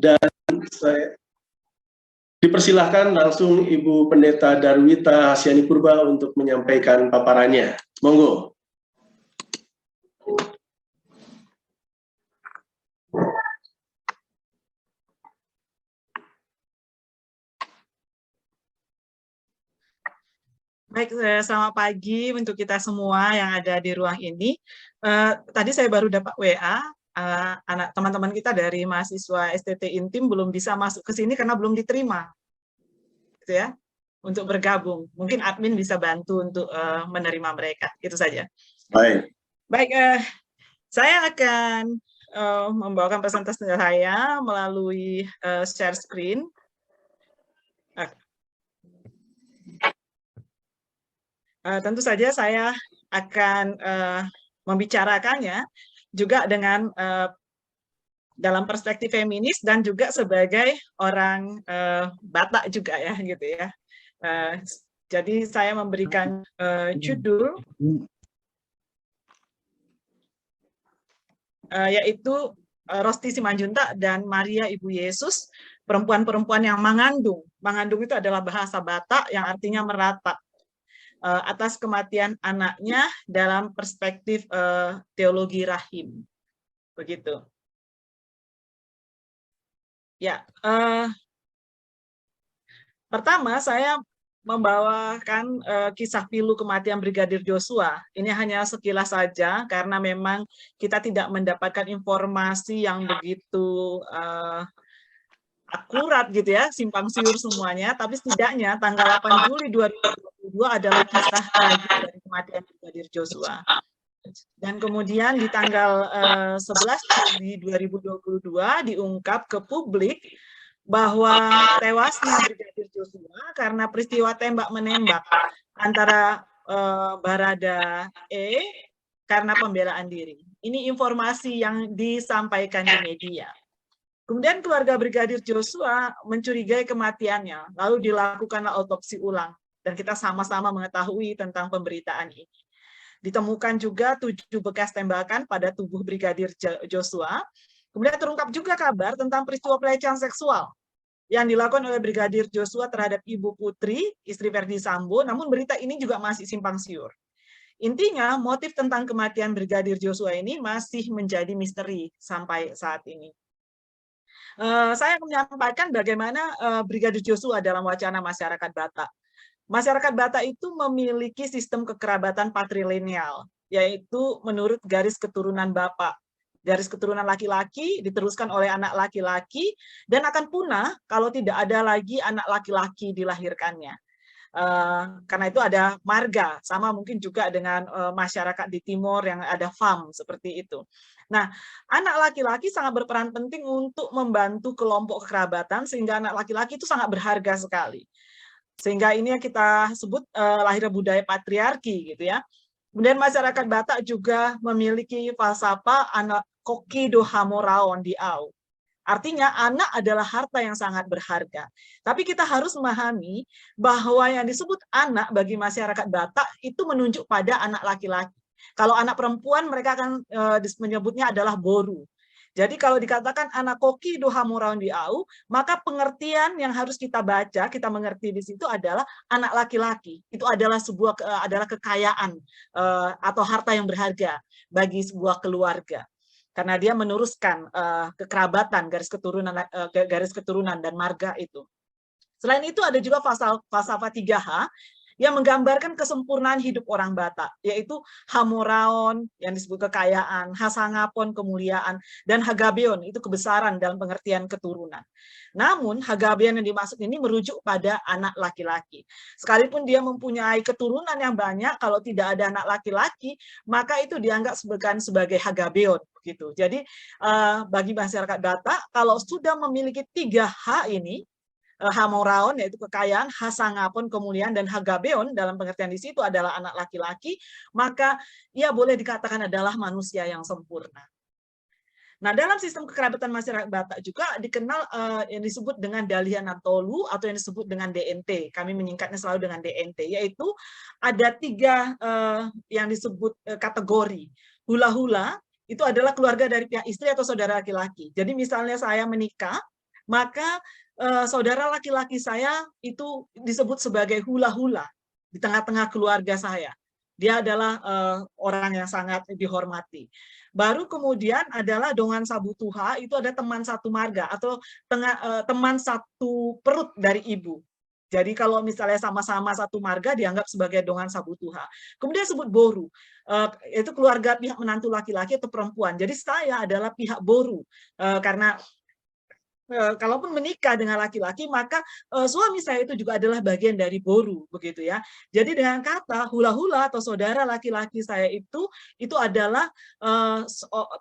Dan saya dipersilahkan langsung Ibu Pendeta Darwita Hasyani Purba untuk menyampaikan paparannya. Monggo. Baik, selamat pagi untuk kita semua yang ada di ruang ini. Tadi saya baru dapat WA, teman-teman kita dari mahasiswa STT Intim belum bisa masuk ke sini karena belum diterima, gitu ya, untuk bergabung. Mungkin admin bisa bantu untuk menerima mereka, itu saja. Baik, saya akan membawakan presentasi saya melalui share screen. Tentu saja saya akan membicarakannya juga dengan dalam perspektif feminis dan juga sebagai orang Batak juga ya, gitu ya. Jadi saya memberikan judul yaitu Rosti Simanjuntak dan Maria Ibu Yesus, perempuan-perempuan yang mengandung. Mengandung itu adalah bahasa Batak yang artinya merata. Atas kematian anaknya dalam perspektif teologi rahim, begitu. Ya, pertama saya membawakan kisah pilu kematian Brigadir Joshua. Ini hanya sekilas saja karena memang kita tidak mendapatkan informasi yang begitu akurat gitu ya, simpang siur semuanya, tapi setidaknya tanggal 8 Juli 2022 adalah kisah tragis dari kematian Brigadir Joshua. Dan kemudian di tanggal 11 Juli 2022 diungkap ke publik bahwa tewasnya Brigadir Joshua karena peristiwa tembak-menembak antara Barada E karena pembelaan diri. Ini informasi yang disampaikan di media. Kemudian keluarga Brigadir Joshua mencurigai kematiannya, lalu dilakukanlah autopsi ulang, dan kita sama-sama mengetahui tentang pemberitaan ini. Ditemukan juga 7 bekas tembakan pada tubuh Brigadir Joshua. Kemudian terungkap juga kabar tentang peristiwa pelecehan seksual yang dilakukan oleh Brigadir Joshua terhadap Ibu Putri, istri Verdi Sambo, namun berita ini juga masih simpang siur. Intinya, motif tentang kematian Brigadir Joshua ini masih menjadi misteri sampai saat ini. Saya akan menyampaikan bagaimana Brigadir Joshua dalam wacana masyarakat Batak. Masyarakat Batak itu memiliki sistem kekerabatan patrilineal, yaitu menurut garis keturunan bapak. Garis keturunan laki-laki diteruskan oleh anak laki-laki dan akan punah kalau tidak ada lagi anak laki-laki dilahirkannya. Karena itu ada marga, sama mungkin juga dengan masyarakat di timur yang ada farm seperti itu. Nah, anak laki-laki sangat berperan penting untuk membantu kelompok kekerabatan sehingga anak laki-laki itu sangat berharga sekali. Sehingga ini yang kita sebut lahirnya budaya patriarki gitu ya. Kemudian masyarakat Batak juga memiliki falsafah anak koki do hamoraon di au. Artinya anak adalah harta yang sangat berharga. Tapi kita harus memahami bahwa yang disebut anak bagi masyarakat Batak itu menunjuk pada anak laki-laki. Kalau anak perempuan mereka akan menyebutnya adalah boru. Jadi kalau dikatakan anak koki do hamoraon di au, maka pengertian yang harus kita baca, kita mengerti di situ adalah anak laki-laki. Itu adalah adalah kekayaan atau harta yang berharga bagi sebuah keluarga. Karena dia meneruskan kekerabatan, garis keturunan dan marga itu. Selain itu ada juga falsafah 3H yang menggambarkan kesempurnaan hidup orang Batak, yaitu hamoraon yang disebut kekayaan, hasangapon kemuliaan, dan hagabeon itu kebesaran dalam pengertian keturunan. Namun hagabeon yang dimaksud ini merujuk pada anak laki-laki. Sekalipun dia mempunyai keturunan yang banyak, kalau tidak ada anak laki-laki, maka itu dianggap sebagai hagabeon. Gitu. Jadi bagi masyarakat Batak, kalau sudah memiliki 3H ini, hamoraon yaitu kekayaan, hasangapon kemuliaan, dan hagabeon dalam pengertian di situ adalah anak laki-laki, maka ia boleh dikatakan adalah manusia yang sempurna. Nah, dalam sistem kekerabatan masyarakat Batak juga dikenal yang disebut dengan Dalian Tolu atau yang disebut dengan DNT. Kami menyingkatnya selalu dengan DNT, yaitu ada 3 yang disebut kategori. Hula-hula itu adalah keluarga dari pihak istri atau saudara laki-laki. Jadi misalnya saya menikah, maka saudara laki-laki saya itu disebut sebagai hula-hula di tengah-tengah keluarga saya. Dia adalah orang yang sangat dihormati. Baru kemudian adalah Dongan Sabutuha, itu ada teman satu marga atau teman satu perut dari ibu. Jadi kalau misalnya sama-sama satu marga dianggap sebagai Dongan Sabutuha. Kemudian sebut Boru, itu keluarga pihak menantu laki-laki atau perempuan. Jadi saya adalah pihak Boru, karena kalaupun menikah dengan laki-laki, maka suami saya itu juga adalah bagian dari Boru, begitu ya. Jadi dengan kata hula-hula atau saudara laki-laki saya itu adalah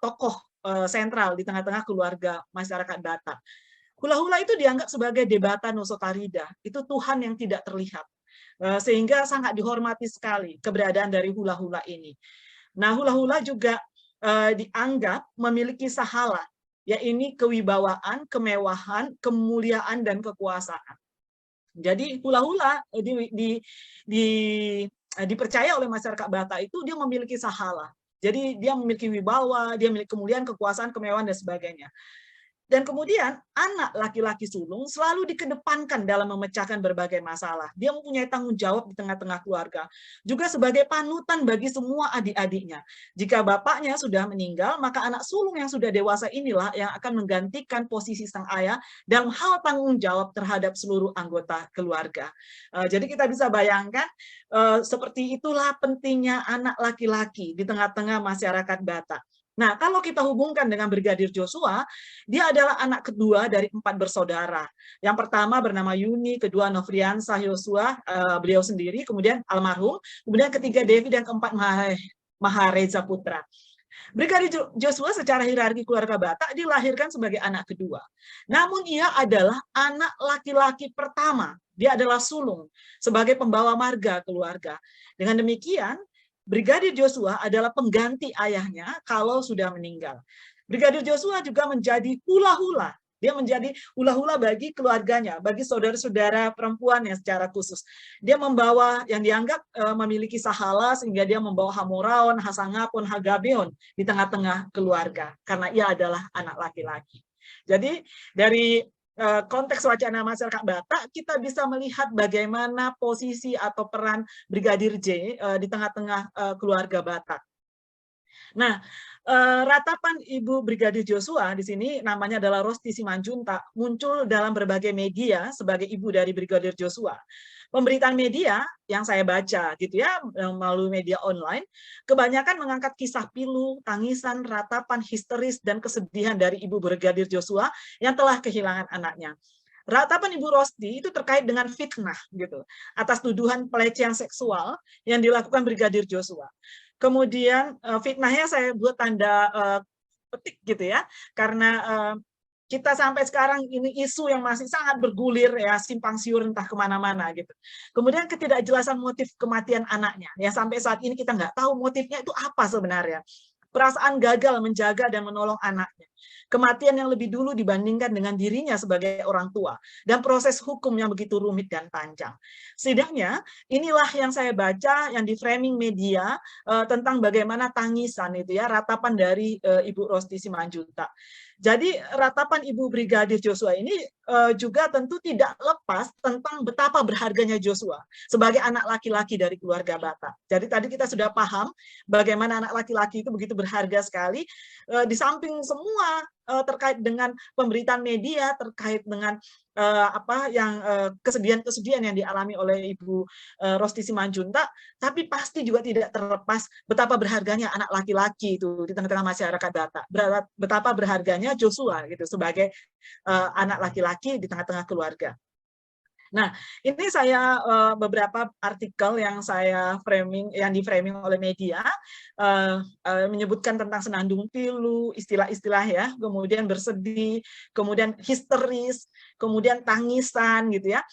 tokoh sentral di tengah-tengah keluarga masyarakat Batak. Hula-hula itu dianggap sebagai debata Nosotarida, itu Tuhan yang tidak terlihat. Sehingga sangat dihormati sekali keberadaan dari hula-hula ini. Nah, hula-hula juga dianggap memiliki sahala, yaitu kewibawaan, kemewahan, kemuliaan, dan kekuasaan. Jadi hula-hula dipercaya oleh masyarakat Batak itu dia memiliki sahala. Jadi dia memiliki wibawa, dia memiliki kemuliaan, kekuasaan, kemewahan, dan sebagainya. Dan kemudian anak laki-laki sulung selalu dikedepankan dalam memecahkan berbagai masalah. Dia mempunyai tanggung jawab di tengah-tengah keluarga. Juga sebagai panutan bagi semua adik-adiknya. Jika bapaknya sudah meninggal, maka anak sulung yang sudah dewasa inilah yang akan menggantikan posisi sang ayah dalam hal tanggung jawab terhadap seluruh anggota keluarga. Jadi kita bisa bayangkan seperti itulah pentingnya anak laki-laki di tengah-tengah masyarakat Batak. Nah, kalau kita hubungkan dengan Brigadir Joshua, dia adalah anak kedua dari 4 bersaudara. Yang pertama bernama Yuni, kedua Nofriansah Yosua, beliau sendiri, kemudian almarhum, kemudian ketiga Devi, dan keempat Mahareza Putra. Brigadir Joshua secara hierarki keluarga Batak dilahirkan sebagai anak kedua. Namun ia adalah anak laki-laki pertama. Dia adalah sulung sebagai pembawa marga keluarga. Dengan demikian, Brigadir Joshua adalah pengganti ayahnya kalau sudah meninggal. Brigadir Joshua juga menjadi hula-hula. Dia menjadi hula-hula bagi keluarganya, bagi saudara-saudara perempuan yang secara khusus. Dia membawa yang dianggap memiliki sahala, sehingga dia membawa Hamoraon, Hasangapun, Hagabeon di tengah-tengah keluarga, karena ia adalah anak laki-laki. Jadi dari konteks wacana masyarakat Batak, kita bisa melihat bagaimana posisi atau peran Brigadir J di tengah-tengah keluarga Batak. Nah, ratapan Ibu Brigadir Joshua di sini namanya adalah Rosti Simanjuntak, muncul dalam berbagai media sebagai ibu dari Brigadir Joshua. Pemberitaan media yang saya baca gitu ya melalui media online kebanyakan mengangkat kisah pilu, tangisan, ratapan histeris, dan kesedihan dari Ibu Brigadir Joshua yang telah kehilangan anaknya. Ratapan Ibu Rosti itu terkait dengan fitnah gitu atas tuduhan pelecehan seksual yang dilakukan Brigadir Joshua. Kemudian fitnahnya saya buat tanda petik gitu ya, karena kita sampai sekarang ini isu yang masih sangat bergulir ya, simpang siur entah kemana-mana gitu. Kemudian ketidakjelasan motif kematian anaknya, ya sampai saat ini kita nggak tahu motifnya itu apa sebenarnya. Perasaan gagal menjaga dan menolong anaknya. Kematian yang lebih dulu dibandingkan dengan dirinya sebagai orang tua. Dan proses hukum yang begitu rumit dan panjang. Setidaknya inilah yang saya baca yang di framing media tentang bagaimana tangisan itu ya, ratapan dari Ibu Rosti Simanjuntak. Jadi ratapan Ibu Brigadir Joshua ini juga tentu tidak lepas tentang betapa berharganya Joshua sebagai anak laki-laki dari keluarga Batak. Jadi tadi kita sudah paham bagaimana anak laki-laki itu begitu berharga sekali, di samping semua terkait dengan pemberitaan media, terkait dengan kesedihan-kesedihan yang dialami oleh Ibu Rosti Simanjuntak, tapi pasti juga tidak terlepas betapa berharganya anak laki-laki itu di tengah-tengah masyarakat Batak, betapa berharganya Joshua gitu sebagai anak laki-laki di tengah-tengah keluarga. Nah, ini saya beberapa artikel yang saya yang di-framing oleh media menyebutkan tentang senandung pilu, istilah-istilah ya, kemudian bersedih, kemudian histeris, kemudian tangisan gitu ya.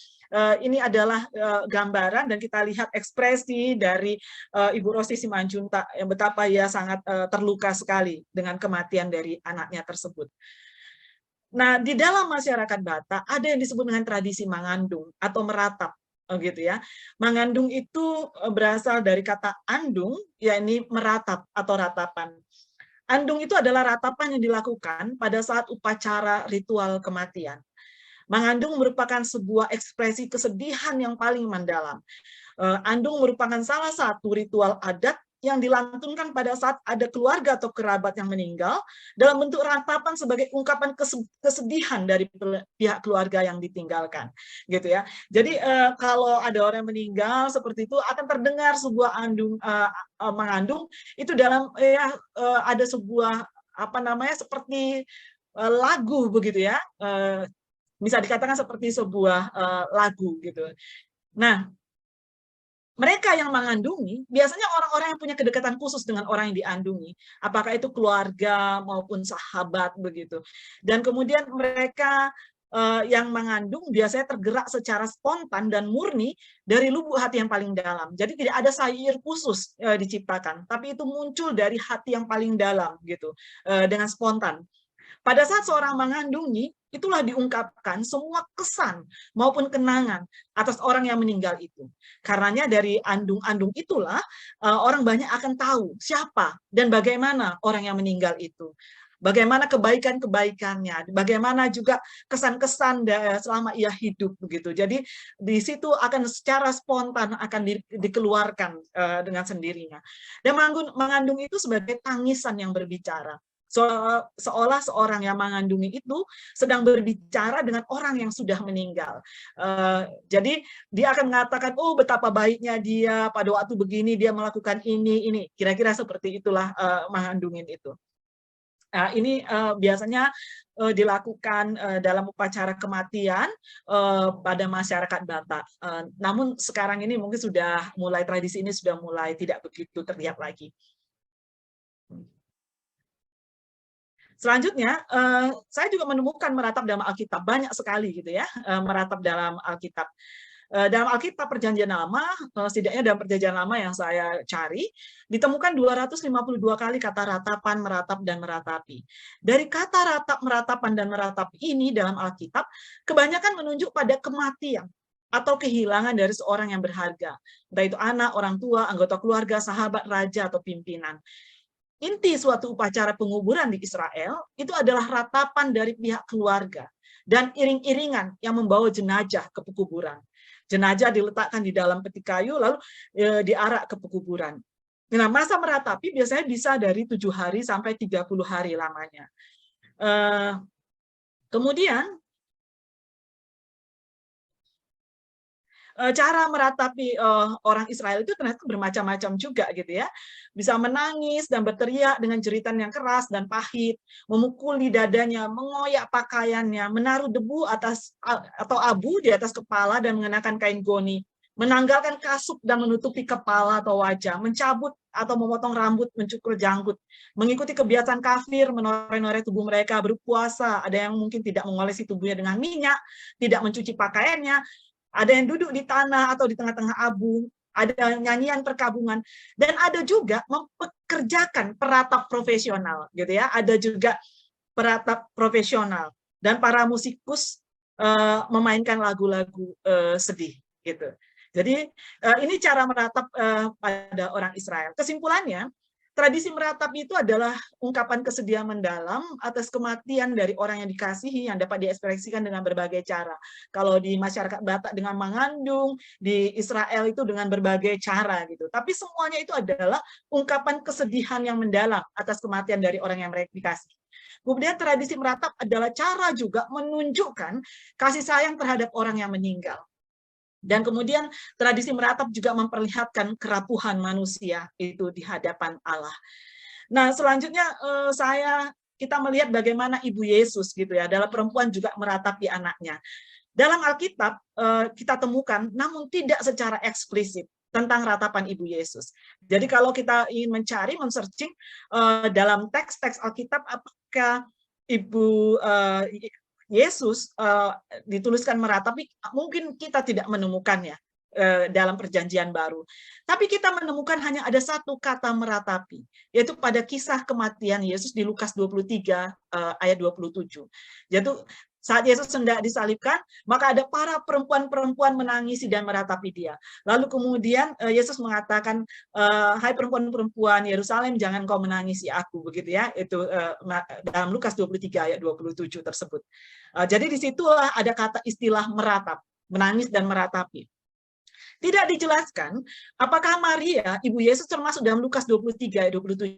Ini adalah gambaran dan kita lihat ekspresi dari Ibu Rosti Simanjuntak yang betapa ia sangat terluka sekali dengan kematian dari anaknya tersebut. Nah, di dalam masyarakat Batak ada yang disebut dengan tradisi mangandung atau meratap, gitu ya. Mangandung itu berasal dari kata andung, yakni meratap atau ratapan. Andung itu adalah ratapan yang dilakukan pada saat upacara ritual kematian. Mengandung merupakan sebuah ekspresi kesedihan yang paling mendalam. Andung merupakan salah satu ritual adat yang dilantunkan pada saat ada keluarga atau kerabat yang meninggal dalam bentuk ratapan sebagai ungkapan kesedihan dari pihak keluarga yang ditinggalkan, gitu ya. Jadi kalau ada orang yang meninggal seperti itu akan terdengar sebuah andung mengandung itu dalam ada sebuah apa namanya seperti lagu begitu ya. Bisa dikatakan seperti sebuah lagu gitu. Nah, mereka yang mengandungi, biasanya orang-orang yang punya kedekatan khusus dengan orang yang diandungi, apakah itu keluarga maupun sahabat begitu. Dan kemudian mereka yang mengandung biasanya tergerak secara spontan dan murni dari lubuk hati yang paling dalam. Jadi tidak ada syair khusus diciptakan, tapi itu muncul dari hati yang paling dalam gitu, dengan spontan. Pada saat seorang mengandungi, itulah diungkapkan semua kesan maupun kenangan atas orang yang meninggal itu. Karenanya dari andung-andung itulah orang banyak akan tahu siapa dan bagaimana orang yang meninggal itu. Bagaimana kebaikan-kebaikannya, bagaimana juga kesan-kesan selama ia hidup begitu. Jadi di situ akan secara spontan akan dikeluarkan dengan sendirinya. Dan mengandung itu sebagai tangisan yang berbicara. Seolah seorang yang mengandungi itu sedang berbicara dengan orang yang sudah meninggal. Jadi dia akan mengatakan, oh betapa baiknya dia pada waktu begini dia melakukan ini. Kira-kira seperti itulah mengandungin itu. Nah, ini biasanya dilakukan dalam upacara kematian pada masyarakat Batak. Namun sekarang ini mungkin sudah mulai tradisi ini sudah mulai tidak begitu terlihat lagi. Selanjutnya, saya juga menemukan meratap dalam Alkitab banyak sekali gitu ya, meratap dalam Alkitab. Dalam Alkitab Perjanjian Lama, setidaknya dalam Perjanjian Lama yang saya cari, ditemukan 252 kali kata ratapan, meratap, dan meratapi. Dari kata ratap, meratapan, dan meratapi ini dalam Alkitab, kebanyakan menunjuk pada kematian atau kehilangan dari seorang yang berharga, entah itu anak, orang tua, anggota keluarga, sahabat, raja, atau pimpinan. Inti suatu upacara penguburan di Israel itu adalah ratapan dari pihak keluarga dan iring-iringan yang membawa jenazah ke pekuburan. Jenazah diletakkan di dalam peti kayu lalu diarak ke pekuburan. Nah, masa meratapi biasanya bisa dari 7 hari sampai 30 hari lamanya. Kemudian cara meratapi orang Israel itu ternyata bermacam-macam juga gitu ya. Bisa menangis dan berteriak dengan jeritan yang keras dan pahit, memukuli dadanya, mengoyak pakaiannya, menaruh debu atau abu di atas kepala dan mengenakan kain goni, menanggalkan kasut dan menutupi kepala atau wajah, mencabut atau memotong rambut, mencukur janggut, mengikuti kebiasaan kafir, menoreh-noreh tubuh mereka, berpuasa, ada yang mungkin tidak mengolesi tubuhnya dengan minyak, tidak mencuci pakaiannya, ada yang duduk di tanah atau di tengah-tengah abu, ada nyanyian perkabungan, dan ada juga mempekerjakan peratap profesional, gitu ya. Ada juga peratap profesional dan para musikus memainkan lagu-lagu sedih, gitu. Jadi ini cara meratap pada orang Israel. Kesimpulannya, tradisi meratap itu adalah ungkapan kesedihan mendalam atas kematian dari orang yang dikasihi yang dapat diekspresikan dengan berbagai cara. Kalau di masyarakat Batak dengan mengandung, di Israel itu dengan berbagai cara gitu. Tapi semuanya itu adalah ungkapan kesedihan yang mendalam atas kematian dari orang yang mereka dikasihi. Kemudian tradisi meratap adalah cara juga menunjukkan kasih sayang terhadap orang yang meninggal. Dan kemudian tradisi meratap juga memperlihatkan kerapuhan manusia itu di hadapan Allah. Nah, selanjutnya kita melihat bagaimana Ibu Yesus gitu ya, adalah perempuan juga meratapi anaknya. Dalam Alkitab kita temukan, namun tidak secara eksplisit tentang ratapan Ibu Yesus. Jadi kalau kita ingin mencari, men-searching dalam teks-teks Alkitab, apakah Ibu Yesus dituliskan meratapi, mungkin kita tidak menemukannya dalam Perjanjian Baru. Tapi kita menemukan hanya ada satu kata meratapi, yaitu pada kisah kematian Yesus di Lukas 23 ayat 27. Saat Yesus hendak disalibkan, maka ada para perempuan-perempuan menangisi dan meratapi dia. Lalu kemudian Yesus mengatakan, hai perempuan-perempuan Yerusalem, jangan kau menangisi aku, begitu ya. Itu dalam Lukas 23 ayat 27 tersebut. Jadi disitulah ada kata istilah meratap, menangis dan meratapi. Tidak dijelaskan apakah Maria, ibu Yesus, termasuk dalam Lukas 23 ayat 27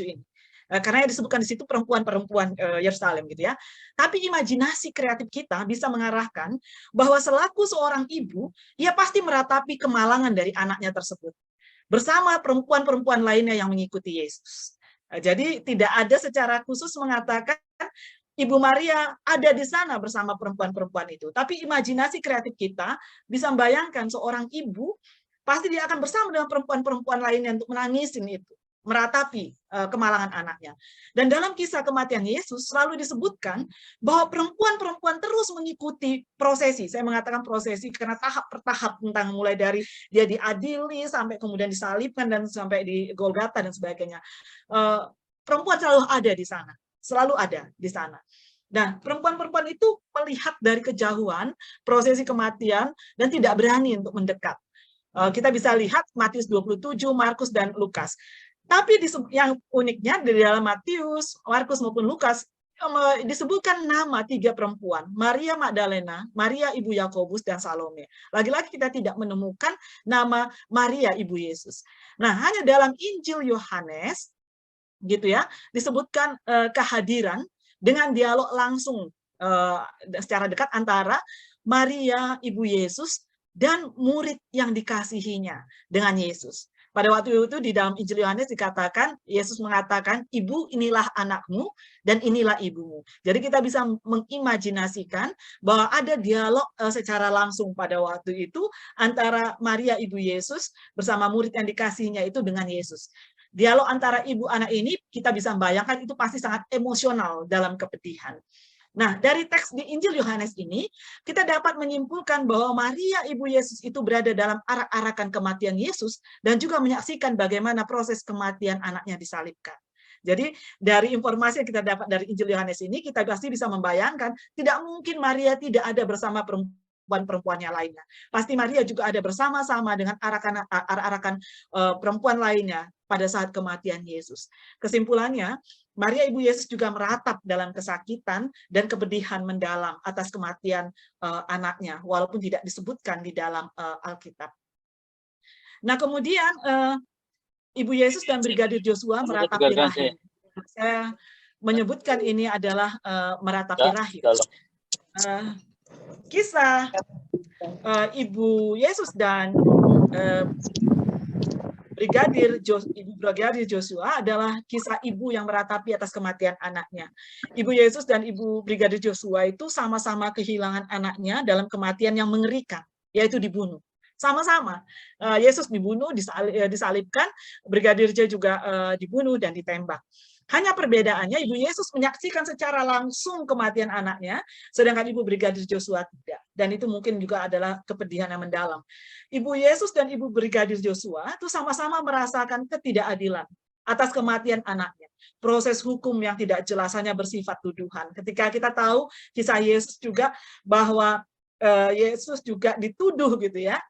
ini. Karena yang disebutkan di situ perempuan-perempuan Yerusalem gitu ya. Tapi imajinasi kreatif kita bisa mengarahkan bahwa selaku seorang ibu, ia pasti meratapi kemalangan dari anaknya tersebut bersama perempuan-perempuan lainnya yang mengikuti Yesus. Jadi tidak ada secara khusus mengatakan Ibu Maria ada di sana bersama perempuan-perempuan itu. Tapi imajinasi kreatif kita bisa membayangkan seorang ibu pasti dia akan bersama dengan perempuan-perempuan lainnya untuk menangisin itu, meratapi kemalangan anaknya. Dan dalam kisah kematian Yesus selalu disebutkan bahwa perempuan-perempuan terus mengikuti prosesi. Saya mengatakan prosesi karena tahap per tahap, tentang mulai dari dia diadili sampai kemudian disalibkan dan sampai di Golgota dan sebagainya. Perempuan selalu ada di sana, selalu ada di sana. Nah, perempuan-perempuan itu melihat dari kejauhan prosesi kematian dan tidak berani untuk mendekat. Kita bisa lihat Matius 27, Markus, dan Lukas. Tapi yang uniknya di dalam Matius, Markus maupun Lukas disebutkan nama 3 perempuan, Maria Magdalena, Maria ibu Yakobus, dan Salome. Lagi-lagi kita tidak menemukan nama Maria ibu Yesus. Nah, hanya dalam Injil Yohanes gitu ya, disebutkan kehadiran dengan dialog langsung secara dekat antara Maria ibu Yesus dan murid yang dikasihinya dengan Yesus. Pada waktu itu di dalam Injil Yohanes dikatakan, Yesus mengatakan, ibu inilah anakmu dan inilah ibumu. Jadi kita bisa mengimajinasikan bahwa ada dialog secara langsung pada waktu itu antara Maria ibu Yesus bersama murid yang dikasihinya itu dengan Yesus. Dialog antara ibu anak ini kita bisa membayangkan itu pasti sangat emosional dalam kepedihan. Nah, dari teks di Injil Yohanes ini, kita dapat menyimpulkan bahwa Maria, ibu Yesus itu berada dalam arak-arakan kematian Yesus dan juga menyaksikan bagaimana proses kematian anaknya disalibkan. Jadi, dari informasi yang kita dapat dari Injil Yohanes ini, kita pasti bisa membayangkan, tidak mungkin Maria tidak ada bersama perempuan-perempuannya lainnya. Pasti Maria juga ada bersama-sama dengan arak-arakan perempuan lainnya pada saat kematian Yesus. Kesimpulannya, Maria ibu Yesus juga meratap dalam kesakitan dan kepedihan mendalam atas kematian anaknya, walaupun tidak disebutkan di dalam Alkitab. Nah, kemudian ibu Yesus dan Brigadir Joshua meratapi rahim. Saya menyebutkan ini adalah meratapi rahim. Kisah ibu Yesus dan Brigadir Joshua adalah kisah ibu yang meratapi atas kematian anaknya. Ibu Yesus dan ibu Brigadir Joshua itu sama-sama kehilangan anaknya dalam kematian yang mengerikan, yaitu dibunuh. Sama-sama. Yesus dibunuh, disalibkan, Brigadir J juga dibunuh dan ditembak. Hanya perbedaannya Ibu Yesus menyaksikan secara langsung kematian anaknya, sedangkan Ibu Brigadir Joshua tidak. Dan itu mungkin juga adalah kepedihan yang mendalam. Ibu Yesus dan Ibu Brigadir Joshua itu sama-sama merasakan ketidakadilan atas kematian anaknya. Proses hukum yang tidak jelas hanya bersifat tuduhan. Ketika kita tahu kisah Yesus juga bahwa Yesus juga dituduh gitu ya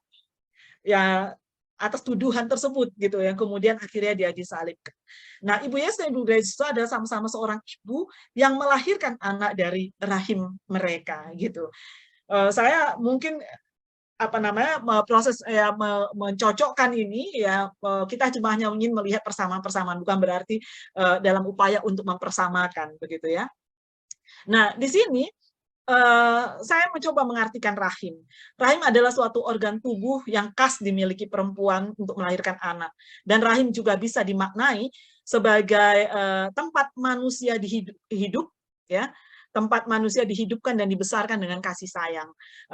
atas tuduhan tersebut gitu yang kemudian akhirnya dia disalibkan. Nah, Ibu Yesus dan Ibu Brigadir Joshua adalah sama-sama seorang ibu yang melahirkan anak dari rahim mereka gitu. Saya mungkin proses mencocokkan ini ya, kita cuma hanya ingin melihat persamaan-persamaan, bukan berarti dalam upaya untuk mempersamakan begitu ya. Nah, di sini saya mencoba mengartikan rahim. Rahim adalah suatu organ tubuh yang khas dimiliki perempuan untuk melahirkan anak. Dan rahim juga bisa dimaknai sebagai tempat manusia hidup, ya, tempat manusia dihidupkan dan dibesarkan dengan kasih sayang.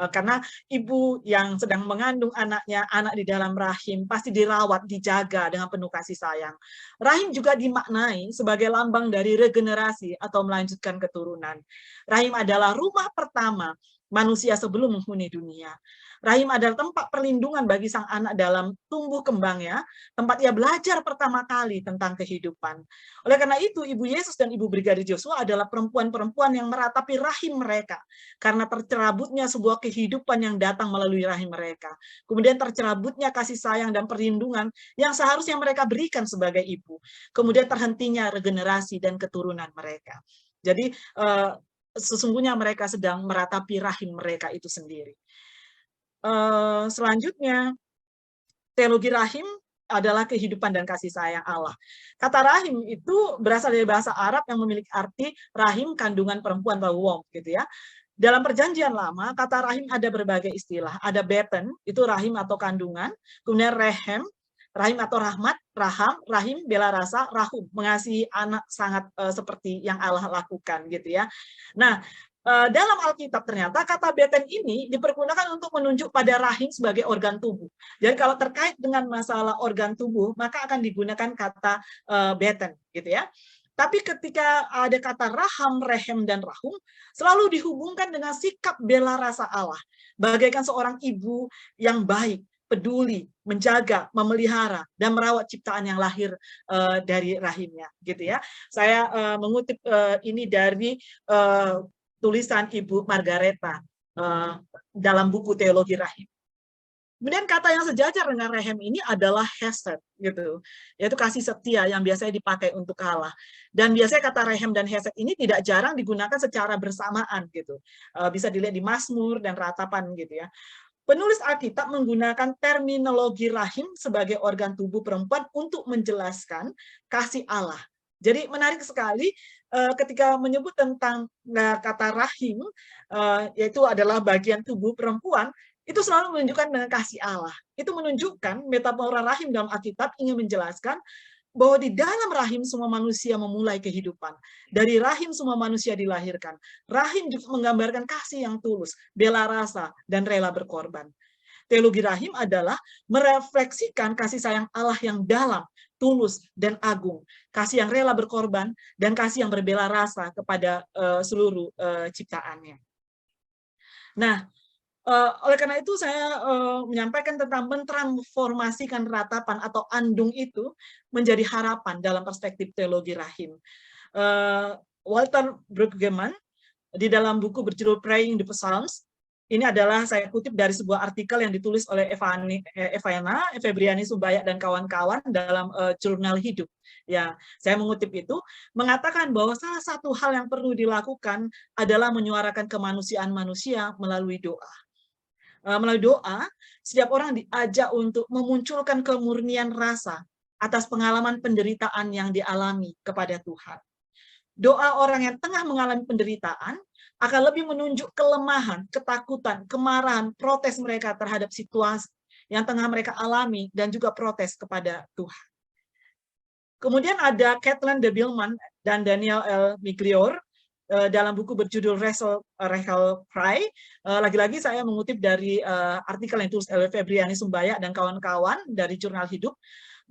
Karena ibu yang sedang mengandung anaknya, anak di dalam rahim, pasti dirawat, dijaga dengan penuh kasih sayang. Rahim juga dimaknai sebagai lambang dari regenerasi atau melanjutkan keturunan. Rahim adalah rumah pertama manusia sebelum menghuni dunia. Rahim adalah tempat perlindungan bagi sang anak dalam tumbuh kembangnya, tempat ia belajar pertama kali tentang kehidupan. Oleh karena itu, Ibu Yesus dan Ibu Brigadir Joshua adalah perempuan-perempuan yang meratapi rahim mereka, karena tercerabutnya sebuah kehidupan yang datang melalui rahim mereka. Kemudian tercerabutnya kasih sayang dan perlindungan yang seharusnya mereka berikan sebagai ibu. Kemudian terhentinya regenerasi dan keturunan mereka. Jadi, sesungguhnya mereka sedang meratapi rahim mereka itu sendiri. Selanjutnya, teologi rahim adalah kehidupan dan kasih sayang Allah. Kata rahim itu berasal dari bahasa Arab yang memiliki arti rahim, kandungan perempuan atau womb, gitu ya. Dalam perjanjian lama, kata rahim ada berbagai istilah. Ada beten, itu rahim atau kandungan. Kemudian rehem, rahim atau rahmat, raham, rahim, bela rasa, rahum, mengasihi anak sangat seperti yang Allah lakukan, gitu ya. Nah, dalam Alkitab ternyata kata beten ini dipergunakan untuk menunjuk pada rahim sebagai organ tubuh. Jadi kalau terkait dengan masalah organ tubuh, maka akan digunakan kata beten, gitu ya. Tapi ketika ada kata raham, rehem, dan rahum, selalu dihubungkan dengan sikap bela rasa Allah. Bagaikan seorang ibu yang baik, peduli, menjaga, memelihara, dan merawat ciptaan yang lahir dari rahimnya, gitu ya. Saya mengutip ini dari tulisan Ibu Margareta dalam buku Teologi Rahim. Kemudian kata yang sejajar dengan rehem ini adalah hesed, gitu, yaitu kasih setia yang biasanya dipakai untuk Allah. Dan biasanya kata rehem dan hesed ini tidak jarang digunakan secara bersamaan, gitu. Bisa dilihat di Mazmur dan Ratapan, gitu ya. Penulis Alkitab menggunakan terminologi rahim sebagai organ tubuh perempuan untuk menjelaskan kasih Allah. Jadi menarik sekali ketika menyebut tentang kata rahim, yaitu adalah bagian tubuh perempuan, itu selalu menunjukkan dengan kasih Allah. Itu menunjukkan metafora rahim dalam Alkitab ingin menjelaskan bahwa di dalam rahim semua manusia memulai kehidupan. Dari rahim semua manusia dilahirkan. Rahim juga menggambarkan kasih yang tulus, bela rasa, dan rela berkorban. Teologi rahim adalah merefleksikan kasih sayang Allah yang dalam, tulus, dan agung. Kasih yang rela berkorban, dan kasih yang berbela rasa kepada seluruh ciptaannya. Nah, oleh karena itu saya menyampaikan tentang mentransformasikan ratapan atau andung itu menjadi harapan dalam perspektif teologi rahim. Walter Brueggemann di dalam buku berjudul Praying the Psalms, ini adalah saya kutip dari sebuah artikel yang ditulis oleh Evana, Febriani Sumbaya dan kawan-kawan dalam jurnal Hidup. Ya, saya mengutip itu, mengatakan bahwa salah satu hal yang perlu dilakukan adalah menyuarakan kemanusiaan manusia melalui doa. Melalui doa, setiap orang diajak untuk memunculkan kemurnian rasa atas pengalaman penderitaan yang dialami kepada Tuhan. Doa orang yang tengah mengalami penderitaan akan lebih menunjuk kelemahan, ketakutan, kemarahan, protes mereka terhadap situasi yang tengah mereka alami, dan juga protes kepada Tuhan. Kemudian ada Kathleen de Billman dan Daniel L. Migliore dalam buku berjudul Rachel Fry. Lagi-lagi saya mengutip dari artikel yang ditulis oleh Febriani Sumbaya dan kawan-kawan dari Jurnal Hidup,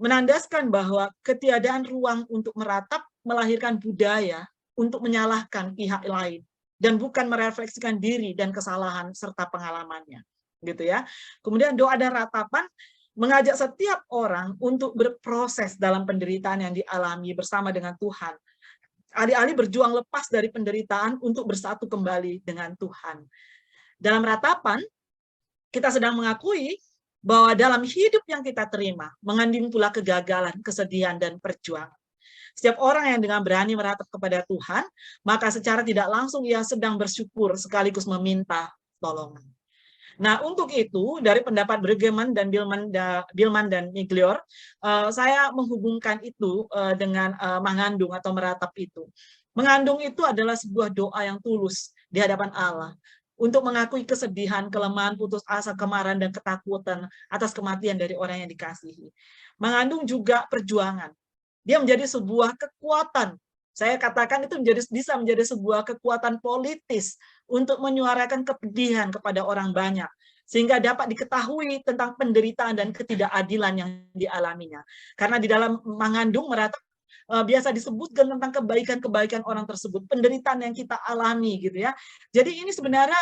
menandaskan bahwa ketiadaan ruang untuk meratap melahirkan budaya untuk menyalahkan pihak lain dan bukan merefleksikan diri dan kesalahan serta pengalamannya, gitu ya. Kemudian doa dan ratapan mengajak setiap orang untuk berproses dalam penderitaan yang dialami bersama dengan Tuhan. Alih-alih berjuang lepas dari penderitaan untuk bersatu kembali dengan Tuhan. Dalam ratapan, kita sedang mengakui bahwa dalam hidup yang kita terima, mengandung pula kegagalan, kesedihan, dan perjuangan. Setiap orang yang dengan berani meratap kepada Tuhan, maka secara tidak langsung ia sedang bersyukur sekaligus meminta tolongan. Nah, untuk itu, dari pendapat Brueggemann dan Billman dan Migliore, saya menghubungkan itu dengan mengandung atau meratap itu. Mengandung itu adalah sebuah doa yang tulus di hadapan Allah untuk mengakui kesedihan, kelemahan, putus asa, kemarahan, dan ketakutan atas kematian dari orang yang dikasihi. Mengandung juga perjuangan. Dia menjadi sebuah kekuatan. Saya katakan itu bisa menjadi sebuah kekuatan politis untuk menyuarakan kepedihan kepada orang banyak, sehingga dapat diketahui tentang penderitaan dan ketidakadilan yang dialaminya. Karena di dalam mengandung meratap biasa disebutkan tentang kebaikan-kebaikan orang tersebut, penderitaan yang kita alami gitu ya. Jadi ini sebenarnya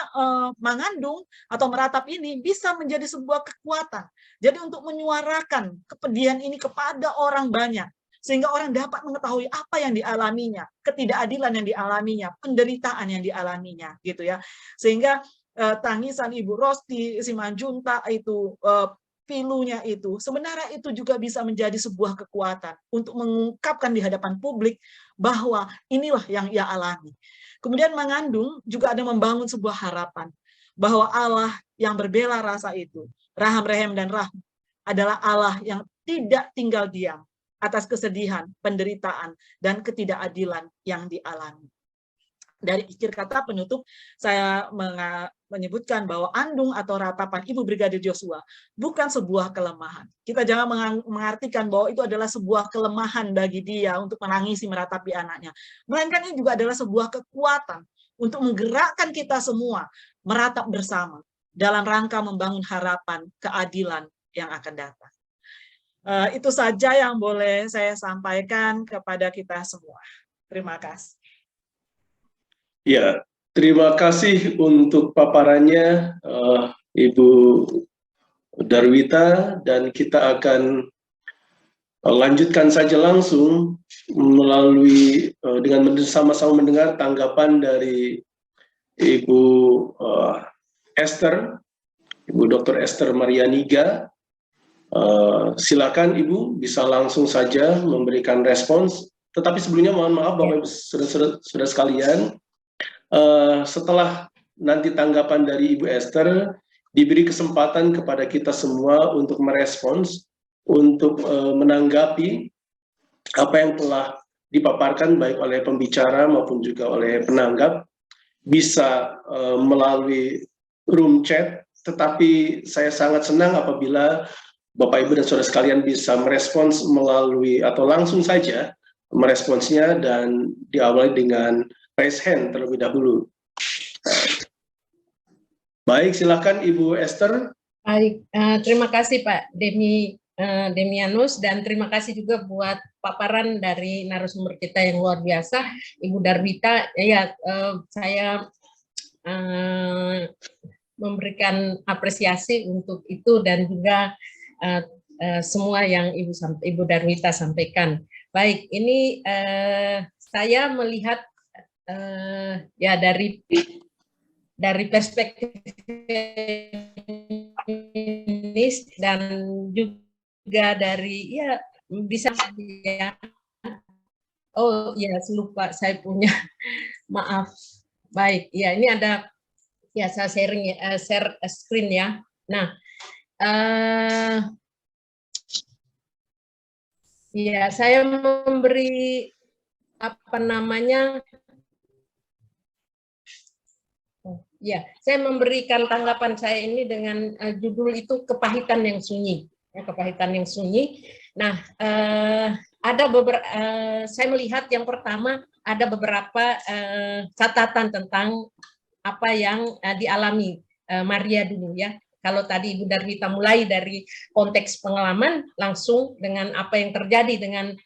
mengandung atau meratap ini bisa menjadi sebuah kekuatan. Jadi untuk menyuarakan kepedihan ini kepada orang banyak, sehingga orang dapat mengetahui apa yang dialaminya, ketidakadilan yang dialaminya, penderitaan yang dialaminya gitu ya. Sehingga tangisan Ibu Rosti Simanjuntak itu, pilunya itu, sebenarnya itu juga bisa menjadi sebuah kekuatan untuk mengungkapkan di hadapan publik bahwa inilah yang ia alami. Kemudian mengandung juga ada membangun sebuah harapan bahwa Allah yang berbela rasa itu, Raham, Rehem, dan Rahim, adalah Allah yang tidak tinggal diam atas kesedihan, penderitaan, dan ketidakadilan yang dialami. Dari akhir kata penutup, saya menyebutkan bahwa andung atau ratapan Ibu Brigadir Joshua bukan sebuah kelemahan. Kita jangan mengartikan bahwa itu adalah sebuah kelemahan bagi dia untuk menangisi meratapi anaknya. Melainkan ini juga adalah sebuah kekuatan untuk menggerakkan kita semua meratap bersama dalam rangka membangun harapan keadilan yang akan datang. Itu saja yang boleh saya sampaikan kepada kita semua. Terima kasih. Ya, terima kasih untuk paparannya Ibu Darwita, dan kita akan lanjutkan saja langsung melalui dengan sama-sama mendengar tanggapan dari Ibu Esther, Ibu Dr. Esther Marianiga. Silakan Ibu bisa langsung saja memberikan respons. Tetapi sebelumnya mohon maaf Bapak Ibu saudara sekalian, setelah nanti tanggapan dari Ibu Esther, diberi kesempatan kepada kita semua untuk merespons, untuk menanggapi apa yang telah dipaparkan baik oleh pembicara maupun juga oleh penanggap, bisa melalui room chat. Tetapi saya sangat senang apabila Bapak Ibu dan saudara sekalian bisa merespons melalui atau langsung saja meresponsnya, dan diawali dengan raise hand terlebih dahulu. Baik, silakan Ibu Esther. Baik, terima kasih Pak Demianus, dan terima kasih juga buat paparan dari narasumber kita yang luar biasa, Ibu Darwita. Ya, saya memberikan apresiasi untuk itu dan juga semua yang Ibu Darwita sampaikan. Baik, ini saya melihat ya dari perspektif feminis dan juga dari ya bisa ya, oh ya lupa saya punya maaf. Baik, ya ini ada ya saya sharing ya, share screen ya. Nah, ya saya memberi apa namanya, ya, saya memberikan tanggapan saya ini dengan judul itu kepahitan yang sunyi. Ya, kepahitan yang sunyi. Nah, ada beberapa, saya melihat yang pertama ada beberapa catatan tentang apa yang dialami Maria dulu ya. Kalau tadi Ibu Darwita mulai dari konteks pengalaman langsung dengan apa yang terjadi dengan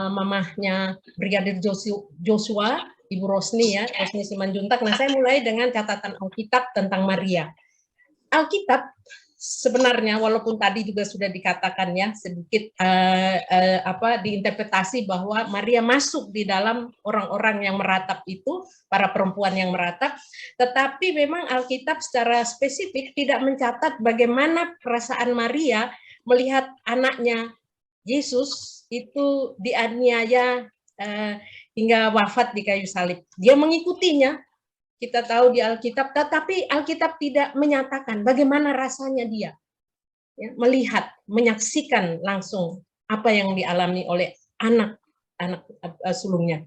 mamahnya Brigadir Joshua, Ibu Rosni ya, Rosni Simanjuntak. Nah, saya mulai dengan catatan Alkitab tentang Maria. Alkitab sebenarnya walaupun tadi juga sudah dikatakan ya sedikit diinterpretasi bahwa Maria masuk di dalam orang-orang yang meratap itu, para perempuan yang meratap, tetapi memang Alkitab secara spesifik tidak mencatat bagaimana perasaan Maria melihat anaknya Yesus itu dianiaya hingga wafat di kayu salib. Dia mengikutinya, kita tahu di Alkitab, tetapi Alkitab tidak menyatakan bagaimana rasanya dia ya, melihat, menyaksikan langsung apa yang dialami oleh anak sulungnya.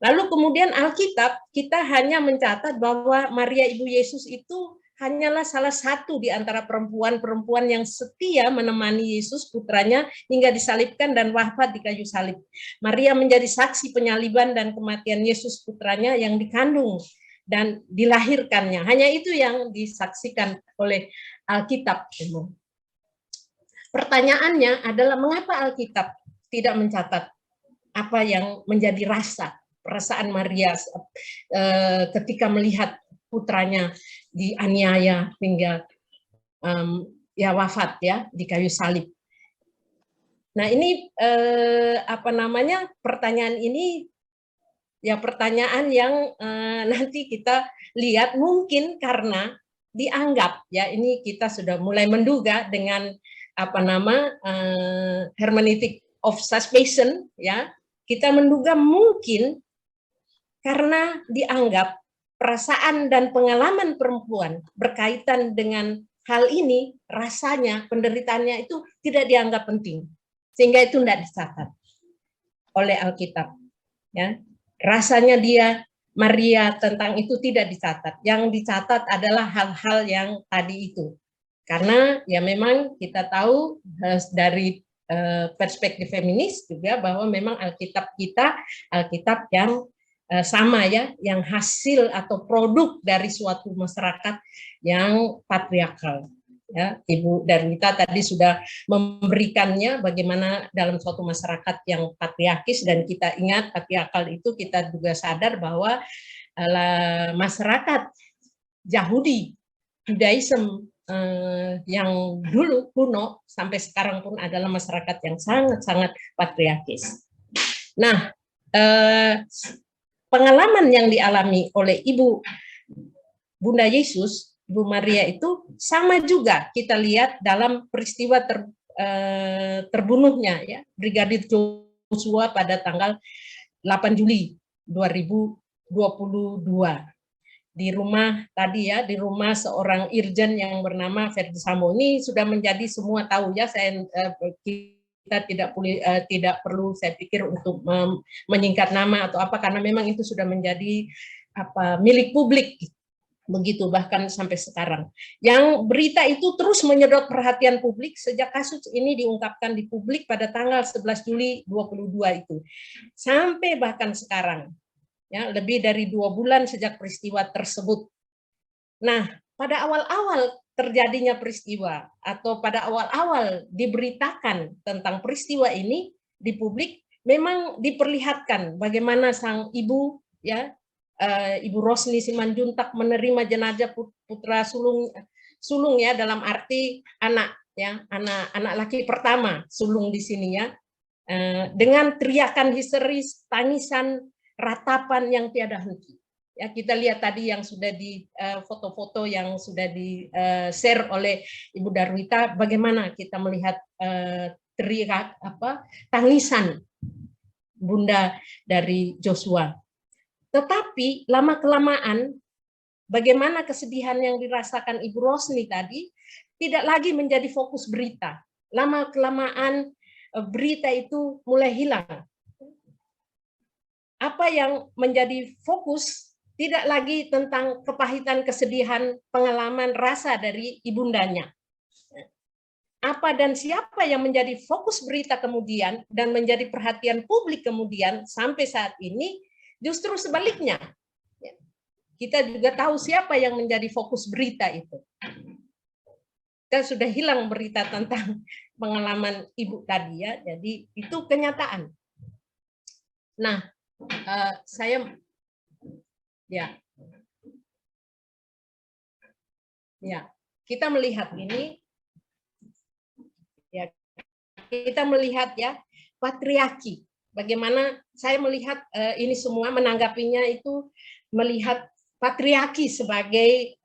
Lalu kemudian Alkitab kita hanya mencatat bahwa Maria Ibu Yesus itu hanyalah salah satu di antara perempuan-perempuan yang setia menemani Yesus putranya hingga disalibkan dan wafat di kayu salib. Maria menjadi saksi penyaliban dan kematian Yesus putranya yang dikandung dan dilahirkannya. Hanya itu yang disaksikan oleh Alkitab. Pertanyaannya adalah mengapa Alkitab tidak mencatat apa yang menjadi perasaan Maria ketika melihat putranya dianiaya hingga ya wafat ya di kayu salib. Nah ini apa namanya, pertanyaan ini ya pertanyaan yang nanti kita lihat mungkin karena dianggap ya, ini kita sudah mulai menduga dengan apa nama hermeneutic of suspicion ya, kita menduga mungkin karena dianggap perasaan dan pengalaman perempuan berkaitan dengan hal ini, rasanya penderitaannya itu tidak dianggap penting, sehingga itu tidak dicatat oleh Alkitab ya. Rasanya Maria tentang itu tidak dicatat. Yang dicatat adalah hal-hal yang tadi itu. Karena ya memang kita tahu dari perspektif feminis juga bahwa memang Alkitab kita Alkitab yang sama ya, yang hasil atau produk dari suatu masyarakat yang patriarkal. Ya, Ibu Darwita tadi sudah memberikannya bagaimana dalam suatu masyarakat yang patriarkis, dan kita ingat patriarkal itu kita juga sadar bahwa masyarakat Yahudi, Judaism yang dulu kuno sampai sekarang pun adalah masyarakat yang sangat-sangat patriarkis. Nah, pengalaman yang dialami oleh Ibu Bunda Yesus, Ibu Maria itu sama juga kita lihat dalam peristiwa terbunuhnya ya Brigadir Joshua pada tanggal 8 Juli 2022 di rumah tadi ya, di rumah seorang irjen yang bernama Ferdi Sambo. Ini sudah menjadi semua tahu ya, kita tidak perlu saya pikir untuk menyingkat nama atau apa, karena memang itu sudah menjadi milik publik. Begitu bahkan sampai sekarang. Yang berita itu terus menyedot perhatian publik sejak kasus ini diungkapkan di publik pada tanggal 11 Juli 2022 itu. Sampai bahkan sekarang. Ya, lebih dari 2 bulan sejak peristiwa tersebut. Nah, pada awal-awal terjadinya peristiwa atau pada awal-awal diberitakan tentang peristiwa ini di publik, memang diperlihatkan bagaimana sang ibu ya, Ibu Rosni Simanjuntak menerima jenazah putra sulung ya, dalam arti anak ya, anak laki pertama sulung di sini ya, dengan teriakan histeris, tangisan, ratapan yang tiada henti. Ya, kita lihat tadi yang sudah di foto-foto yang sudah di share oleh Ibu Darwita, bagaimana kita melihat teriak tangisan bunda dari Joshua. Tetapi lama-kelamaan bagaimana kesedihan yang dirasakan Ibu Rosni tadi tidak lagi menjadi fokus berita. Lama-kelamaan berita itu mulai hilang. Apa yang menjadi fokus tidak lagi tentang kepahitan, kesedihan, pengalaman, rasa dari ibundanya. Apa dan siapa yang menjadi fokus berita kemudian dan menjadi perhatian publik kemudian sampai saat ini, justru sebaliknya. Kita juga tahu siapa yang menjadi fokus berita itu. Kita sudah hilang berita tentang pengalaman ibu tadi ya. Jadi itu kenyataan. Nah, saya kita melihat ini ya, kita melihat ya patriarki. Bagaimana saya melihat ini semua, menanggapinya itu melihat patriarki sebagai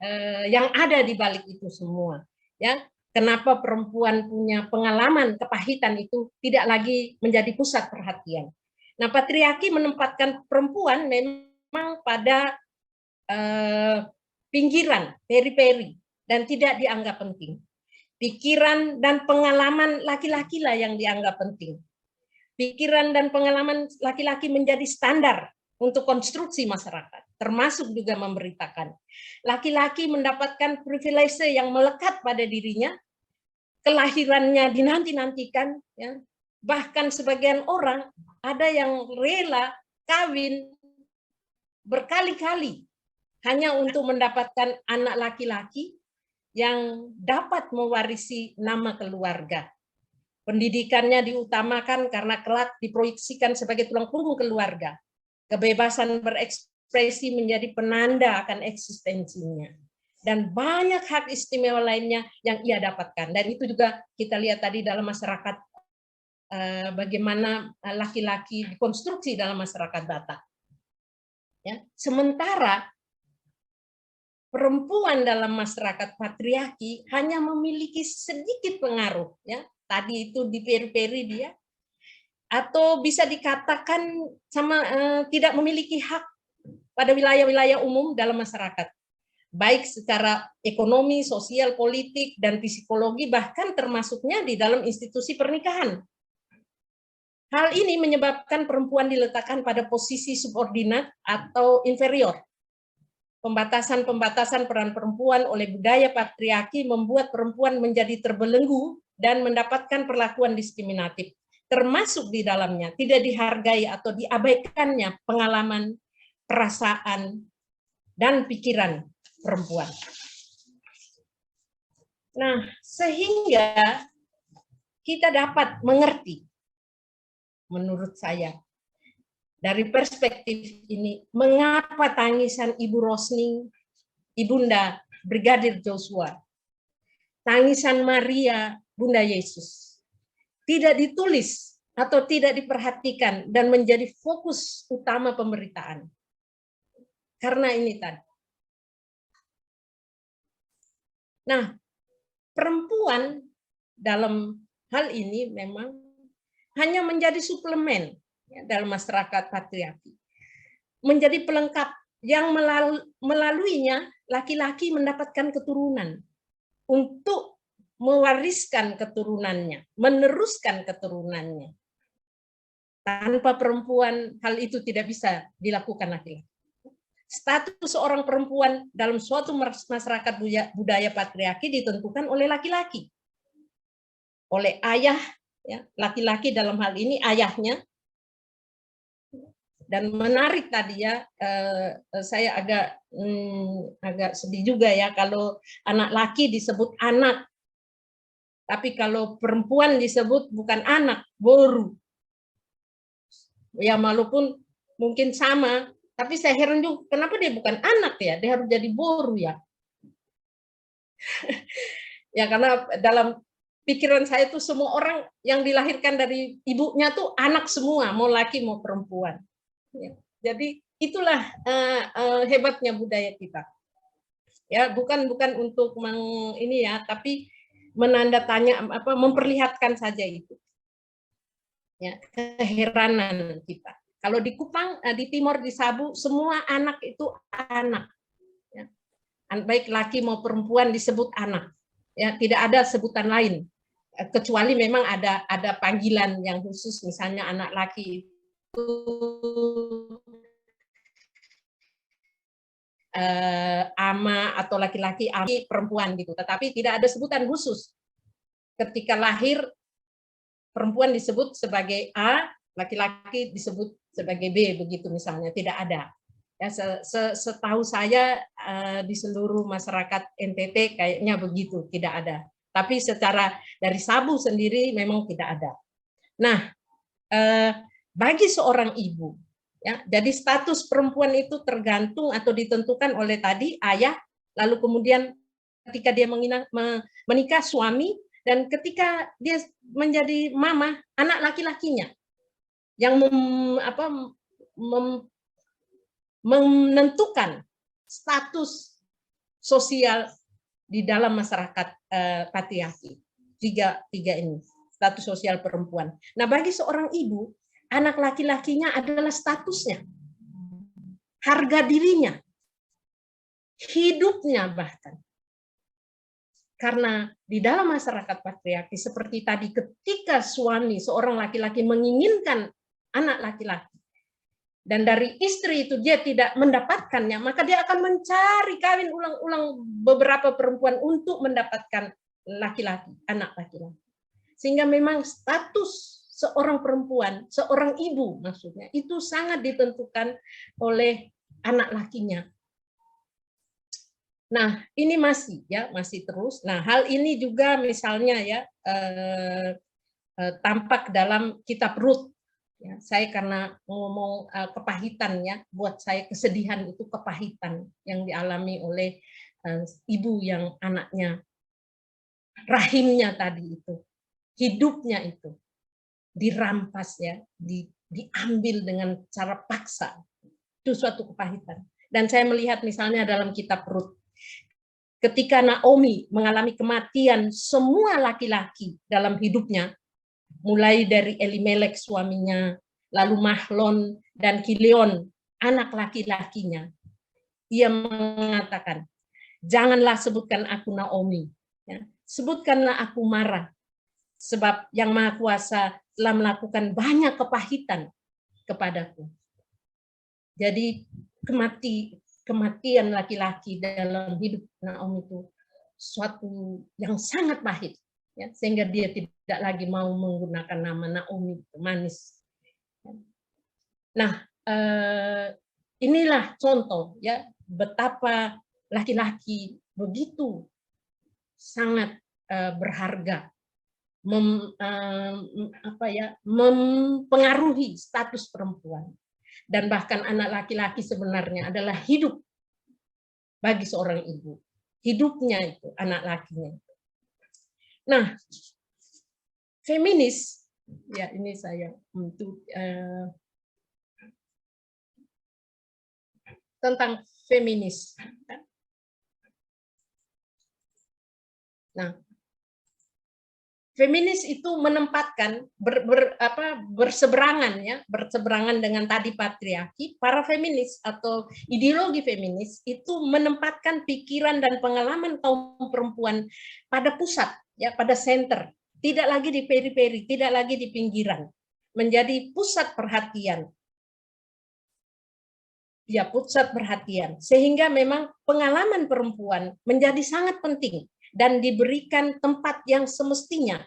yang ada di balik itu semua. Ya, kenapa perempuan punya pengalaman kepahitan itu tidak lagi menjadi pusat perhatian. Nah, patriarki menempatkan perempuan memang pada pinggiran, periperi, dan tidak dianggap penting. Pikiran dan pengalaman laki-laki lah yang dianggap penting. Pikiran dan pengalaman laki-laki menjadi standar untuk konstruksi masyarakat, termasuk juga memberitakan. Laki-laki mendapatkan privilege yang melekat pada dirinya, kelahirannya dinanti-nantikan, ya. Bahkan sebagian orang ada yang rela kawin berkali-kali hanya untuk mendapatkan anak laki-laki yang dapat mewarisi nama keluarga. Pendidikannya diutamakan karena kelak diproyeksikan sebagai tulang punggung keluarga. Kebebasan berekspresi menjadi penanda akan eksistensinya. Dan banyak hak istimewa lainnya yang ia dapatkan. Dan itu juga kita lihat tadi dalam masyarakat, bagaimana laki-laki dikonstruksi dalam masyarakat Batak. Ya. Sementara perempuan dalam masyarakat patriarki hanya memiliki sedikit pengaruh, ya. Tadi itu di peri-peri dia, atau bisa dikatakan tidak memiliki hak pada wilayah-wilayah umum dalam masyarakat, baik secara ekonomi, sosial, politik, dan psikologi, bahkan termasuknya di dalam institusi pernikahan. Hal ini menyebabkan perempuan diletakkan pada posisi subordinat atau inferior. Pembatasan-pembatasan peran perempuan oleh budaya patriarki membuat perempuan menjadi terbelenggu dan mendapatkan perlakuan diskriminatif, termasuk di dalamnya tidak dihargai atau diabaikannya pengalaman, perasaan, dan pikiran perempuan. Nah, sehingga kita dapat mengerti, menurut saya, dari perspektif ini, mengapa tangisan Ibu Rosning, Ibunda Brigadir Joshua, tangisan Maria, Bunda Yesus, tidak ditulis atau tidak diperhatikan dan menjadi fokus utama pemberitaan. Karena ini tadi. Nah, perempuan dalam hal ini memang hanya menjadi suplemen, ya, dalam masyarakat patriarki. Menjadi pelengkap yang melaluinya laki-laki mendapatkan keturunan untuk mewariskan keturunannya, meneruskan keturunannya. Tanpa perempuan, hal itu tidak bisa dilakukan laki-laki. Status seorang perempuan dalam suatu masyarakat budaya patriarki ditentukan oleh laki-laki. Oleh ayah, ya, laki-laki dalam hal ini ayahnya. Dan menarik tadi ya, saya agak sedih juga ya kalau anak laki disebut anak. Tapi kalau perempuan disebut bukan anak, boru. Ya walaupun mungkin sama, tapi saya heran juga kenapa dia bukan anak ya, dia harus jadi boru ya. Ya karena dalam pikiran saya itu semua orang yang dilahirkan dari ibunya tuh anak semua, mau laki mau perempuan. Ya. Jadi itulah hebatnya budaya kita. Ya bukan untuk ini ya, tapi menandatanya memperlihatkan saja itu. Ya, keheranan kita. Kalau di Kupang, di Timor, di Sabu, semua anak itu anak. Ya. Baik laki mau perempuan disebut anak. Ya, tidak ada sebutan lain. Kecuali memang ada panggilan yang khusus, misalnya anak laki itu ama atau laki-laki ami perempuan gitu, tetapi tidak ada sebutan khusus. Ketika lahir perempuan disebut sebagai A, laki-laki disebut sebagai B, begitu misalnya, tidak ada. Ya, setahu saya di seluruh masyarakat NTT kayaknya begitu, tidak ada. Tapi secara dari Sabu sendiri memang tidak ada. Nah, bagi seorang ibu, ya, jadi status perempuan itu tergantung atau ditentukan oleh tadi ayah, lalu kemudian ketika dia menikah suami, dan ketika dia menjadi mama, anak laki-lakinya yang menentukan status sosial di dalam masyarakat patriarki. Tiga ini, status sosial perempuan. Nah, bagi seorang ibu, anak laki-lakinya adalah statusnya, harga dirinya, hidupnya bahkan. Karena di dalam masyarakat patriarki seperti tadi, ketika suami seorang laki-laki menginginkan anak laki-laki, dan dari istri itu dia tidak mendapatkannya, maka dia akan mencari kawin ulang-ulang beberapa perempuan untuk mendapatkan laki-laki, anak laki-laki. Sehingga memang status seorang perempuan, seorang ibu maksudnya, itu sangat ditentukan oleh anak lakinya. Nah, ini masih terus. Nah, hal ini juga misalnya ya tampak dalam kitab Rut. Ya, saya karena ngomong kepahitan ya, buat saya kesedihan itu kepahitan yang dialami oleh ibu yang anaknya rahimnya tadi itu, hidupnya itu dirampas ya, diambil dengan cara paksa. Itu suatu kepahitan. Dan saya melihat misalnya dalam kitab Rut, ketika Naomi mengalami kematian semua laki-laki dalam hidupnya, mulai dari Elimelek suaminya, lalu Mahlon dan Kilion, anak laki-lakinya. Ia mengatakan, janganlah sebutkan aku Naomi, ya. Sebutkanlah aku Mara, sebab Yang Maha Kuasa telah melakukan banyak kepahitan kepadaku. Jadi kematian laki-laki dalam hidup Naomi itu suatu yang sangat pahit. Ya, sehingga dia tidak lagi mau menggunakan nama Naomi, manis. Nah, inilah contoh ya betapa laki-laki begitu sangat berharga, mempengaruhi status perempuan, dan bahkan anak laki-laki sebenarnya adalah hidup bagi seorang ibu, hidupnya itu anak lakinya. Nah, feminis, ya ini saya untuk tentang feminis. Nah, feminis itu menempatkan berseberangan ya, berseberangan dengan tadi patriarki. Para feminis atau ideologi feminis itu menempatkan pikiran dan pengalaman kaum perempuan pada pusat ya, pada center, tidak lagi di periferi, tidak lagi di pinggiran, menjadi pusat perhatian. Ya, pusat perhatian, sehingga memang pengalaman perempuan menjadi sangat penting dan diberikan tempat yang semestinya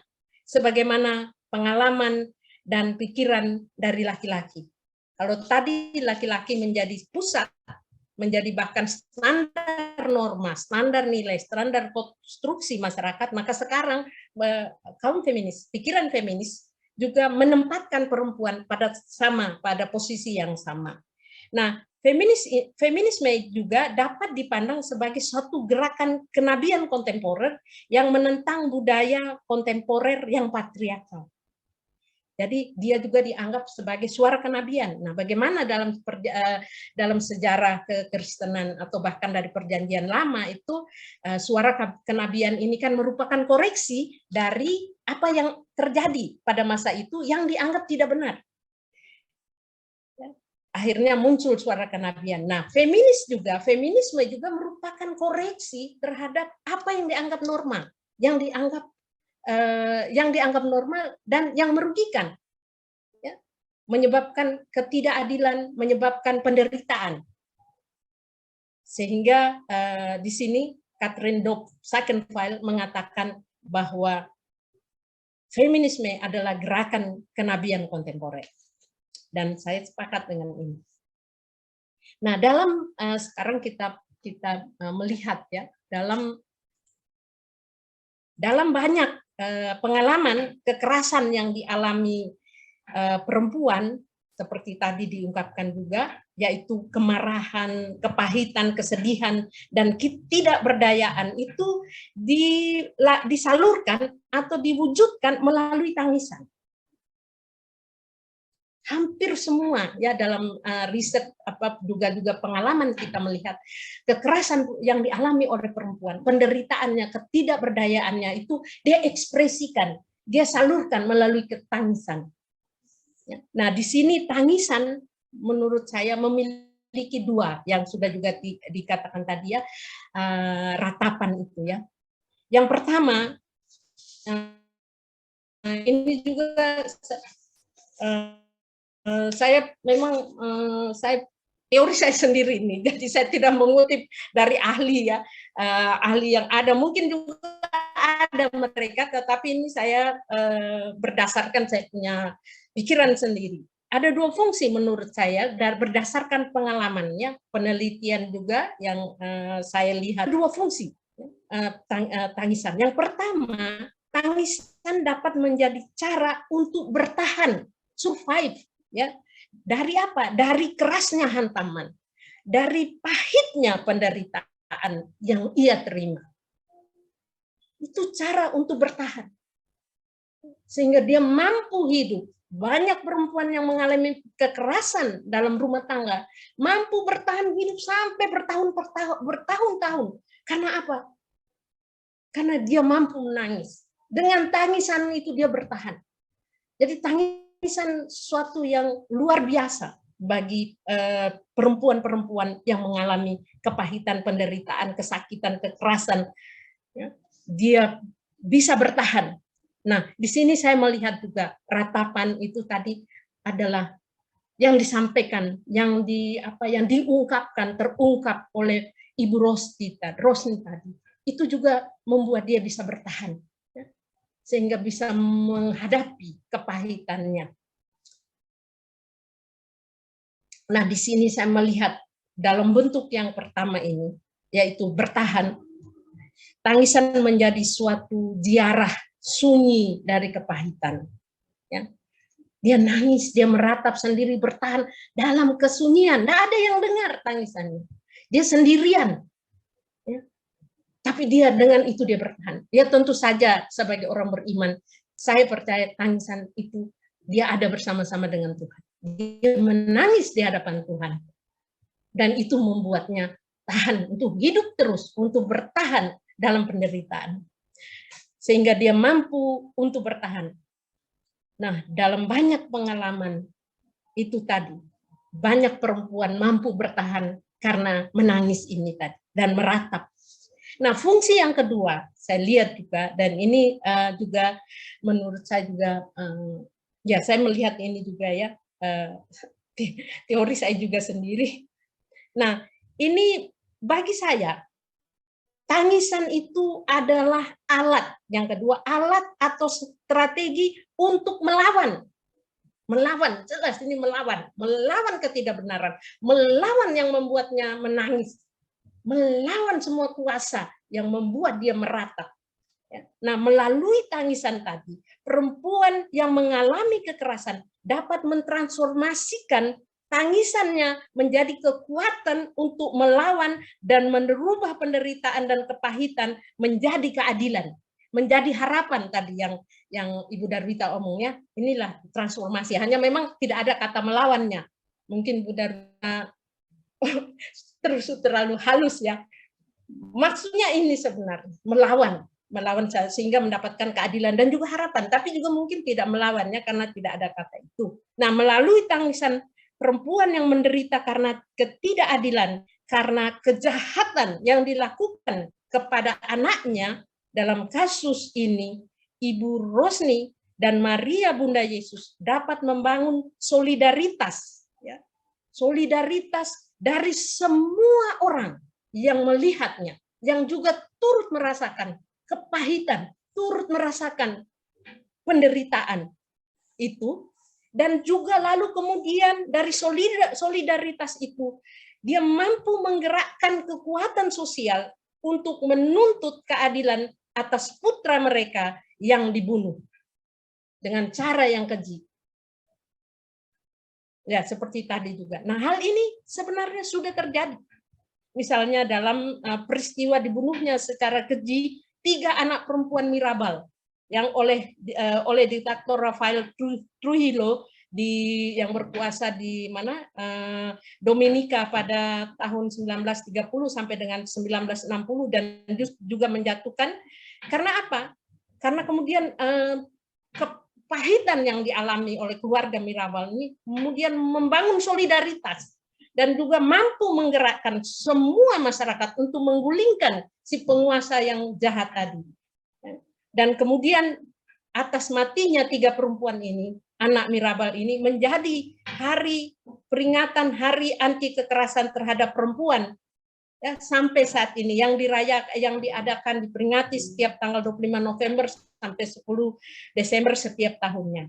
sebagaimana pengalaman dan pikiran dari laki-laki. Kalau tadi laki-laki menjadi pusat, menjadi bahkan standar norma, standar nilai, standar konstruksi masyarakat, maka sekarang kaum feminis, pikiran feminis juga menempatkan perempuan pada posisi yang sama. Nah, feminisme juga dapat dipandang sebagai suatu gerakan kenabian kontemporer yang menentang budaya kontemporer yang patriarkal. Jadi dia juga dianggap sebagai suara kenabian. Nah, bagaimana dalam sejarah kekristenan atau bahkan dari Perjanjian Lama itu suara kenabian ini kan merupakan koreksi dari apa yang terjadi pada masa itu yang dianggap tidak benar. Akhirnya muncul suara kenabian. Nah, feminisme juga merupakan koreksi terhadap apa yang dianggap normal, yang dianggap normal dan yang merugikan, ya, menyebabkan ketidakadilan, menyebabkan penderitaan. Sehingga di sini Catherine Dobb Sackenfeld mengatakan bahwa feminisme adalah gerakan kenabian kontemporer. Dan saya sepakat dengan ini. Nah, dalam sekarang kita melihat ya dalam banyak pengalaman kekerasan yang dialami perempuan seperti tadi diungkapkan juga, yaitu kemarahan, kepahitan, kesedihan, dan ketidakberdayaan itu disalurkan atau diwujudkan melalui tangisan. Hampir semua ya dalam riset juga pengalaman kita melihat kekerasan yang dialami oleh perempuan, penderitaannya, ketidakberdayaannya itu dia ekspresikan, dia salurkan melalui tangisan. Ya. Nah, di sini tangisan menurut saya memiliki dua yang sudah juga dikatakan tadi ya, ratapan itu ya. Yang pertama ini juga saya memang teori saya sendiri ini, jadi saya tidak mengutip dari ahli ya, ahli yang ada, mungkin juga ada mereka, tetapi ini saya berdasarkan saya punya pikiran sendiri. Ada dua fungsi menurut saya dan berdasarkan pengalamannya, penelitian juga yang saya lihat, dua fungsi tangisan. Yang pertama, tangisan dapat menjadi cara untuk bertahan, survive, ya. Dari apa? Dari kerasnya hantaman, dari pahitnya penderitaan yang ia terima. Itu cara untuk bertahan. Sehingga dia mampu hidup. Banyak perempuan yang mengalami kekerasan dalam rumah tangga mampu bertahan hidup sampai bertahun-tahun. Karena apa? Karena dia mampu menangis. Dengan tangisan itu dia bertahan. Jadi tangisan suatu yang luar biasa bagi perempuan-perempuan yang mengalami kepahitan, penderitaan, kesakitan, kekerasan. Dia bisa bertahan. Nah, di sini saya melihat juga ratapan itu tadi adalah yang disampaikan, yang diungkapkan, terungkap oleh Ibu Rosni tadi. Itu juga membuat dia bisa bertahan, ya, sehingga bisa menghadapi kepahitannya. Nah, di sini saya melihat dalam bentuk yang pertama ini, yaitu bertahan. Tangisan menjadi suatu ziarah sunyi dari kepahitan. Ya. Dia nangis, dia meratap sendiri, bertahan dalam kesunyian. Tidak ada yang dengar tangisannya. Dia sendirian. Ya. Tapi dia dengan itu dia bertahan. Dia tentu saja sebagai orang beriman, saya percaya tangisan itu dia ada bersama-sama dengan Tuhan. Dia menangis di hadapan Tuhan. Dan itu membuatnya tahan untuk hidup terus, untuk bertahan dalam penderitaan. Sehingga dia mampu untuk bertahan. Nah, dalam banyak pengalaman itu tadi, banyak perempuan mampu bertahan karena menangis ini tadi dan meratap. Nah, fungsi yang kedua saya lihat juga, dan ini juga menurut saya juga, ya saya melihat ini juga ya, teori saya juga sendiri. Nah, ini bagi saya tangisan itu adalah alat. Yang kedua, alat atau strategi untuk melawan. Melawan, jelas ini melawan. Melawan ketidakbenaran. Melawan yang membuatnya menangis. Melawan semua kuasa yang membuat dia meratap. Nah, melalui tangisan tadi, perempuan yang mengalami kekerasan dapat mentransformasikan tangisannya menjadi kekuatan untuk melawan dan merubah penderitaan dan kepahitan menjadi keadilan, menjadi harapan tadi yang Ibu Darwita omongnya. Inilah transformasi. Hanya memang tidak ada kata melawannya. Mungkin Ibu Darwita terlalu halus ya. Maksudnya ini sebenarnya melawan sehingga mendapatkan keadilan dan juga harapan. Tapi juga mungkin tidak melawannya karena tidak ada kata itu. Nah, melalui tangisan perempuan yang menderita karena ketidakadilan, karena kejahatan yang dilakukan kepada anaknya, dalam kasus ini, Ibu Rosni dan Maria Bunda Yesus dapat membangun solidaritas. Ya, solidaritas dari semua orang yang melihatnya, yang juga turut merasakan kepahitan, turut merasakan penderitaan itu. Dan juga lalu kemudian dari solidaritas itu, dia mampu menggerakkan kekuatan sosial untuk menuntut keadilan atas putra mereka yang dibunuh dengan cara yang keji. Ya, seperti tadi juga. Nah, hal ini sebenarnya sudah terjadi. Misalnya dalam peristiwa dibunuhnya secara keji 3 anak perempuan Mirabal yang oleh diktator Rafael Trujillo yang berkuasa di mana Dominika pada tahun 1930 sampai dengan 1960, dan juga menjatuhkan karena apa? Karena kemudian kepahitan yang dialami oleh keluarga Mirabal ini kemudian membangun solidaritas dan juga mampu menggerakkan semua masyarakat untuk menggulingkan si penguasa yang jahat tadi. Dan kemudian atas matinya 3 perempuan ini, anak Mirabal ini, menjadi peringatan hari anti kekerasan terhadap perempuan. Ya, sampai saat ini yang diadakan diperingati setiap tanggal 25 November sampai 10 Desember setiap tahunnya.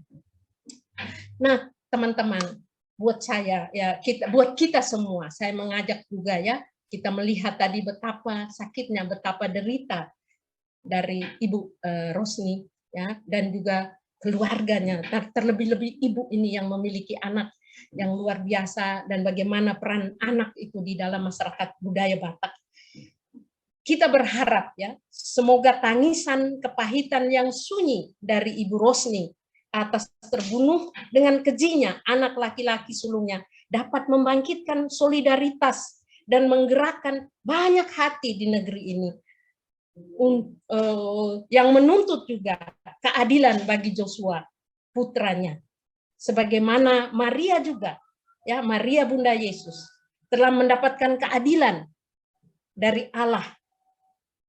Nah, teman-teman, buat saya ya, buat kita semua, saya mengajak juga ya, kita melihat tadi betapa sakitnya, betapa derita dari Ibu Rosni ya, dan juga keluarganya, terlebih-lebih ibu ini yang memiliki anak yang luar biasa, dan bagaimana peran anak itu di dalam masyarakat budaya Batak. Kita berharap ya, semoga tangisan kepahitan yang sunyi dari Ibu Rosni atas terbunuh dengan kejinya anak laki-laki sulungnya dapat membangkitkan solidaritas dan menggerakkan banyak hati di negeri ini, yang menuntut juga keadilan bagi Joshua putranya, sebagaimana Maria juga, ya, Maria Bunda Yesus telah mendapatkan keadilan dari Allah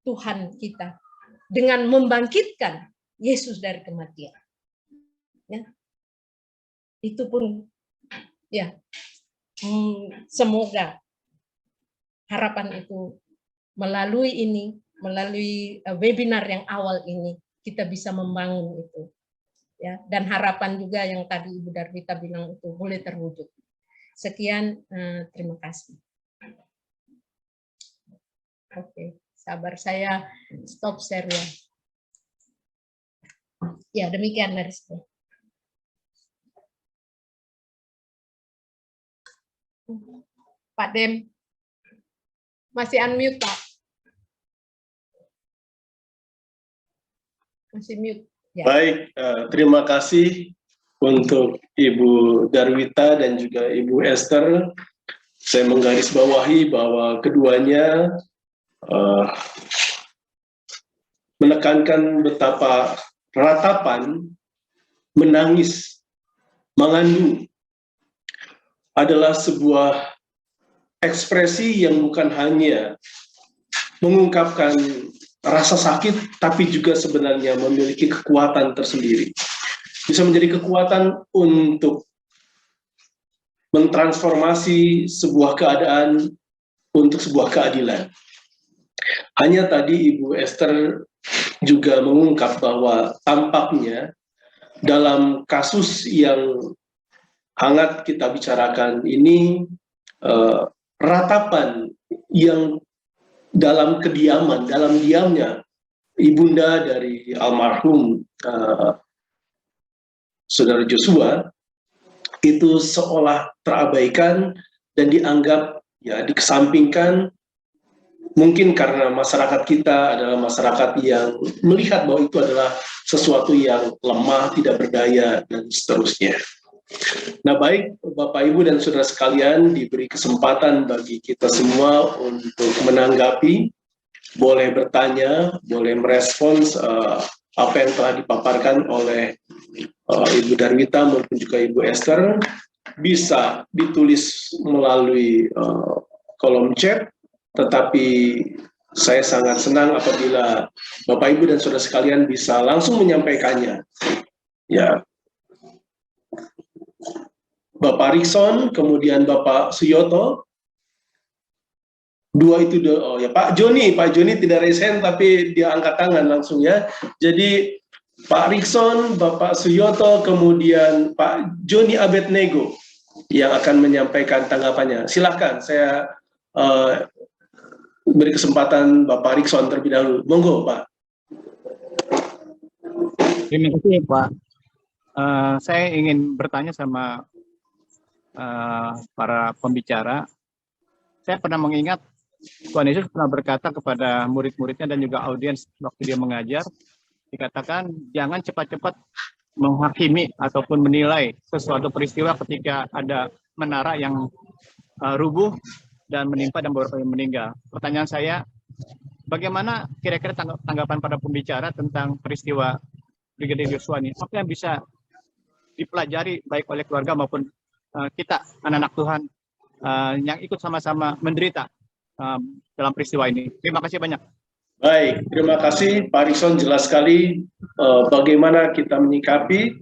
Tuhan kita dengan membangkitkan Yesus dari kematian. Ya. Itu pun ya, semoga harapan itu melalui ini, melalui webinar yang awal ini, kita bisa membangun itu. Ya, dan harapan juga yang tadi Ibu Darwita bilang itu boleh terwujud. Sekian, terima kasih. Oke, sabar, saya stop share ya. Ya, demikian dari saya. Pak Dem, masih unmute, Pak. Masih mute. Ya. Baik, terima kasih untuk Ibu Darwita dan juga Ibu Esther. Saya menggarisbawahi bahwa keduanya menekankan betapa ratapan, menangis, mengandung adalah sebuah ekspresi yang bukan hanya mengungkapkan rasa sakit, tapi juga sebenarnya memiliki kekuatan tersendiri. Bisa menjadi kekuatan untuk mentransformasi sebuah keadaan untuk sebuah keadilan. Hanya tadi Ibu Esther juga mengungkap bahwa tampaknya dalam kasus yang hangat kita bicarakan ini, ratapan yang dalam kediaman, dalam diamnya ibunda dari almarhum Saudara Joshua itu seolah terabaikan dan dianggap ya dikesampingkan, mungkin karena masyarakat kita adalah masyarakat yang melihat bahwa itu adalah sesuatu yang lemah, tidak berdaya, dan seterusnya. Nah, baik Bapak Ibu dan Saudara sekalian, diberi kesempatan bagi kita semua untuk menanggapi, boleh bertanya, boleh merespons apa yang telah dipaparkan oleh Ibu Darwita maupun juga Ibu Esther. Bisa ditulis melalui kolom chat, tetapi saya sangat senang apabila Bapak Ibu dan Saudara sekalian bisa langsung menyampaikannya. Ya, Bapak Rikson, kemudian Bapak Suyoto, dua itu, oh ya, Pak Joni tidak raise hand tapi dia angkat tangan langsung ya. Jadi Pak Rikson, Bapak Suyoto, kemudian Pak Joni Abednego yang akan menyampaikan tanggapannya. Silakan, saya beri kesempatan Bapak Rikson terlebih dahulu. Monggo, Pak. Terima kasih, Pak. Saya ingin bertanya sama para pembicara. Saya pernah mengingat Tuhan Yesus pernah berkata kepada murid-muridnya dan juga audiens waktu dia mengajar, dikatakan jangan cepat-cepat menghakimi ataupun menilai sesuatu peristiwa ketika ada menara yang rubuh dan menimpa dan beberapa yang meninggal. Pertanyaan saya, bagaimana kira-kira tanggapan para pembicara tentang peristiwa Brigadir Joshua ini? Apa yang bisa dipelajari baik oleh keluarga maupun kita, anak-anak Tuhan, yang ikut sama-sama menderita dalam peristiwa ini? Terima kasih banyak. Baik, terima kasih Pak Rikson, jelas sekali bagaimana kita menyikapi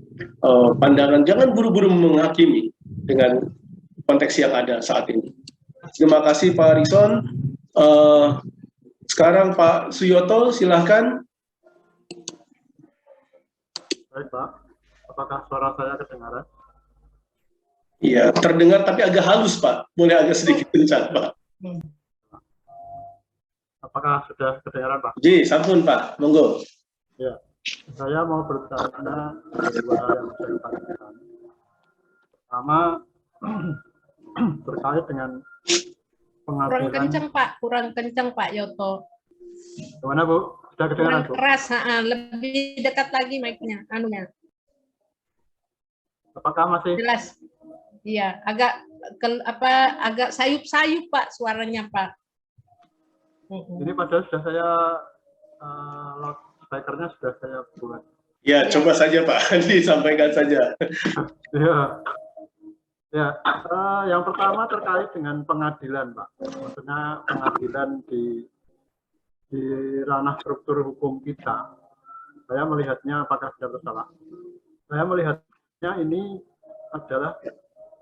pandangan, jangan buru-buru menghakimi dengan konteks yang ada saat ini. Terima kasih Pak Rikson. Sekarang Pak Suyoto, silahkan. Baik Pak, apakah suara saya kedengaran? Iya, terdengar tapi agak halus Pak, boleh agak sedikit kencang Pak. Apakah sudah kedengaran Pak? Ji, sampun Pak, monggo. Ya, Saya mau bertanya dua hal yang saya tanyakan. Pertama, terkait dengan Kurang pengadilan. kencang Pak Yoto. Gimana Bu? Sudah kedengaran Kurang Bu? keras, lebih dekat lagi mic-nya, anunya. Apakah masih? Jelas. Iya, agak sayup-sayup Pak suaranya Pak. Ini padahal sudah saya loudspeaker-nya sudah saya buat. Ya, coba saja Pak, disampaikan saja. Ya, ya. Yang pertama terkait dengan pengadilan, Pak. Maksudnya pengadilan di ranah struktur hukum kita. Saya melihatnya apakah sudah bersalah. Saya melihatnya ini adalah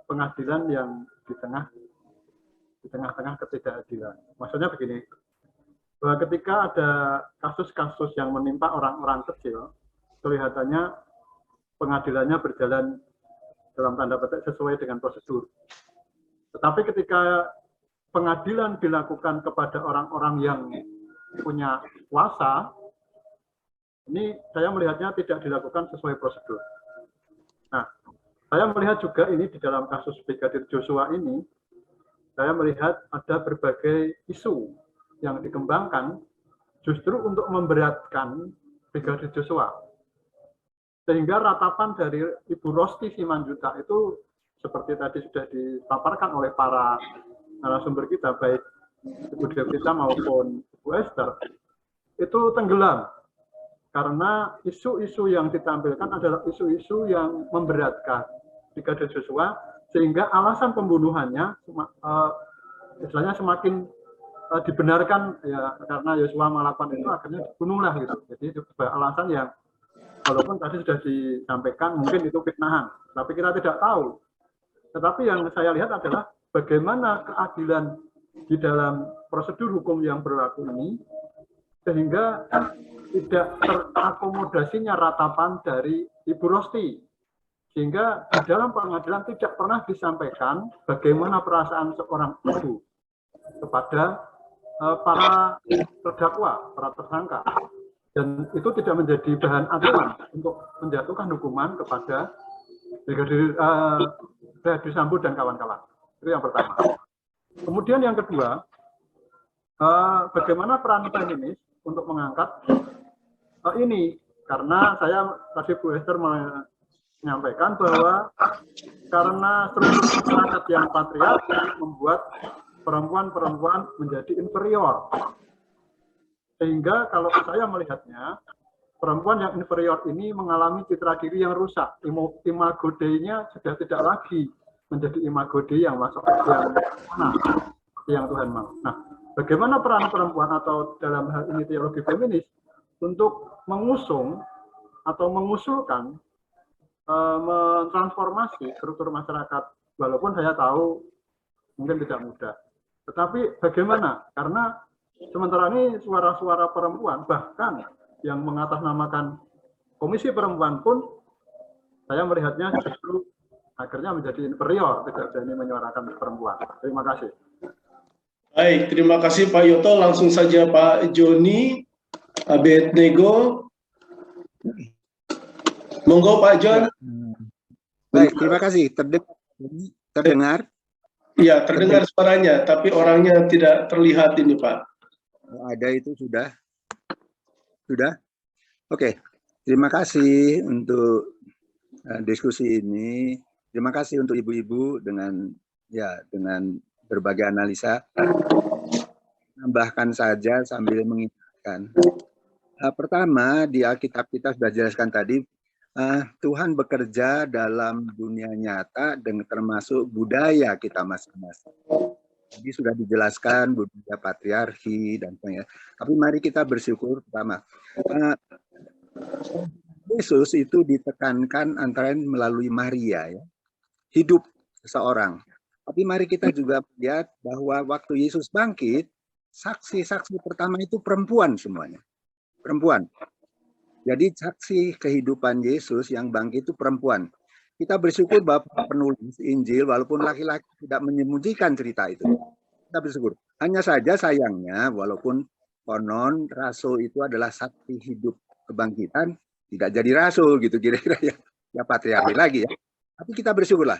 pengadilan yang di tengah-tengah ketidakadilan. Maksudnya begini, bahwa ketika ada kasus-kasus yang menimpa orang-orang kecil, kelihatannya pengadilannya berjalan dalam tanda petik sesuai dengan prosedur. Tetapi ketika pengadilan dilakukan kepada orang-orang yang punya kuasa, ini saya melihatnya tidak dilakukan sesuai prosedur. Nah, saya melihat juga ini di dalam kasus Brigadir Joshua ini, saya melihat ada berbagai isu yang dikembangkan justru untuk memberatkan Brigadir Joshua. Sehingga ratapan dari Ibu Rosti Simanjuntak itu seperti tadi sudah dipaparkan oleh para narasumber kita, baik Ibu Devita maupun Ibu Esther, itu tenggelam. Karena isu-isu yang ditampilkan adalah isu-isu yang memberatkan Brigadir Joshua, sehingga alasan pembunuhannya istilahnya semakin dibenarkan ya, karena Yosua melakukan itu akhirnya dibunuhlah gitu. Jadi itu alasan yang walaupun tadi sudah disampaikan mungkin itu fitnahan, tapi kita tidak tahu. Tetapi yang saya lihat adalah bagaimana keadilan di dalam prosedur hukum yang berlaku ini, sehingga tidak terakomodasinya ratapan dari Ibu Rosti. Sehingga di dalam pengadilan tidak pernah disampaikan bagaimana perasaan seorang ibu kepada para terdakwa, para tersangka. Dan itu tidak menjadi bahan acuan untuk menjatuhkan hukuman kepada Brigadir Sambo dan kawan-kawan. Itu yang pertama. Kemudian yang kedua, bagaimana peran feminis untuk mengangkat ini, karena saya tadi Bu Esther menyampaikan bahwa karena struktur masyarakat yang patriarki membuat perempuan-perempuan menjadi inferior. Sehingga kalau saya melihatnya, perempuan yang inferior ini mengalami citra diri yang rusak. Imago Dei-nya sudah tidak lagi menjadi imago Dei yang masuk yang Tuhan mau. Nah, bagaimana peran perempuan atau dalam hal ini teologi feminis untuk mengusung atau mengusulkan mentransformasi struktur masyarakat, walaupun saya tahu mungkin tidak mudah. Tetapi bagaimana? Karena sementara ini suara-suara perempuan, bahkan yang mengatasnamakan Komisi Perempuan pun, saya melihatnya justru akhirnya menjadi inferior, tidak berani menyuarakan perempuan. Terima kasih. Baik, terima kasih Pak Yoto. Langsung saja Pak Joni Abednego. Monggo Pak John. Baik, terima kasih. Terdengar? Iya, terdengar suaranya, tapi orangnya tidak terlihat ini Pak. Ada itu sudah? Sudah? Oke, terima kasih untuk diskusi ini. Terima kasih untuk ibu-ibu dengan berbagai analisa. Tambahkan saja sambil mengingatkan. Pertama, di Alkitab kita sudah jelaskan tadi, Tuhan bekerja dalam dunia nyata dengan termasuk budaya kita masing-masing. Jadi sudah dijelaskan budaya patriarki dan sebagainya. Tapi mari kita bersyukur pertama. Yesus itu ditekankan antara lain melalui Maria, ya, hidup seseorang. Tapi mari kita juga lihat bahwa waktu Yesus bangkit, saksi-saksi pertama itu perempuan semuanya, perempuan. Jadi saksi kehidupan Yesus yang bangkit itu perempuan. Kita bersyukur bahwa penulis Injil walaupun laki-laki tidak menyembunyikan cerita itu. Kita bersyukur. Hanya saja sayangnya walaupun konon rasul itu adalah saksi hidup kebangkitan, tidak jadi rasul gitu kira-kira ya. Ya patriarki lagi ya. Tapi kita bersyukurlah.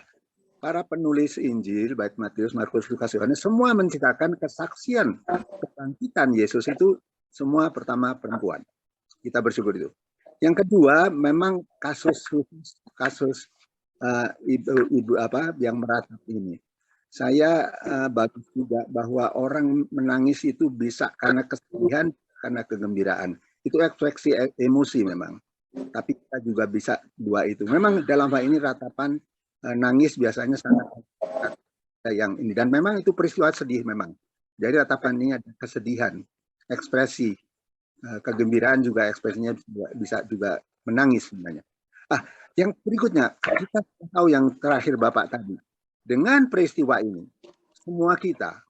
Para penulis Injil, baik Matius, Markus, Lukas, Yohanes, semua menceritakan kesaksian kebangkitan Yesus itu semua pertama perempuan. Kita bersyukur itu. Yang kedua, memang kasus ibu apa yang meratap ini. Saya bagus juga bahwa orang menangis itu bisa karena kesedihan, karena kegembiraan. Itu ekspresi emosi memang. Tapi kita juga bisa dua itu. Memang dalam hal ini ratapan nangis biasanya sangat yang ini, dan memang itu peristiwa sedih memang. Jadi ratapan ini ada kesedihan, ekspresi kegembiraan juga ekspresinya bisa juga menangis sebenarnya. Yang berikutnya kita tahu yang terakhir Bapak tadi, dengan peristiwa ini semua kita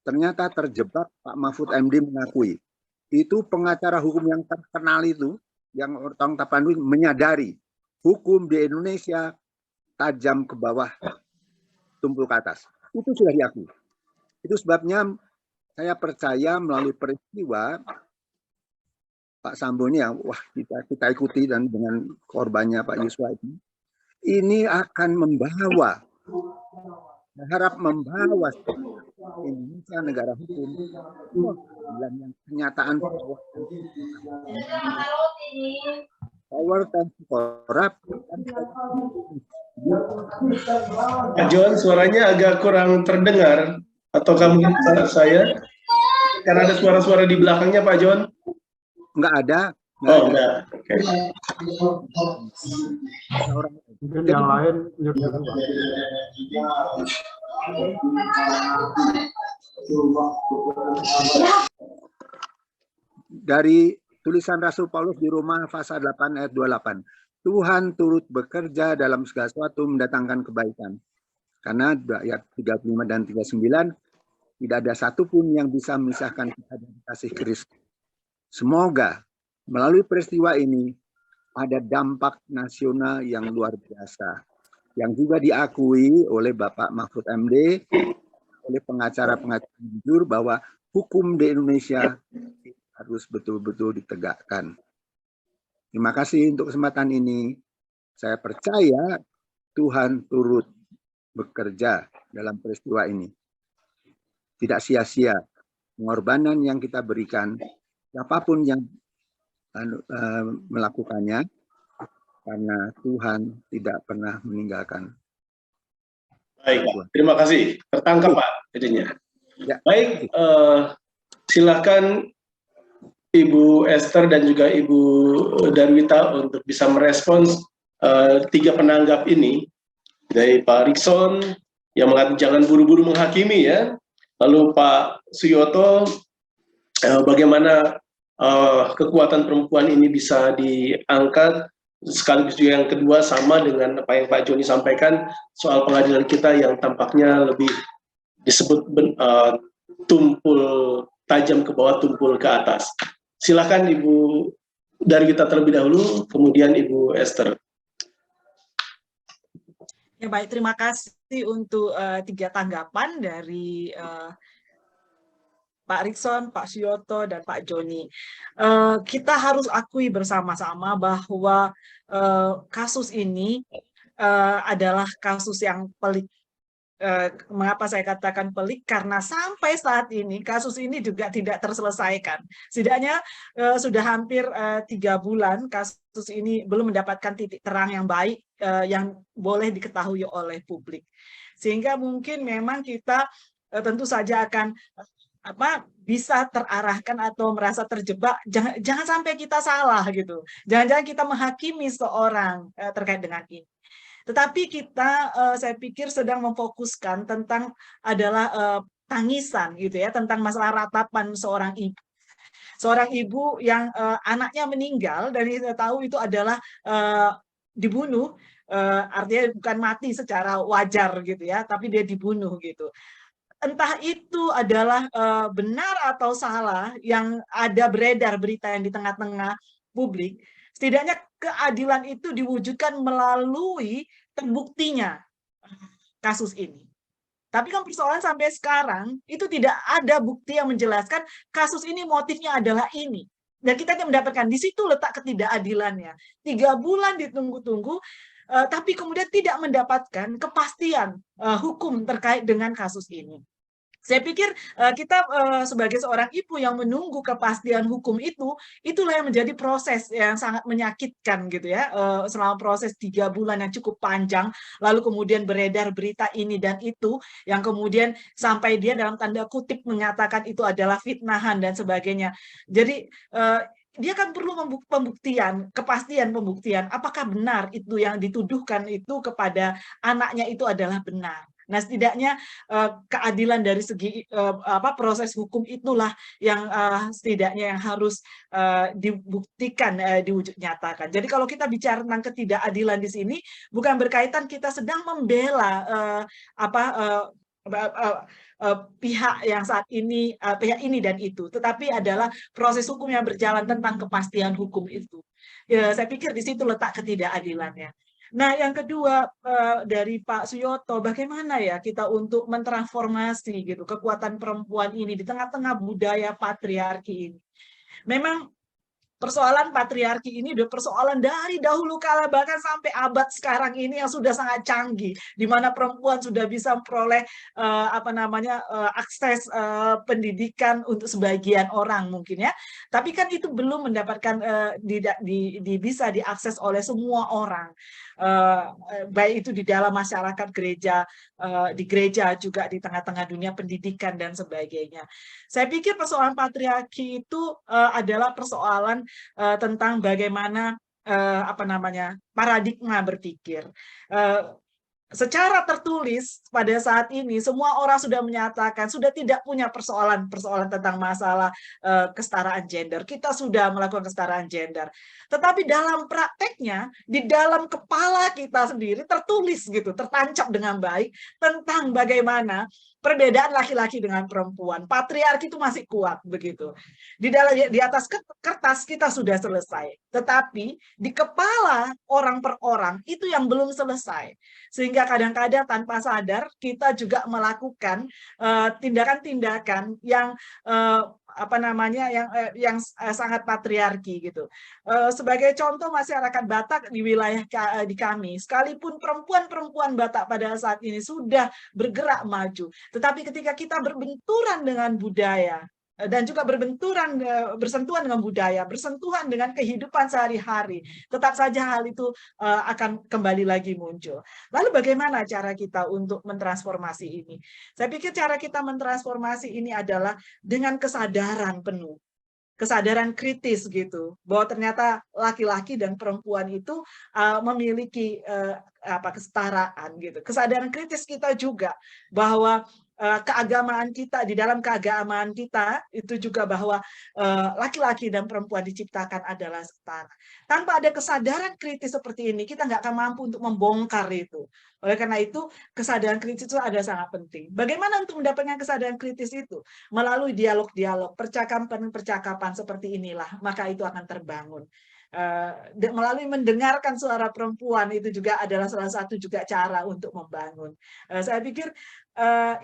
ternyata terjebak. Pak Mahfud MD mengakui itu pengacara hukum yang terkenal itu yang Tong Tapanuli menyadari hukum di Indonesia tajam ke bawah, tumpul ke atas. Itu sudah diakui. Itu sebabnya saya percaya melalui peristiwa Pak Sambo ini yang kita ikuti dan dengan korbannya Pak Yuswa ini akan membawa, harap membawa Indonesia negara hukum dan yang kenyataan power dan korup. Pak John, suaranya agak kurang terdengar, atau kamu saya? Karena ada suara-suara di belakangnya, Pak John. Enggak ada. Oh, enggak. Oke. Mungkin yang lain dari tulisan Rasul Paulus di Roma pasal 8 ayat 28. Tuhan turut bekerja dalam segala sesuatu mendatangkan kebaikan. Karena ayat 35 dan 39, tidak ada satupun yang bisa memisahkan kita dari kasih Kristus. Semoga melalui peristiwa ini ada dampak nasional yang luar biasa, yang juga diakui oleh Bapak Mahfud MD, oleh pengacara-pengacara jujur bahwa hukum di Indonesia harus betul-betul ditegakkan. Terima kasih untuk kesempatan ini. Saya percaya Tuhan turut bekerja dalam peristiwa ini. Tidak sia-sia pengorbanan yang kita berikan, siapapun yang melakukannya, karena Tuhan tidak pernah meninggalkan. Baik, terima kasih. Tertangkap, Pak, jadinya. Ya. Baik, silakan Ibu Esther dan juga Ibu Darwita untuk bisa merespons tiga penanggap ini. Dari Pak Rikson yang mengatakan jangan buru-buru menghakimi ya. Lalu Pak Suyoto, bagaimana kekuatan perempuan ini bisa diangkat. Sekaligus juga yang kedua sama dengan apa yang Pak Joni sampaikan soal pengadilan kita yang tampaknya lebih disebut tumpul tajam ke bawah, tumpul ke atas. Silakan Ibu Darwita terlebih dahulu, kemudian Ibu Esther. Ya baik, terima kasih untuk tiga tanggapan dari Pak Rikson, Pak Suyoto, dan Pak Joni. Kita harus akui bersama-sama bahwa kasus ini adalah kasus yang pelik. Mengapa saya katakan pelik? Karena sampai saat ini kasus ini juga tidak terselesaikan. Setidaknya sudah hampir 3 bulan kasus ini belum mendapatkan titik terang yang baik yang boleh diketahui oleh publik. Sehingga mungkin memang kita tentu saja akan bisa terarahkan atau merasa terjebak. Jangan sampai kita salah gitu. Jangan-jangan kita menghakimi seorang terkait dengan ini. Tetapi kita, saya pikir sedang memfokuskan tentang adalah tangisan gitu ya, tentang masalah ratapan seorang ibu. Seorang ibu yang anaknya meninggal dan kita tahu itu adalah dibunuh, artinya bukan mati secara wajar gitu ya, tapi dia dibunuh gitu. Entah itu adalah benar atau salah yang ada beredar berita yang di tengah-tengah publik, setidaknya keadilan itu diwujudkan melalui terbuktinya kasus ini. Tapi kan persoalan sampai sekarang itu tidak ada bukti yang menjelaskan kasus ini motifnya adalah ini. Dan kita tidak mendapatkan, di situ letak ketidakadilannya. 3 bulan ditunggu-tunggu, tapi kemudian tidak mendapatkan kepastian hukum terkait dengan kasus ini. Saya pikir kita sebagai seorang ibu yang menunggu kepastian hukum itu, itulah yang menjadi proses yang sangat menyakitkan gitu ya, selama proses 3 bulan yang cukup panjang, lalu kemudian beredar berita ini dan itu, yang kemudian sampai dia dalam tanda kutip mengatakan itu adalah fitnahan dan sebagainya. Jadi dia kan perlu pembuktian, kepastian pembuktian, apakah benar itu yang dituduhkan itu kepada anaknya itu adalah benar. Nah, setidaknya keadilan dari segi proses hukum itulah yang setidaknya yang harus dibuktikan, diwujud nyatakan. Jadi kalau kita bicara tentang ketidakadilan di sini, bukan berkaitan kita sedang membela pihak yang saat ini, pihak ini dan itu, tetapi adalah proses hukum yang berjalan tentang kepastian hukum itu. Ya, saya pikir di situ letak ketidakadilannya. Nah, yang kedua dari Pak Suyoto, bagaimana ya kita untuk mentransformasi gitu kekuatan perempuan ini di tengah-tengah budaya patriarki ini. Memang persoalan patriarki ini udah persoalan dari dahulu kala, bahkan sampai abad sekarang ini yang sudah sangat canggih, di mana perempuan sudah bisa memperoleh akses pendidikan untuk sebagian orang mungkin ya. Tapi kan itu belum mendapatkan bisa diakses oleh semua orang. Baik itu di dalam masyarakat gereja, di gereja juga di tengah-tengah dunia pendidikan dan sebagainya. Saya pikir persoalan patriarki itu adalah persoalan tentang bagaimana paradigma berpikir. Secara tertulis pada saat ini semua orang sudah menyatakan sudah tidak punya persoalan tentang masalah kesetaraan gender. Kita sudah melakukan kesetaraan gender. Tetapi dalam prakteknya di dalam kepala kita sendiri tertulis gitu, tertancap dengan baik tentang bagaimana perbedaan laki-laki dengan perempuan. Patriarki itu masih kuat begitu. Di atas kertas kita sudah selesai. Tetapi di kepala orang per orang itu yang belum selesai. Sehingga kadang-kadang tanpa sadar kita juga melakukan tindakan-tindakan yang yang sangat patriarki gitu. Sebagai contoh masyarakat Batak di wilayah di kami, sekalipun perempuan-perempuan Batak pada saat ini sudah bergerak maju, tetapi ketika kita berbenturan dengan budaya dan juga bersentuhan dengan budaya, bersentuhan dengan kehidupan sehari-hari, tetap saja hal itu akan kembali lagi muncul. Lalu bagaimana cara kita untuk mentransformasi ini? Saya pikir cara kita mentransformasi ini adalah dengan kesadaran penuh. Kesadaran kritis gitu, bahwa ternyata laki-laki dan perempuan itu memiliki kesetaraan gitu. Kesadaran kritis kita juga bahwa keagamaan kita, di dalam keagamaan kita itu juga bahwa laki-laki dan perempuan diciptakan adalah setara. Tanpa ada kesadaran kritis seperti ini, kita nggak akan mampu untuk membongkar itu. Oleh karena itu, kesadaran kritis itu ada sangat penting. Bagaimana untuk mendapatkan kesadaran kritis itu? Melalui dialog-dialog, percakapan-percakapan seperti inilah, maka itu akan terbangun. Melalui mendengarkan suara perempuan itu juga adalah salah satu juga cara untuk membangun. Saya pikir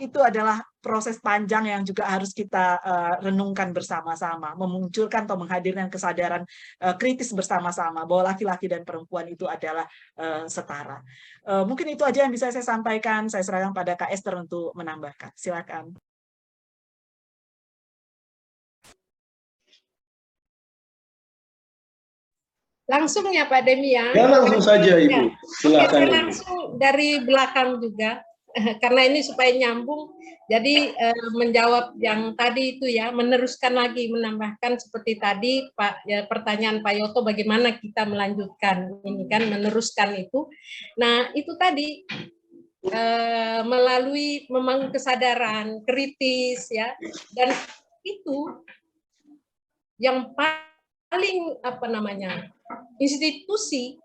itu adalah proses panjang yang juga harus kita renungkan bersama-sama, memunculkan atau menghadirkan kesadaran kritis bersama-sama bahwa laki-laki dan perempuan itu adalah setara. Mungkin itu aja yang bisa saya sampaikan. Saya serahkan pada Kak Esther untuk menambahkan. Silakan. Langsung ya Pak Demian. Ya langsung saja Ibu. Silakan. Saya langsung dari belakang juga karena ini supaya nyambung. Jadi menjawab yang tadi itu ya, meneruskan lagi, menambahkan seperti tadi Pak ya, pertanyaan Pak Yoto bagaimana kita melanjutkan ini kan meneruskan itu. Nah, itu tadi melalui membangun kesadaran kritis ya, dan itu yang paling institusi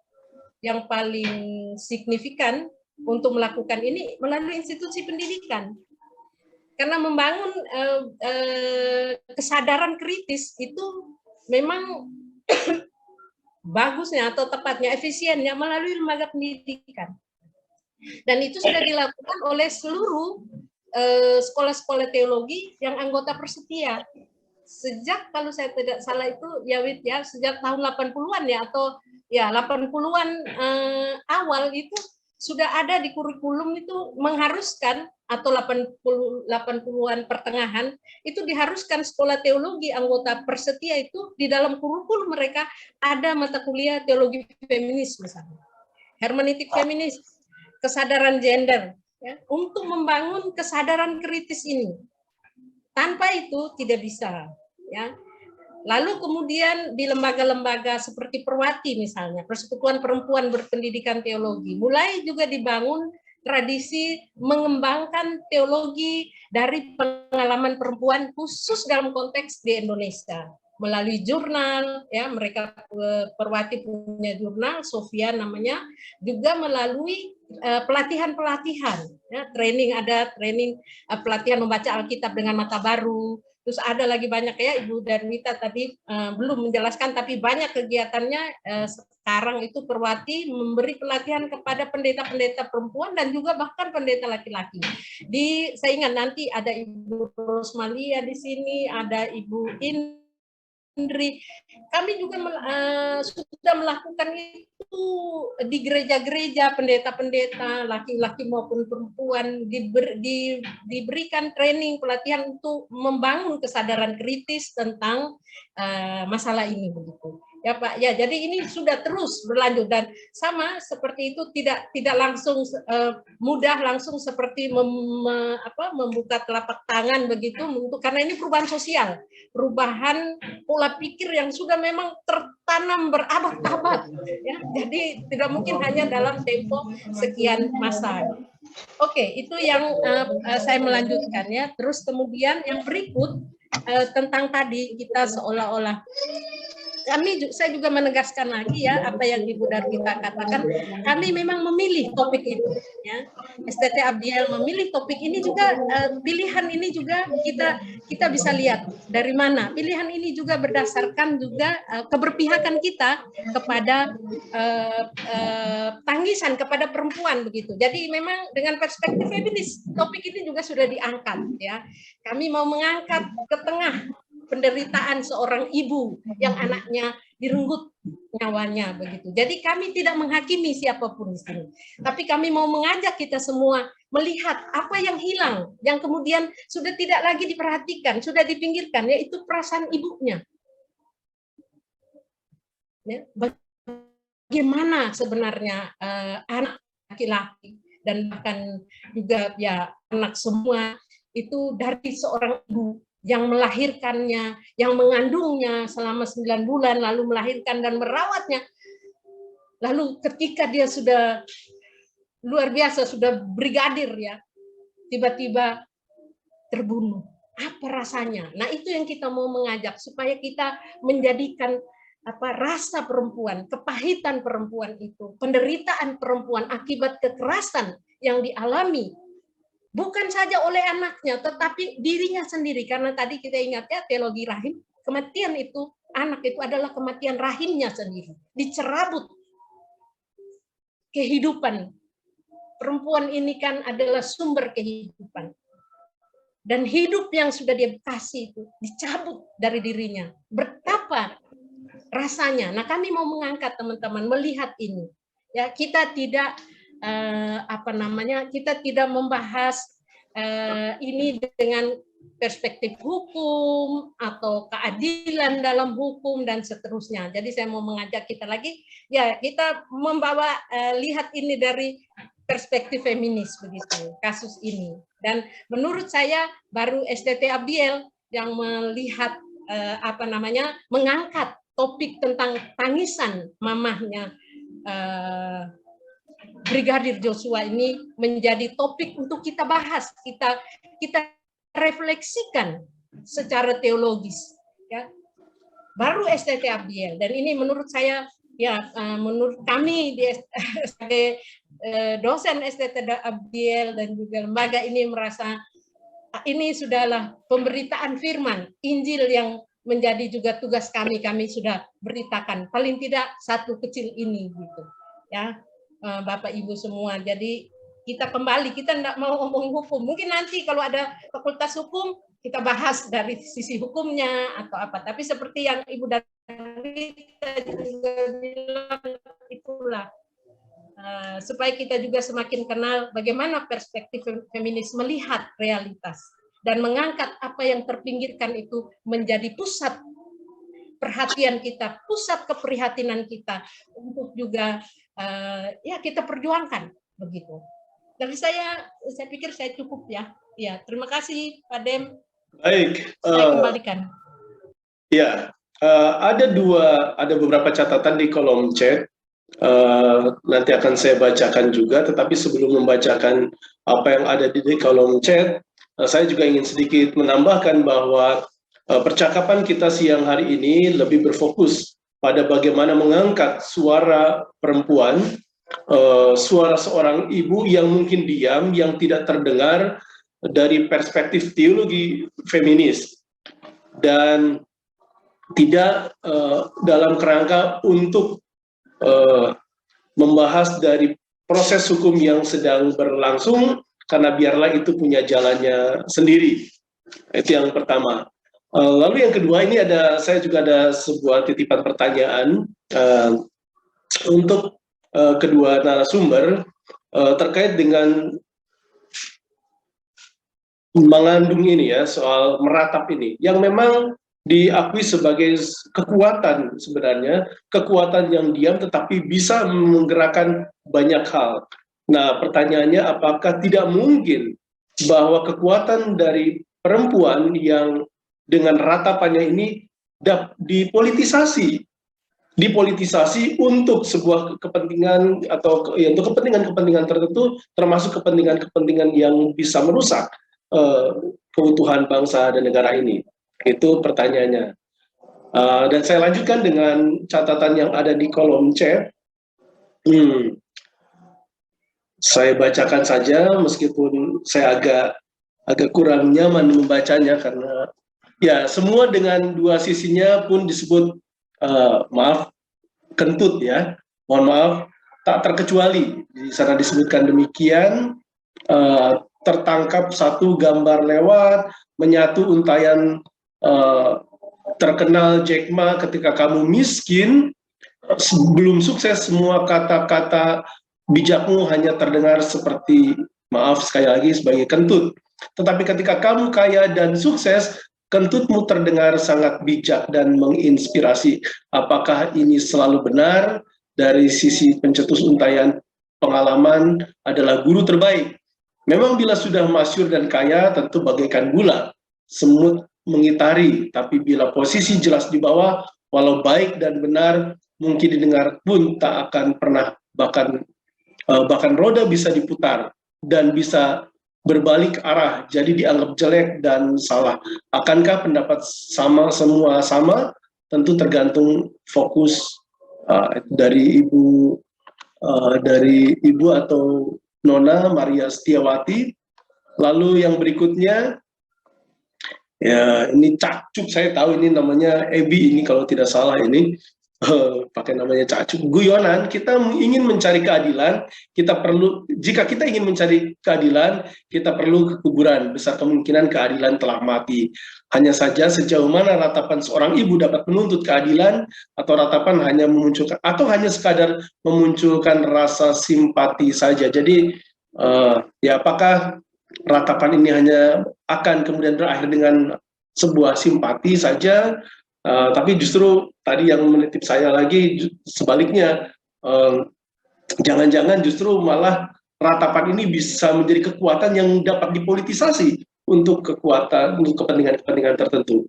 yang paling signifikan untuk melakukan ini melalui institusi pendidikan. Karena membangun kesadaran kritis itu memang bagusnya atau tepatnya efisiennya melalui lembaga pendidikan. Dan itu sudah dilakukan oleh seluruh sekolah-sekolah teologi yang anggota Persetia. sejak kalau saya tidak salah itu ya Wit ya, sejak tahun 80-an ya, atau ya 80-an awal itu sudah ada di kurikulum itu mengharuskan, atau 80-an pertengahan itu diharuskan sekolah teologi anggota Persetia itu di dalam kurikulum mereka ada mata kuliah teologi feminis misalnya, hermeneutik feminis, kesadaran gender, ya, untuk membangun kesadaran kritis ini. Tanpa itu tidak bisa, ya. Lalu kemudian di lembaga-lembaga seperti Perwati misalnya, Persekutuan Perempuan Berpendidikan Teologi, mulai juga dibangun tradisi mengembangkan teologi dari pengalaman perempuan khusus dalam konteks di Indonesia. Melalui jurnal, ya, mereka Perwati punya jurnal, Sofia namanya, juga melalui pelatihan-pelatihan, ya, training pelatihan membaca Alkitab dengan mata baru. Terus ada lagi banyak ya, Ibu Darwita tadi belum menjelaskan, tapi banyak kegiatannya sekarang itu Perwati memberi pelatihan kepada pendeta-pendeta perempuan dan juga bahkan pendeta laki-laki. Saya ingat nanti ada Ibu Rosmalia di sini, ada Ibu Indri. Kami juga sudah melakukan itu di gereja-gereja, pendeta-pendeta laki-laki maupun perempuan diberikan training pelatihan untuk membangun kesadaran kritis tentang masalah ini begitu. Ya Pak, ya jadi ini sudah terus berlanjut dan sama seperti itu, tidak langsung mudah langsung seperti membuka telapak tangan begitu, karena ini perubahan sosial, perubahan pola pikir yang sudah memang tertanam berabad-abad, ya. Jadi tidak mungkin hanya dalam tempo sekian masa. Oke, itu yang saya melanjutkan ya. Terus kemudian yang berikut tentang tadi kita seolah-olah saya juga menegaskan lagi ya apa yang Ibu Darwita katakan, kami memang memilih topik itu ya. STT Abdiel memilih topik ini juga, pilihan ini juga kita bisa lihat dari mana pilihan ini juga berdasarkan juga keberpihakan kita kepada tangisan kepada perempuan begitu. Jadi memang dengan perspektif feminis topik ini juga sudah diangkat ya. Kami mau mengangkat ke tengah penderitaan seorang ibu yang anaknya direnggut nyawanya begitu. Jadi kami tidak menghakimi siapapun di sini, tapi kami mau mengajak kita semua melihat apa yang hilang, yang kemudian sudah tidak lagi diperhatikan, sudah dipinggirkan, yaitu perasaan ibunya. Ya, bagaimana sebenarnya anak laki-laki dan bahkan juga ya anak semua itu dari seorang ibu yang melahirkannya, yang mengandungnya selama 9 bulan, lalu melahirkan dan merawatnya. Lalu ketika dia sudah luar biasa, sudah brigadir ya, tiba-tiba terbunuh. Apa rasanya? Nah itu yang kita mau mengajak, supaya kita menjadikan rasa perempuan, kepahitan perempuan itu, penderitaan perempuan akibat kekerasan yang dialami, bukan saja oleh anaknya, tetapi dirinya sendiri. Karena tadi kita ingat ya, teologi rahim, kematian itu, anak itu adalah kematian rahimnya sendiri. Dicerabut kehidupan. Perempuan ini kan adalah sumber kehidupan. Dan hidup yang sudah dia kasih itu dicabut dari dirinya. Betapa rasanya. Nah kami mau mengangkat teman-teman, melihat ini. Ya, kita tidak kita tidak membahas ini dengan perspektif hukum atau keadilan dalam hukum dan seterusnya. Jadi saya mau mengajak kita lagi, ya kita membawa lihat ini dari perspektif feminis begitu kasus ini. Dan menurut saya baru STT Abdiel yang melihat mengangkat topik tentang tangisan mamahnya Brigadir Joshua ini menjadi topik untuk kita bahas, kita refleksikan secara teologis, ya. Baru STT Abdiel, dan ini menurut saya, ya menurut kami sebagai dosen STT Abdiel dan juga lembaga ini merasa ini sudahlah pemberitaan firman Injil yang menjadi juga tugas kami sudah beritakan, paling tidak satu kecil ini gitu, ya. Bapak Ibu semua. Jadi kita kembali, kita tidak mau ngomong hukum. Mungkin nanti kalau ada fakultas hukum kita bahas dari sisi hukumnya atau apa. Tapi seperti yang Ibu Darwita juga bilang, itulah supaya kita juga semakin kenal bagaimana perspektif feminis melihat realitas dan mengangkat apa yang terpinggirkan itu menjadi pusat perhatian kita, pusat keprihatinan kita untuk juga ya kita perjuangkan begitu. Dari saya pikir saya cukup ya. Ya, terima kasih Pak Dem. Baik. Saya kembalikan. Ya, ada beberapa catatan di kolom chat. Nanti akan saya bacakan juga. Tetapi sebelum membacakan apa yang ada di kolom chat, saya juga ingin sedikit menambahkan bahwa percakapan kita siang hari ini lebih berfokus pada bagaimana mengangkat suara perempuan, suara seorang ibu yang mungkin diam, yang tidak terdengar dari perspektif teologi feminis, dan tidak dalam kerangka untuk membahas dari proses hukum yang sedang berlangsung, karena biarlah itu punya jalannya sendiri. Itu yang pertama. Lalu yang kedua, ini saya juga ada sebuah titipan pertanyaan untuk kedua narasumber terkait dengan mengandung ini ya, soal meratap ini, yang memang diakui sebagai kekuatan sebenarnya, kekuatan yang diam tetapi bisa menggerakkan banyak hal. Nah, pertanyaannya, apakah tidak mungkin bahwa kekuatan dari perempuan yang dengan ratapannya ini dipolitisasi untuk sebuah kepentingan atau ya, untuk kepentingan tertentu, termasuk kepentingan yang bisa merusak keutuhan bangsa dan negara ini? Itu pertanyaannya. Dan saya lanjutkan dengan catatan yang ada di kolom chat. Saya bacakan saja, meskipun saya agak kurang nyaman membacanya, karena ya semua dengan dua sisinya pun disebut maaf, kentut ya. Mohon maaf, tak terkecuali di sana disebutkan demikian. Tertangkap satu gambar lewat, menyatu untayan terkenal Jack Ma, ketika kamu miskin, belum sukses, semua kata-kata bijakmu hanya terdengar seperti, maaf sekali lagi, sebagai kentut. Tetapi ketika kamu kaya dan sukses, kentutmu terdengar sangat bijak dan menginspirasi. Apakah ini selalu benar? Dari sisi pencetus untayan pengalaman adalah guru terbaik. Memang bila sudah masyhur dan kaya, tentu bagaikan gula, semut mengitari, tapi bila posisi jelas di bawah, walau baik dan benar, mungkin didengar pun tak akan pernah, bahkan roda bisa diputar dan bisa berbalik arah, jadi dianggap jelek dan salah. Akankah pendapat semua sama? Tentu tergantung fokus dari ibu atau Nona Maria Setiawati. Lalu yang berikutnya, ya ini Cacuk, saya tahu ini namanya Ebi ini kalau tidak salah ini, pakai namanya Cacuk. Guyonan, kita ingin mencari keadilan, jika kita ingin mencari keadilan, kita perlu ke kuburan, besar kemungkinan keadilan telah mati. Hanya saja sejauh mana ratapan seorang ibu dapat menuntut keadilan, atau ratapan hanya memunculkan, atau hanya sekadar memunculkan rasa simpati saja. Jadi ya apakah ratapan ini hanya akan kemudian berakhir dengan sebuah simpati saja, tapi justru tadi yang menitip saya lagi sebaliknya, jangan-jangan justru malah ratapan ini bisa menjadi kekuatan yang dapat dipolitisasi untuk kepentingan-kepentingan tertentu.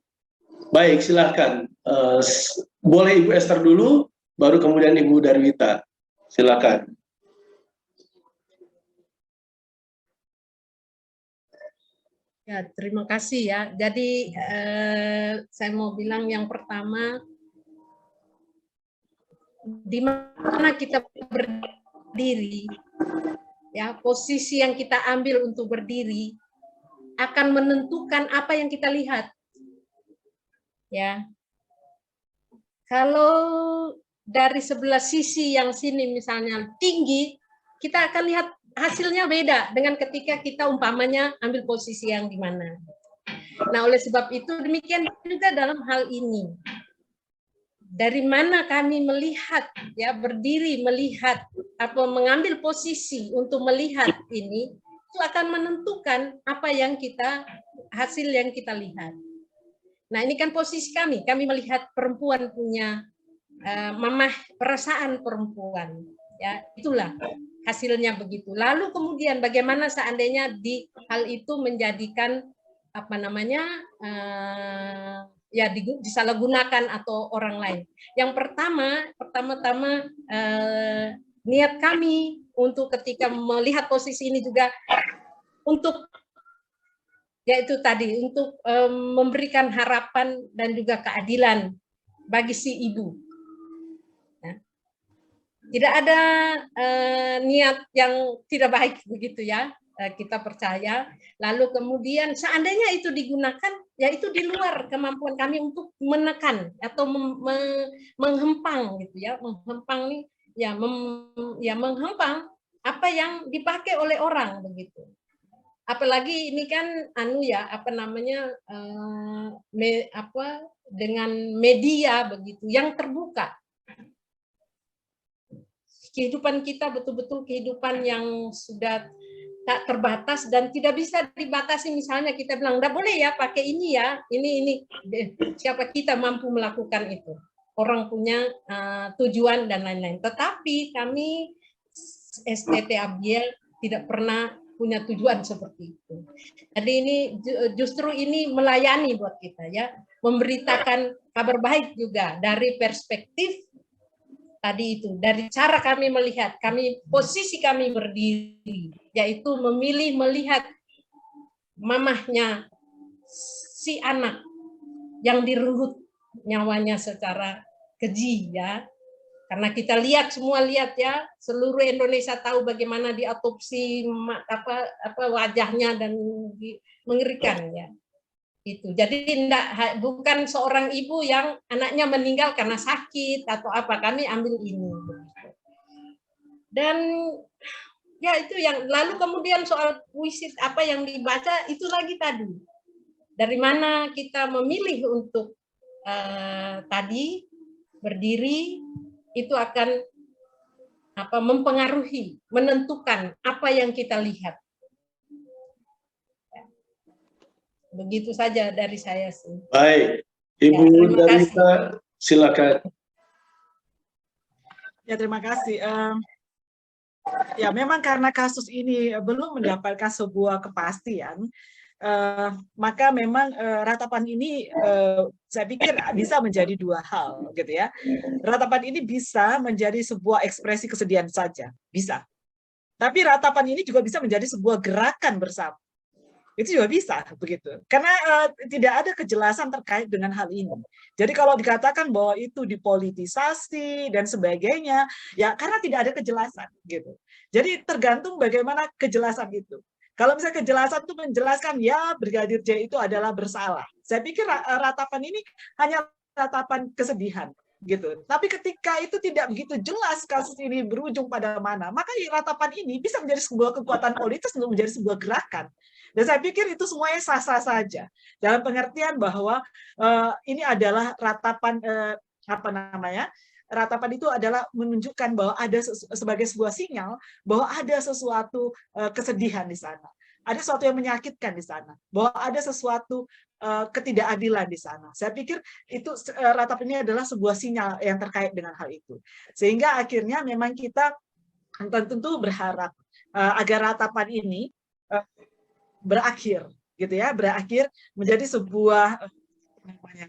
Baik, silahkan. Boleh Ibu Esther dulu, baru kemudian Ibu Darwita. Silakan. Ya, terima kasih ya. Jadi saya mau bilang yang pertama, di mana kita berdiri, ya posisi yang kita ambil untuk berdiri akan menentukan apa yang kita lihat. Ya, kalau dari sebelah sisi yang sini misalnya tinggi, kita akan lihat hasilnya beda dengan ketika kita umpamanya ambil posisi yang di mana. Nah, oleh sebab itu demikian juga dalam hal ini. Dari mana kami melihat, ya, berdiri melihat, apa, mengambil posisi untuk melihat ini, itu akan menentukan apa yang hasil yang kita lihat. Nah, ini kan posisi kami melihat perempuan punya mamah perasaan perempuan, ya, itulah hasilnya begitu. Lalu kemudian bagaimana seandainya di hal itu menjadikan apa namanya ya disalahgunakan atau orang lain. Yang pertama-tama niat kami untuk ketika melihat posisi ini juga untuk yaitu tadi untuk memberikan harapan dan juga keadilan bagi si ibu. Nah, tidak ada niat yang tidak baik begitu ya, kita percaya. Lalu kemudian seandainya itu digunakan, ya itu di luar kemampuan kami untuk menekan atau menghempang gitu ya, menghempang nih ya, menghempang apa yang dipakai oleh orang begitu. Apalagi ini kan dengan media begitu yang terbuka. Kehidupan kita betul-betul kehidupan yang sudah tak terbatas dan tidak bisa dibatasi. Misalnya kita bilang enggak boleh ya pakai ini ya, ini siapa kita mampu melakukan itu. Orang punya tujuan dan lain-lain. Tetapi kami STT Abiel tidak pernah punya tujuan seperti itu. Jadi ini justru ini melayani buat kita ya, memberitakan kabar baik juga dari perspektif tadi itu, dari cara kami melihat, posisi kami berdiri, yaitu memilih melihat mamahnya si anak yang direnggut nyawanya secara keji ya. Karena kita semua lihat ya, seluruh Indonesia tahu bagaimana diotopsi wajahnya dan mengerikan ya. Itu. Jadi bukan seorang ibu yang anaknya meninggal karena sakit atau apa, kami ambil ini. Dan ya itu yang lalu kemudian soal puisi apa yang dibaca itu lagi tadi. Dari mana kita memilih untuk tadi berdiri itu akan mempengaruhi, menentukan apa yang kita lihat. Begitu saja dari saya sih. Baik, Ibu Darita, silakan. Ya, terima kasih. Ya, memang karena kasus ini belum mendapatkan sebuah kepastian, maka memang ratapan ini saya pikir bisa menjadi dua hal, gitu ya. Ratapan ini bisa menjadi sebuah ekspresi kesedihan saja, bisa. Tapi ratapan ini juga bisa menjadi sebuah gerakan bersama. Itu juga bisa begitu, karena tidak ada kejelasan terkait dengan hal ini. Jadi kalau dikatakan bahwa itu dipolitisasi dan sebagainya, ya karena tidak ada kejelasan gitu. Jadi tergantung bagaimana kejelasan itu. Kalau misalnya kejelasan itu menjelaskan ya Brigadir J itu adalah bersalah, saya pikir ratapan ini hanya ratapan kesedihan gitu. Tapi ketika itu tidak begitu jelas kasus ini berujung pada mana, maka ratapan ini bisa menjadi sebuah kekuatan politis untuk menjadi sebuah gerakan. Dan saya pikir itu semuanya sah-sah saja dalam pengertian bahwa ini adalah ratapan ratapan itu adalah menunjukkan bahwa ada sebagai sebuah sinyal bahwa ada sesuatu kesedihan di sana, ada sesuatu yang menyakitkan di sana, bahwa ada sesuatu ketidakadilan di sana. Saya pikir itu ratapan ini adalah sebuah sinyal yang terkait dengan hal itu, sehingga akhirnya memang kita tentu berharap agar ratapan ini berakhir, gitu ya, berakhir menjadi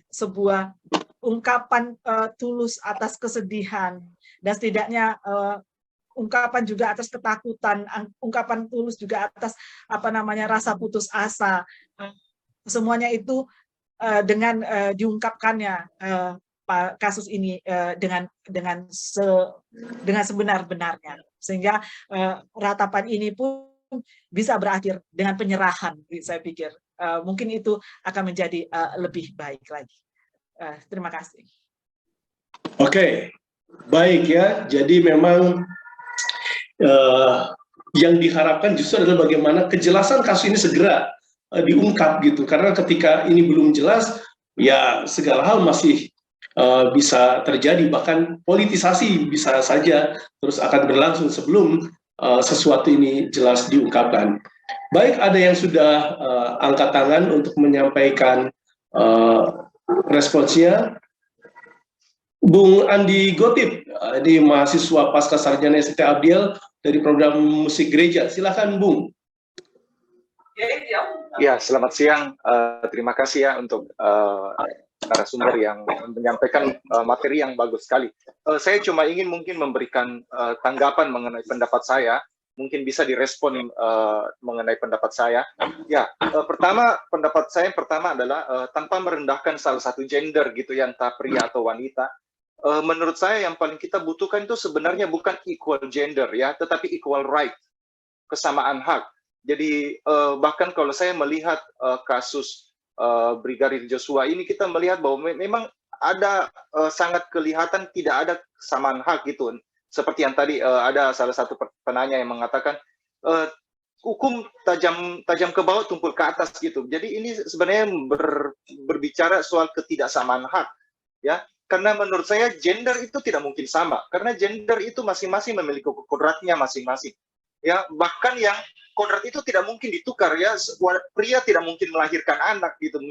sebuah ungkapan tulus atas kesedihan, dan setidaknya ungkapan juga atas ketakutan, ungkapan tulus juga atas rasa putus asa. Semuanya itu dengan diungkapkannya kasus ini dengan sebenar-benarnya, sehingga ratapan ini pun bisa berakhir dengan penyerahan. Saya pikir mungkin itu akan menjadi lebih baik lagi. Terima kasih. Oke, baik ya. Jadi memang yang diharapkan justru adalah bagaimana kejelasan kasus ini segera diungkap gitu, karena ketika ini belum jelas ya segala hal masih bisa terjadi, bahkan politisasi bisa saja terus akan berlangsung sebelum sesuatu ini jelas diungkapkan. Baik, ada yang sudah angkat tangan untuk menyampaikan responsnya. Bung Andi Gotip, ini mahasiswa pasca sarjana ST Abdiel dari program musik gereja. Silakan, Bung. Ya, selamat siang. Terima kasih ya untuk narasumber yang menyampaikan materi yang bagus sekali. Saya cuma ingin mungkin memberikan tanggapan mengenai pendapat saya. Mungkin bisa direspon mengenai pendapat saya. Ya, pertama pendapat saya yang pertama adalah tanpa merendahkan salah satu gender gitu ya, entah pria atau wanita. Menurut saya yang paling kita butuhkan itu sebenarnya bukan equal gender ya, tetapi equal right, kesamaan hak. Jadi bahkan kalau saya melihat kasus Brigadir Joshua ini, kita melihat bahwa memang ada sangat kelihatan tidak ada kesamaan hak gitu. Seperti yang tadi ada salah satu penanya yang mengatakan hukum tajam ke bawah, tumpul ke atas gitu. Jadi ini sebenarnya berbicara soal ketidaksamaan hak ya. Karena menurut saya gender itu tidak mungkin sama, karena gender itu masing-masing memiliki kodratnya masing-masing. Ya, bahkan yang kodrat itu tidak mungkin ditukar ya. Pria tidak mungkin melahirkan anak gitu,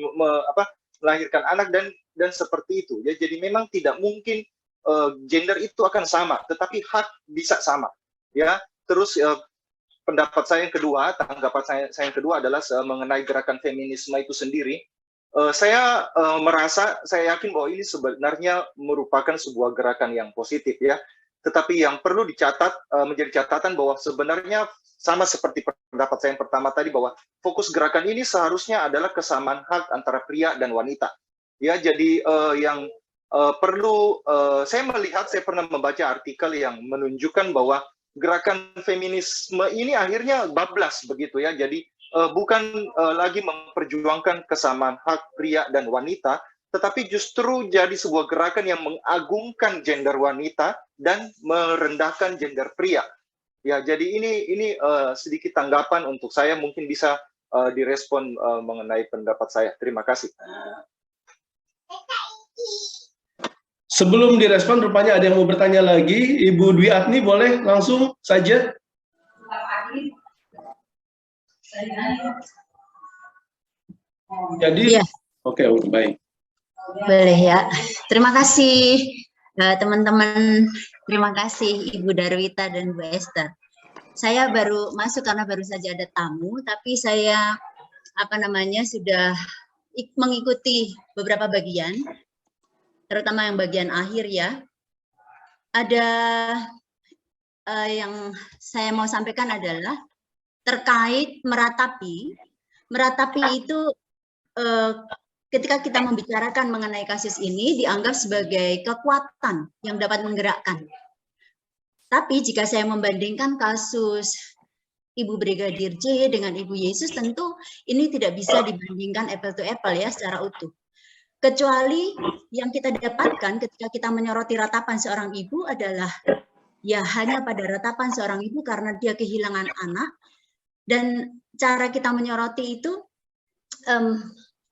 melahirkan anak dan seperti itu. Ya, jadi memang tidak mungkin gender itu akan sama, tetapi hak bisa sama. Ya, terus pendapat saya yang kedua, tanggapan saya yang kedua adalah mengenai gerakan feminisme itu sendiri. Saya merasa, saya yakin bahwa ini sebenarnya merupakan sebuah gerakan yang positif ya. Tetapi yang perlu dicatat, menjadi catatan bahwa sebenarnya sama seperti pendapat saya yang pertama tadi, bahwa fokus gerakan ini seharusnya adalah kesamaan hak antara pria dan wanita. Ya, jadi yang perlu saya melihat, saya pernah membaca artikel yang menunjukkan bahwa gerakan feminisme ini akhirnya bablas begitu ya. Jadi bukan lagi memperjuangkan kesamaan hak pria dan wanita, tetapi justru jadi sebuah gerakan yang mengagungkan gender wanita dan merendahkan gender pria. Ya, jadi ini sedikit tanggapan untuk saya, mungkin bisa direspon mengenai pendapat saya. Terima kasih. Sebelum direspon, rupanya ada yang mau bertanya lagi. Ibu Dwi Atni, boleh langsung saja. Jadi, ya. Oke, baik. Boleh ya. Terima kasih teman-teman. Terima kasih Ibu Darwita dan Bu Esther. Saya baru masuk karena baru saja ada tamu, tapi saya sudah mengikuti beberapa bagian, terutama yang bagian akhir ya. Ada yang saya mau sampaikan adalah terkait meratapi. Meratapi itu ketika kita membicarakan mengenai kasus ini dianggap sebagai kekuatan yang dapat menggerakkan. Tapi jika saya membandingkan kasus Ibu Brigadir J dengan Ibu Yesus, tentu ini tidak bisa dibandingkan apple to apple ya secara utuh. Kecuali yang kita dapatkan ketika kita menyoroti ratapan seorang ibu adalah ya hanya pada ratapan seorang ibu karena dia kehilangan anak. Dan cara kita menyoroti itu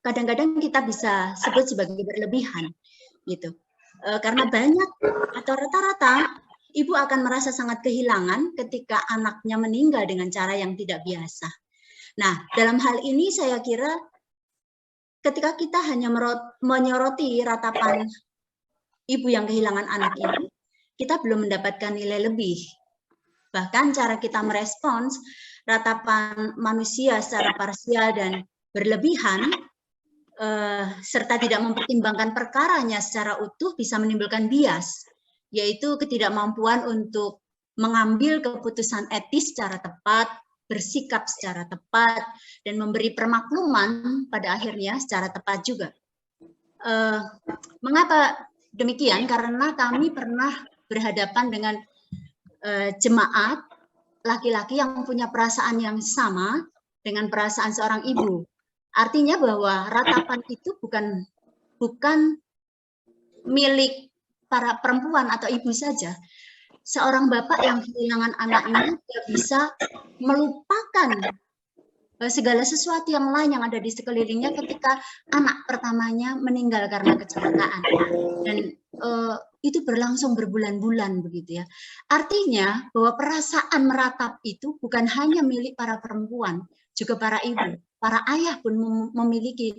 kadang-kadang kita bisa sebut sebagai berlebihan gitu. Karena banyak atau rata-rata ibu akan merasa sangat kehilangan ketika anaknya meninggal dengan cara yang tidak biasa. Nah, dalam hal ini saya kira ketika kita hanya menyoroti ratapan ibu yang kehilangan anak ini, kita belum mendapatkan nilai lebih. Bahkan cara kita merespons ratapan manusia secara parsial dan berlebihan, serta tidak mempertimbangkan perkaranya secara utuh bisa menimbulkan bias, yaitu ketidakmampuan untuk mengambil keputusan etis secara tepat, bersikap secara tepat, dan memberi permakluman pada akhirnya secara tepat juga. Mengapa demikian? Karena kami pernah berhadapan dengan jemaat laki-laki yang punya perasaan yang sama dengan perasaan seorang ibu. Artinya bahwa ratapan itu bukan milik para perempuan atau ibu saja. Seorang bapak yang kehilangan anaknya tidak bisa melupakan segala sesuatu yang lain yang ada di sekelilingnya ketika anak pertamanya meninggal karena kecelakaan. Dan itu berlangsung berbulan-bulan begitu ya. Artinya bahwa perasaan meratap itu bukan hanya milik para perempuan, juga para ibu, para ayah pun memiliki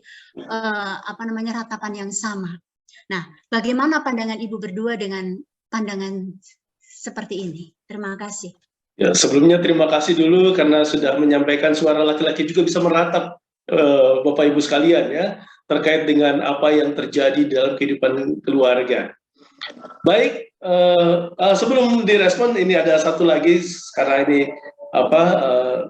ratapan yang sama. Nah, bagaimana pandangan ibu berdua dengan pandangan seperti ini? Terima kasih. Ya, sebelumnya terima kasih dulu karena sudah menyampaikan suara laki-laki juga bisa meratap, Bapak Ibu sekalian ya, terkait dengan apa yang terjadi dalam kehidupan keluarga. Baik, sebelum direspon ini ada satu lagi karena ini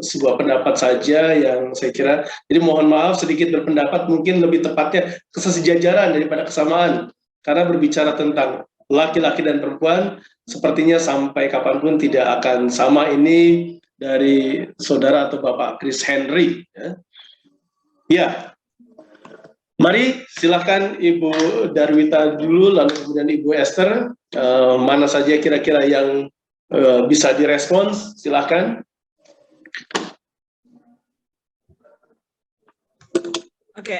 sebuah pendapat saja yang saya kira, jadi mohon maaf sedikit berpendapat, mungkin lebih tepatnya kesejajaran daripada kesamaan, karena berbicara tentang laki-laki dan perempuan sepertinya sampai kapanpun tidak akan sama. Ini dari saudara atau Bapak Chris Henry ya. Mari silakan Ibu Darwita dulu, lalu kemudian Ibu Esther. Mana saja kira-kira yang bisa direspons, silakan. Oke,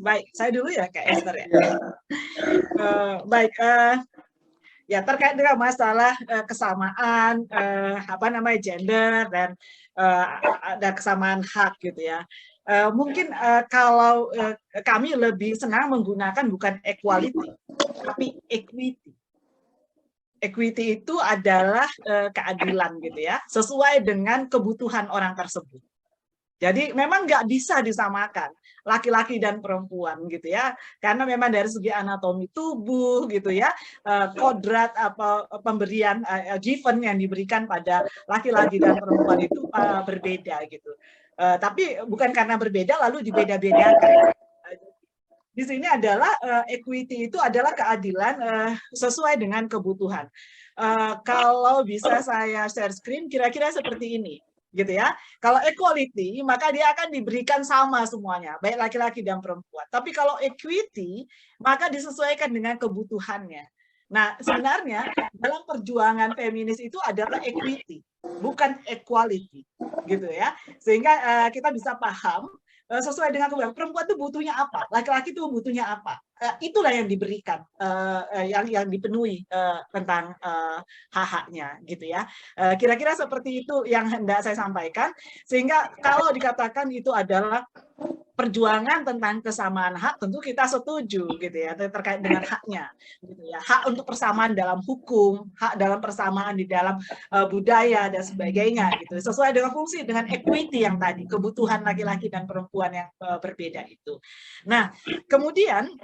baik. Saya dulu ya, Kak Esther ya. Baik, ya terkait dengan masalah kesamaan gender dan ada kesamaan hak gitu ya. Mungkin kalau kami lebih senang menggunakan bukan equality, tapi equity. Equity itu adalah keadilan gitu ya, sesuai dengan kebutuhan orang tersebut. Jadi memang nggak bisa disamakan laki-laki dan perempuan gitu ya, karena memang dari segi anatomi tubuh gitu ya, kodrat apa pemberian given yang diberikan pada laki-laki dan perempuan itu berbeda gitu. Tapi bukan karena berbeda lalu dibeda-bedakan. Di sini adalah equity itu adalah keadilan sesuai dengan kebutuhan. Kalau bisa saya share screen, kira-kira seperti ini, gitu ya. Kalau equality, maka dia akan diberikan sama semuanya, baik laki-laki dan perempuan. Tapi kalau equity, maka disesuaikan dengan kebutuhannya. Nah, sebenarnya dalam perjuangan feminis itu adalah equity, bukan equality, gitu ya. Sehingga kita bisa paham sesuai dengan kebutuhan. Perempuan itu butuhnya apa, laki-laki itu butuhnya apa. Itulah yang diberikan, yang dipenuhi tentang hak-haknya, gitu ya. Kira-kira seperti itu yang hendak saya sampaikan. Sehingga kalau dikatakan itu adalah perjuangan tentang kesamaan hak, tentu kita setuju gitu ya, terkait dengan haknya gitu ya. Hak untuk persamaan dalam hukum, hak dalam persamaan di dalam budaya dan sebagainya gitu, sesuai dengan fungsi, dengan equity yang tadi, kebutuhan laki-laki dan perempuan yang berbeda itu. Nah, kemudian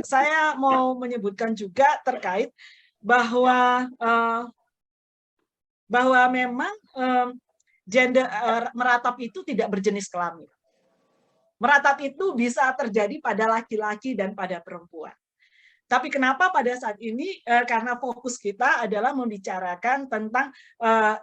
saya mau menyebutkan juga terkait bahwa memang gender meratap itu tidak berjenis kelamin. Meratap itu bisa terjadi pada laki-laki dan pada perempuan. Tapi kenapa pada saat ini, karena fokus kita adalah membicarakan tentang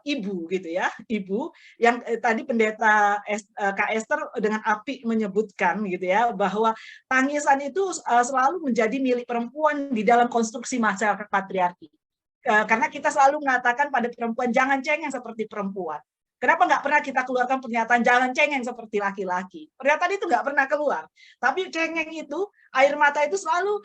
ibu gitu ya, ibu yang tadi pendeta Kak Esther dengan apik menyebutkan gitu ya, bahwa tangisan itu selalu menjadi milik perempuan di dalam konstruksi masyarakat patriarki. Karena kita selalu mengatakan pada perempuan, jangan cengeng seperti perempuan. Kenapa nggak pernah kita keluarkan pernyataan jangan cengeng seperti laki-laki? Pernyataan itu nggak pernah keluar. Tapi cengeng itu, air mata itu selalu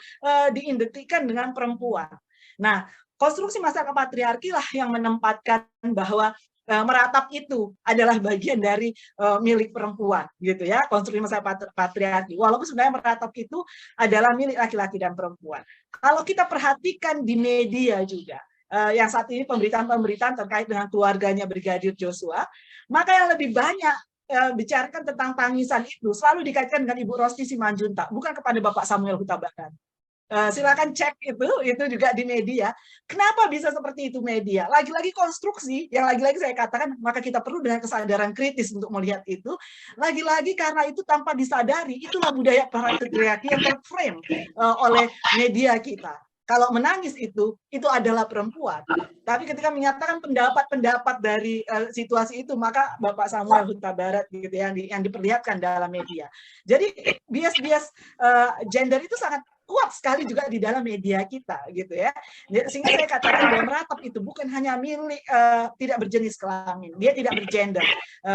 diidentikan dengan perempuan. Nah, konstruksi masyarakat patriarki lah yang menempatkan bahwa meratap itu adalah bagian dari milik perempuan, gitu ya, konstruksi masyarakat patriarki. Walaupun sebenarnya meratap itu adalah milik laki-laki dan perempuan. Kalau kita perhatikan di media juga, yang saat ini pemberitaan-pemberitaan terkait dengan keluarganya Brigadir Joshua, maka yang lebih banyak bicarakan tentang tangisan itu selalu dikaitkan dengan Ibu Rosti Simanjuntak, bukan kepada Bapak Samuel Huta Barat. Silakan cek itu juga di media. Kenapa bisa seperti itu media? Lagi-lagi konstruksi, yang lagi-lagi saya katakan, maka kita perlu dengan kesadaran kritis untuk melihat itu. Lagi-lagi karena itu tanpa disadari, itulah budaya patriarki yang terframe oleh media kita. Kalau menangis itu adalah perempuan. Tapi ketika menyatakan pendapat-pendapat dari situasi itu, maka Bapak Samuel Huta Barat gitu yang diperlihatkan dalam media. Jadi bias-bias gender itu sangat kuat sekali juga di dalam media kita gitu ya. Sehingga saya katakan bahwa meratap itu bukan hanya milik tidak berjenis kelamin, dia tidak bergender,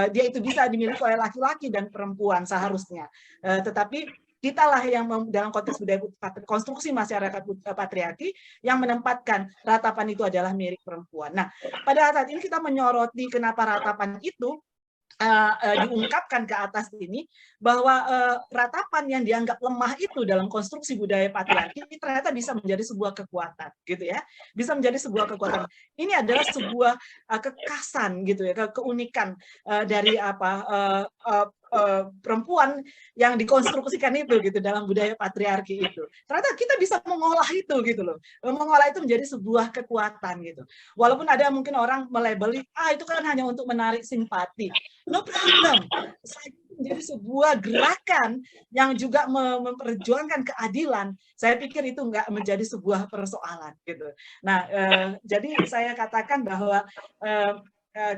dia itu bisa dimiliki oleh laki-laki dan perempuan seharusnya, tetapi kitalah yang dalam konteks budaya konstruksi masyarakat patriarki yang menempatkan ratapan itu adalah milik perempuan. Nah, pada saat ini kita menyoroti kenapa ratapan itu diungkapkan ke atas ini, bahwa ratapan yang dianggap lemah itu dalam konstruksi budaya patriarki ternyata bisa menjadi sebuah kekuatan, gitu ya, bisa menjadi sebuah kekuatan. Ini adalah sebuah kekhasan, gitu ya, keunikan dari perempuan yang dikonstruksikan itu, gitu, dalam budaya patriarki itu. Ternyata kita bisa mengolah itu, gitu loh, mengolah itu menjadi sebuah kekuatan, gitu. Walaupun ada mungkin orang melabeli, itu kan hanya untuk menarik simpati. No problem. Menjadi sebuah gerakan yang juga memperjuangkan keadilan. Saya pikir itu nggak menjadi sebuah persoalan gitu. Nah, jadi saya katakan bahwa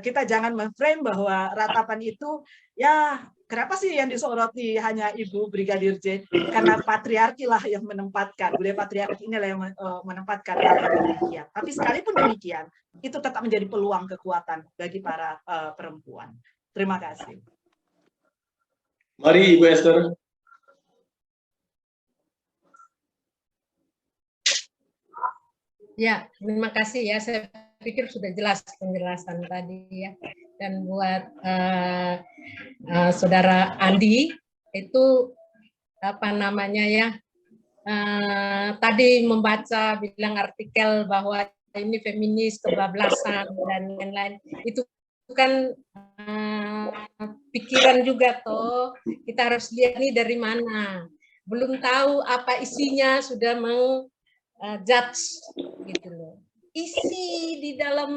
kita jangan memframe bahwa ratapan itu ya kenapa sih yang disoroti hanya Ibu Brigadir J? Karena patriarki lah yang menempatkan, budaya patriarki inilah yang menempatkan hal demikian. Tapi sekalipun demikian, itu tetap menjadi peluang kekuatan bagi para perempuan. Terima kasih. Mari Ibu Esther. Ya, terima kasih ya. Saya pikir sudah jelas penjelasan tadi ya. Dan buat Saudara Andi itu apa namanya ya? Tadi membaca bilang artikel bahwa ini feminis kebablasan dan lain-lain. Itu kan pikiran juga toh, kita harus lihat nih dari mana, belum tahu apa isinya sudah mau judge gitu loh. Isi di dalam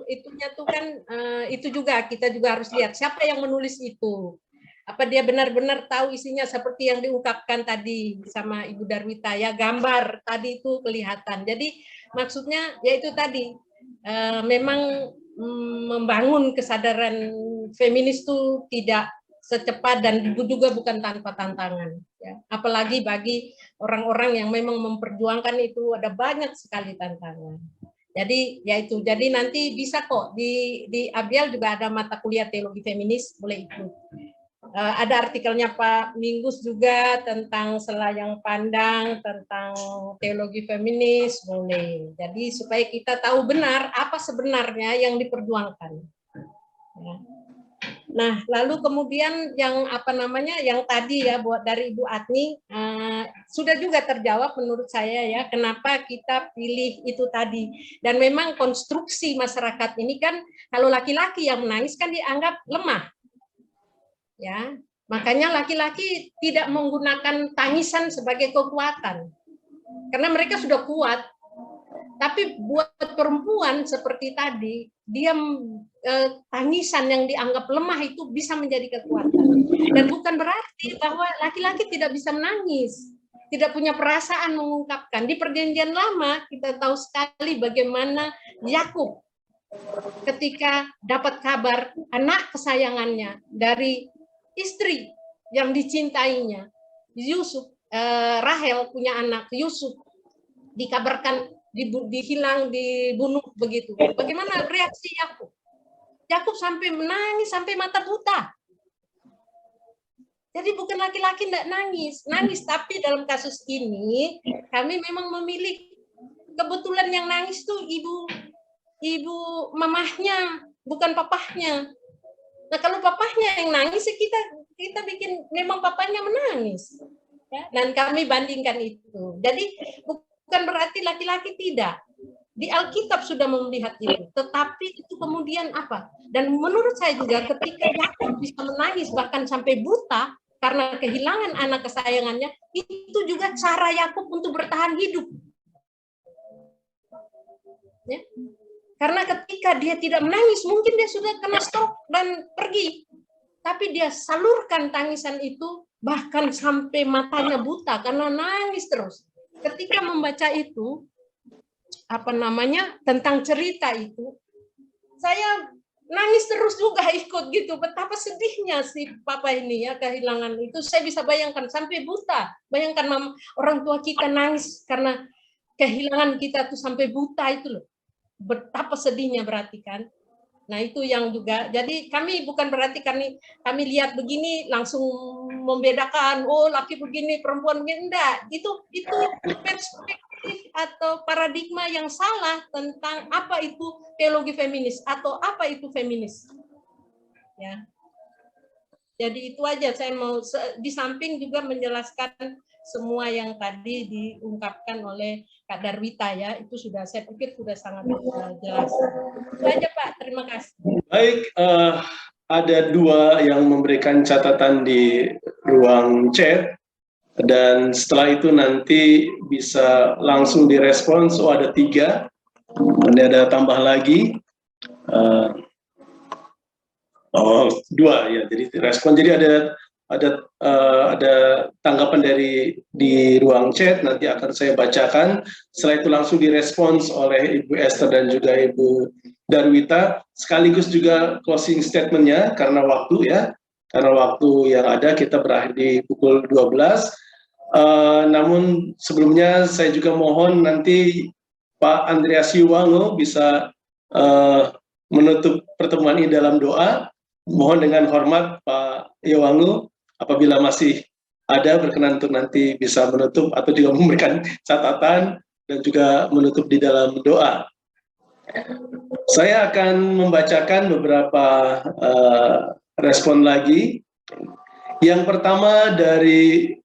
itunya tuh kan itu juga kita juga harus lihat siapa yang menulis itu, apa dia benar-benar tahu isinya seperti yang diungkapkan tadi sama Ibu Darwita ya, gambar tadi itu kelihatan. Jadi maksudnya ya itu tadi memang membangun kesadaran feminis itu tidak secepat dan juga bukan tanpa tantangan ya. Apalagi bagi orang-orang yang memang memperjuangkan itu ada banyak sekali tantangan. Jadi ya itu, jadi nanti bisa kok di Abial juga ada mata kuliah teologi feminis, boleh ikut. Ada artikelnya Pak Minggus juga tentang selayang pandang, tentang teologi feminis, boleh. Jadi supaya kita tahu benar apa sebenarnya yang diperjuangkan. Ya. Nah, lalu kemudian yang apa namanya, yang tadi ya buat dari Ibu Atni sudah juga terjawab menurut saya ya, kenapa kita pilih itu tadi. Dan memang konstruksi masyarakat ini kan kalau laki-laki yang menangis kan dianggap lemah. Ya, makanya laki-laki tidak menggunakan tangisan sebagai kekuatan karena mereka sudah kuat. Tapi buat perempuan seperti tadi, dia tangisan yang dianggap lemah itu bisa menjadi kekuatan. Dan bukan berarti bahwa laki-laki tidak bisa menangis, tidak punya perasaan mengungkapkan. Di Perjanjian Lama kita tahu sekali bagaimana Yakub ketika dapat kabar anak kesayangannya dari istri yang dicintainya, Yusuf, Rahel punya anak Yusuf, dikabarkan dihilang, dibunuh begitu. Bagaimana reaksi Yakub? Yakub sampai menangis, sampai mata buta. Jadi bukan laki-laki tidak nangis, tapi dalam kasus ini kami memang memilih, kebetulan yang nangis tuh ibu mamahnya, bukan papahnya. Nah kalau papahnya yang nangis, kita bikin memang papanya menangis, ya? Dan kami bandingkan itu. Jadi bukan berarti laki-laki tidak. Di Alkitab sudah melihat itu, tetapi itu kemudian apa? Dan menurut saya juga ketika Yakub bisa menangis bahkan sampai buta karena kehilangan anak kesayangannya, itu juga cara Yakub untuk bertahan hidup. Ya? Karena ketika dia tidak menangis, mungkin dia sudah kena stroke dan pergi. Tapi dia salurkan tangisan itu, bahkan sampai matanya buta karena nangis terus. Ketika membaca itu, apa namanya, tentang cerita itu, saya nangis terus juga ikut gitu. Betapa sedihnya si papa ini ya kehilangan itu. Saya bisa bayangkan sampai buta. Bayangkan orang tua kita nangis karena kehilangan kita tuh sampai buta itu loh. Betapa sedihnya berarti kan. Nah itu yang juga. Jadi kami bukan berarti kami lihat begini langsung membedakan. Oh laki begini, perempuan begini. Enggak. Itu perspektif atau paradigma yang salah tentang apa itu teologi feminis atau apa itu feminis. Ya. Jadi itu aja saya mau di samping juga menjelaskan semua yang tadi diungkapkan oleh Kak Darwita ya, itu sudah saya pikir sudah sangat jelas. Itu aja Pak, terima kasih. Baik, ada dua yang memberikan catatan di ruang chat. Dan setelah itu nanti bisa langsung direspons. Oh ada 3, ini ada tambah lagi. Oh 2 ya, jadi respon. Jadi ada tanggapan di ruang chat, nanti akan saya bacakan. Setelah itu langsung direspons oleh Ibu Esther dan juga Ibu Darwita. Sekaligus juga closing statement-nya karena waktu ya. Karena waktu yang ada kita berakhir di pukul 12. Namun sebelumnya saya juga mohon nanti Pak Andreas Yuwango bisa menutup pertemuan ini dalam doa. Mohon dengan hormat Pak Yuwango, apabila masih ada berkenan untuk nanti bisa menutup atau juga memberikan catatan dan juga menutup di dalam doa. Saya akan membacakan beberapa respon lagi. Yang pertama dari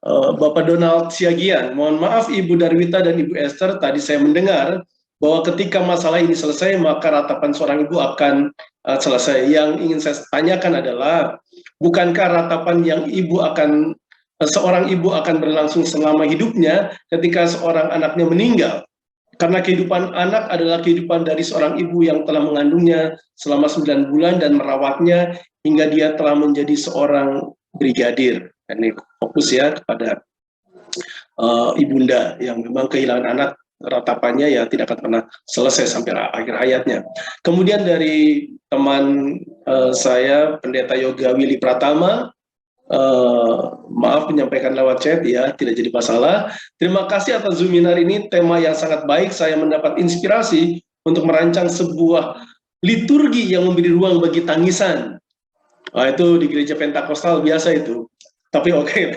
Bapak Donald Siagian. Mohon maaf Ibu Darwita dan Ibu Esther, tadi saya mendengar bahwa ketika masalah ini selesai maka ratapan seorang ibu akan selesai. Yang ingin saya tanyakan adalah, bukankah ratapan yang seorang ibu akan berlangsung selama hidupnya ketika seorang anaknya meninggal? Karena kehidupan anak adalah kehidupan dari seorang ibu yang telah mengandungnya selama 9 bulan dan merawatnya hingga dia telah menjadi seorang brigadir. Ini fokus ya kepada ibunda yang memang kehilangan anak, ratapannya ya tidak akan pernah selesai sampai akhir hayatnya. Kemudian dari teman saya Pendeta Yoga Willy Pratama, maaf menyampaikan lewat chat ya, tidak jadi masalah. Terima kasih atas Zoominar ini, tema yang sangat baik. Saya mendapat inspirasi untuk merancang sebuah liturgi yang memberi ruang bagi tangisan. Itu di gereja Pentakosta biasa itu. Tapi oke,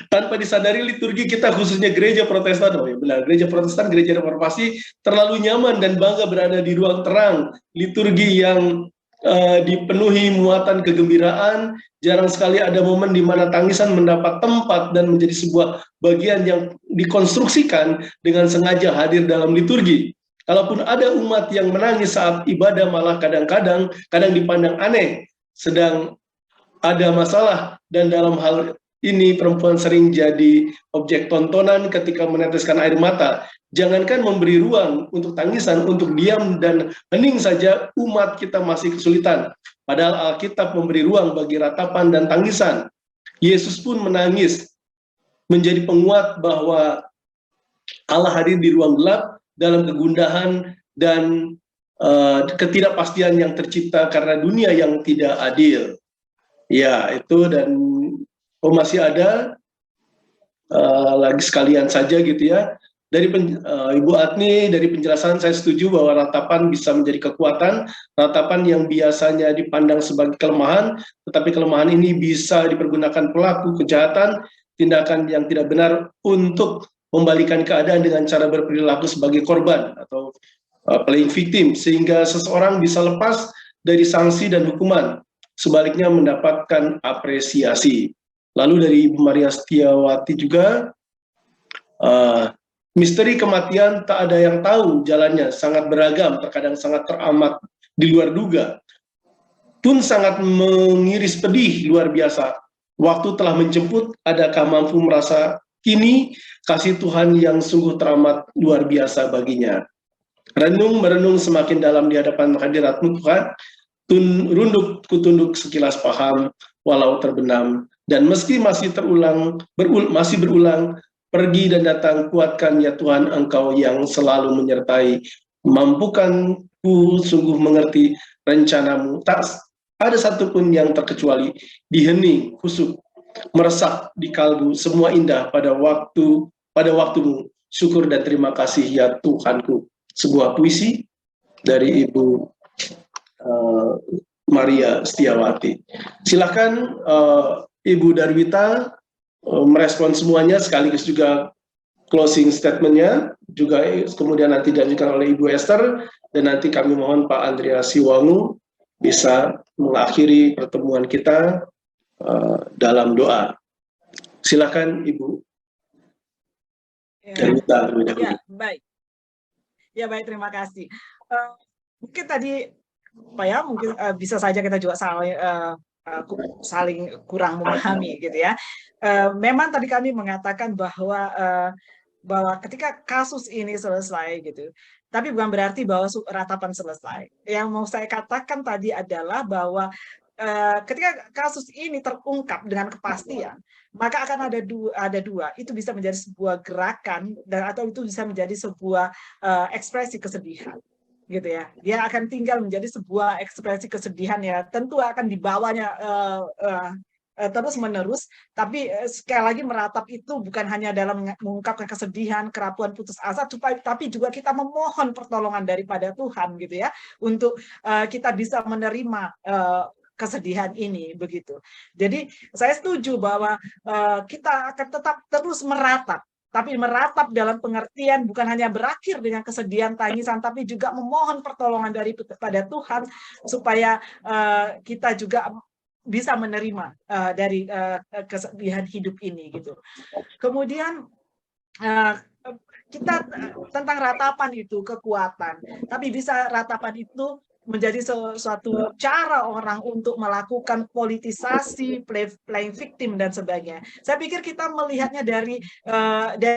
tanpa disadari liturgi kita khususnya gereja Protestan, oh ya benar, gereja Protestan, gereja Reformasi terlalu nyaman dan bangga berada di ruang terang. Liturgi yang dipenuhi muatan kegembiraan, jarang sekali ada momen di mana tangisan mendapat tempat dan menjadi sebuah bagian yang dikonstruksikan dengan sengaja hadir dalam liturgi. Kalaupun ada umat yang menangis saat ibadah malah kadang-kadang dipandang aneh, sedang ada masalah, dan dalam hal ini perempuan sering jadi objek tontonan ketika meneteskan air mata. Jangankan memberi ruang untuk tangisan, untuk diam dan hening saja umat kita masih kesulitan. Padahal Alkitab memberi ruang bagi ratapan dan tangisan. Yesus pun menangis, menjadi penguat bahwa Allah hadir di ruang gelap dalam kegundahan dan ketidakpastian yang tercipta karena dunia yang tidak adil. Ya, itu dan masih ada lagi sekalian saja gitu ya. Dari Ibu Atni, dari penjelasan saya setuju bahwa ratapan bisa menjadi kekuatan, ratapan yang biasanya dipandang sebagai kelemahan, tetapi kelemahan ini bisa dipergunakan pelaku kejahatan, tindakan yang tidak benar untuk membalikan keadaan dengan cara berperilaku sebagai korban atau playing victim, sehingga seseorang bisa lepas dari sanksi dan hukuman. Sebaliknya mendapatkan apresiasi. Lalu dari Ibu Maria Setiawati juga, misteri kematian tak ada yang tahu jalannya, sangat beragam, terkadang sangat teramat di luar duga, pun sangat mengiris pedih luar biasa. Waktu telah menjemput, adakah mampu merasa kini kasih Tuhan yang sungguh teramat luar biasa baginya. Merenung semakin dalam di hadapan hadirat-Mu Tuhan, runduk kutunduk sekilas paham walau terbenam, dan meski masih berulang, pergi dan datang, kuatkan ya Tuhan Engkau yang selalu menyertai, mampukan ku sungguh mengerti rencanamu. Tak ada satupun yang terkecuali. Di hening, khusyuk, meresap di kalbu, semua indah pada waktumu. Syukur dan terima kasih ya Tuhanku. Sebuah puisi dari Ibu Maria Setiawati. Silakan Ibu Darwita merespon semuanya, sekaligus juga closing statement-nya, juga kemudian nanti dilanjutkan oleh Ibu Esther, dan nanti kami mohon Pak Andreas Siwangu bisa mengakhiri pertemuan kita dalam doa. Silakan Ibu Darwita. Ya, baik. Ya, baik, terima kasih. Mungkin tadi Pak ya, mungkin bisa saja kita juga saling kurang memahami gitu ya. Memang tadi kami mengatakan bahwa ketika kasus ini selesai gitu, tapi bukan berarti bahwa ratapan selesai. Yang mau saya katakan tadi adalah bahwa ketika kasus ini terungkap dengan kepastian, maka akan ada dua. Itu bisa menjadi sebuah gerakan atau itu bisa menjadi sebuah ekspresi kesedihan, gitu ya. Dia akan tinggal menjadi sebuah ekspresi kesedihan ya. Tentu akan dibawanya terus menerus, tapi sekali lagi meratap itu bukan hanya dalam mengungkapkan kesedihan, kerapuan, putus asa, tapi juga kita memohon pertolongan daripada Tuhan gitu ya, untuk kita bisa menerima kesedihan ini begitu. Jadi saya setuju bahwa kita akan tetap terus meratap, tapi meratap dalam pengertian bukan hanya berakhir dengan kesedihan, tangisan, tapi juga memohon pertolongan daripada Tuhan supaya kita juga bisa menerima dari kesedihan hidup ini gitu. Kemudian kita tentang ratapan itu kekuatan, tapi bisa ratapan itu menjadi suatu cara orang untuk melakukan politisasi, playing victim dan sebagainya. Saya pikir kita melihatnya dari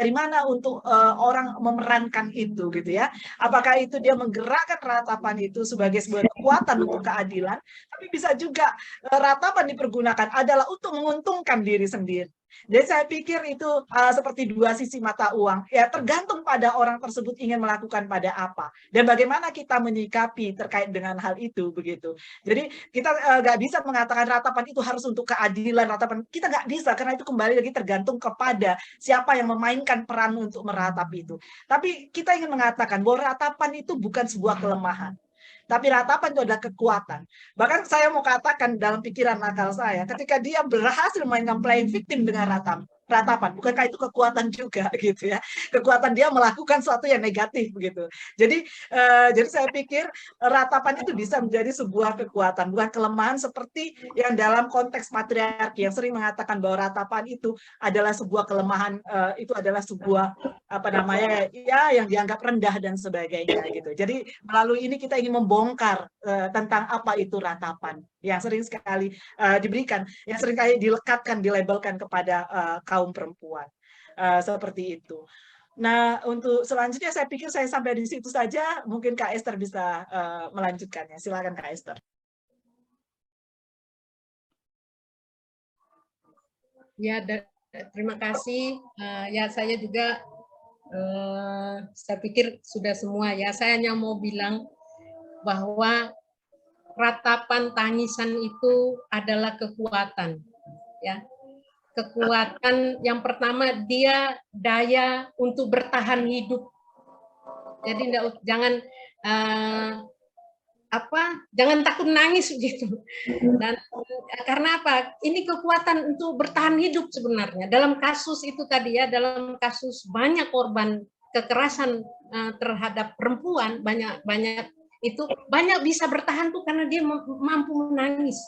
mana untuk orang memerankan itu gitu ya. Apakah itu dia menggerakkan ratapan itu sebagai sebuah kekuatan untuk keadilan, tapi bisa juga ratapan dipergunakan adalah untuk menguntungkan diri sendiri. Jadi saya pikir itu seperti dua sisi mata uang. Ya tergantung pada orang tersebut ingin melakukan pada apa dan bagaimana kita menyikapi terkait dengan hal itu begitu. Jadi kita nggak bisa mengatakan ratapan itu harus untuk keadilan, ratapan kita nggak bisa karena itu kembali lagi tergantung kepada siapa yang memainkan peran untuk meratap itu. Tapi kita ingin mengatakan bahwa ratapan itu bukan sebuah kelemahan. Tapi ratapan itu adalah kekuatan. Bahkan saya mau katakan dalam pikiran akal saya, ketika dia berhasil memainkan playing victim dengan ratapan, bukankah itu kekuatan juga gitu ya? Kekuatan dia melakukan sesuatu yang negatif begitu. Jadi saya pikir ratapan itu bisa menjadi sebuah kekuatan, bukan kelemahan seperti yang dalam konteks patriarki yang sering mengatakan bahwa ratapan itu adalah sebuah kelemahan, itu adalah sebuah yang dianggap rendah dan sebagainya gitu. Jadi melalui ini kita ingin membongkar tentang apa itu ratapan yang sering sekali diberikan, yang sering kali dilekatkan, dilabelkan kepada kaum perempuan seperti itu. Nah, untuk selanjutnya saya pikir saya sampai di situ saja. Mungkin Kak Esther bisa melanjutkannya. Silakan Kak Esther. Ya, terima kasih. Ya, saya juga saya pikir sudah semua ya. Saya hanya mau bilang bahwa ratapan tangisan itu adalah kekuatan, ya. Kekuatan yang pertama dia daya untuk bertahan hidup. Jadi jangan jangan takut nangis gitu. Dan karena apa? Ini kekuatan untuk bertahan hidup sebenarnya. Dalam kasus itu tadi ya, dalam kasus banyak korban kekerasan terhadap perempuan, banyak bisa bertahan tuh karena dia mampu menangis.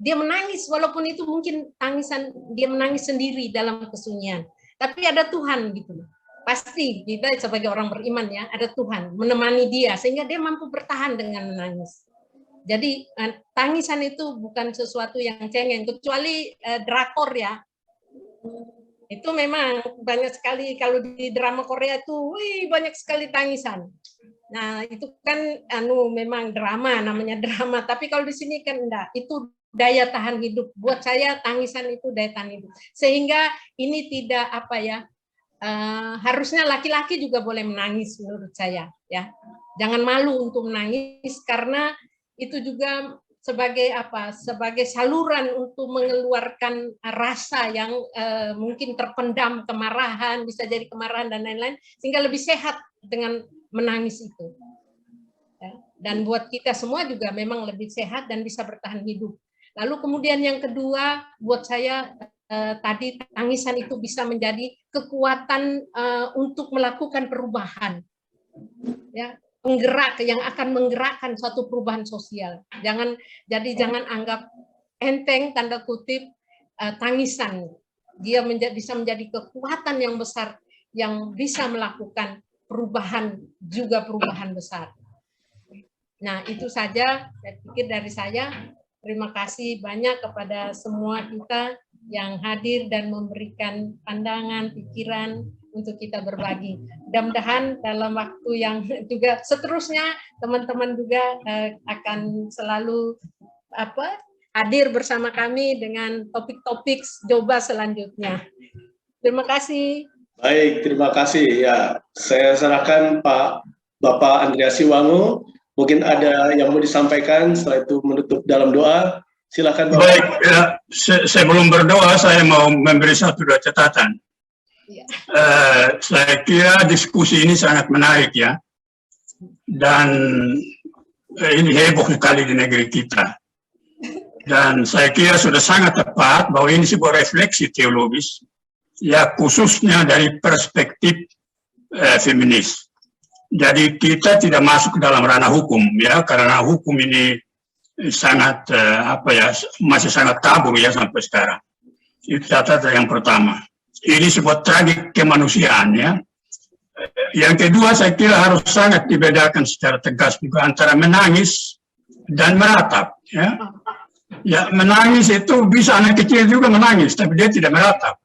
Dia menangis walaupun itu mungkin tangisan, dia menangis sendiri dalam kesunyian. Tapi ada Tuhan gitu. Pasti kita sebagai orang beriman ya, ada Tuhan menemani dia sehingga dia mampu bertahan dengan menangis. Jadi tangisan itu bukan sesuatu yang cengeng, kecuali drakor ya. Itu memang banyak sekali, kalau di drama Korea itu banyak sekali tangisan. Nah, itu kan memang drama, namanya drama, tapi kalau di sini kan enggak, itu daya tahan hidup. Buat saya tangisan itu daya tahan hidup. Sehingga ini tidak harusnya laki-laki juga boleh menangis menurut saya ya. Jangan malu untuk menangis karena itu juga sebagai apa? Sebagai saluran untuk mengeluarkan rasa yang mungkin terpendam, kemarahan, bisa jadi kemarahan dan lain-lain, sehingga lebih sehat dengan menangis itu. Ya. Dan buat kita semua juga memang lebih sehat dan bisa bertahan hidup. Lalu kemudian yang kedua, buat saya tadi tangisan itu bisa menjadi kekuatan untuk melakukan perubahan. Ya. Penggerak yang akan menggerakkan suatu perubahan sosial. Jangan anggap enteng tanda kutip tangisan. Dia bisa menjadi kekuatan yang besar yang bisa melakukan perubahan, juga perubahan besar. Nah, itu saja saya pikir dari saya. Terima kasih banyak kepada semua kita yang hadir dan memberikan pandangan, pikiran untuk kita berbagi. Mudah-mudahan dalam waktu yang juga seterusnya teman-teman juga akan selalu hadir bersama kami dengan topik-topik coba selanjutnya. Terima kasih. Baik, terima kasih. Ya, saya serahkan Bapak Andreas Siwangu. Mungkin ada yang mau disampaikan, setelah itu menutup dalam doa. Silakan Bapak. Baik, ya, sebelum berdoa saya mau memberi satu dua catatan. Saya kira diskusi ini sangat menarik ya, dan ini heboh sekali di negeri kita. Dan saya kira sudah sangat tepat bahwa ini sebuah refleksi teologis, ya khususnya dari perspektif feminis. Jadi kita tidak masuk ke dalam ranah hukum ya, karena hukum ini sangat masih sangat tabu ya sampai sekarang. Itu catatan yang pertama. Ini sebuah tragedi kemanusiaan ya. Yang kedua saya kira harus sangat dibedakan secara tegas juga antara menangis dan meratap ya. Ya menangis itu bisa anak kecil juga menangis tapi dia tidak meratap.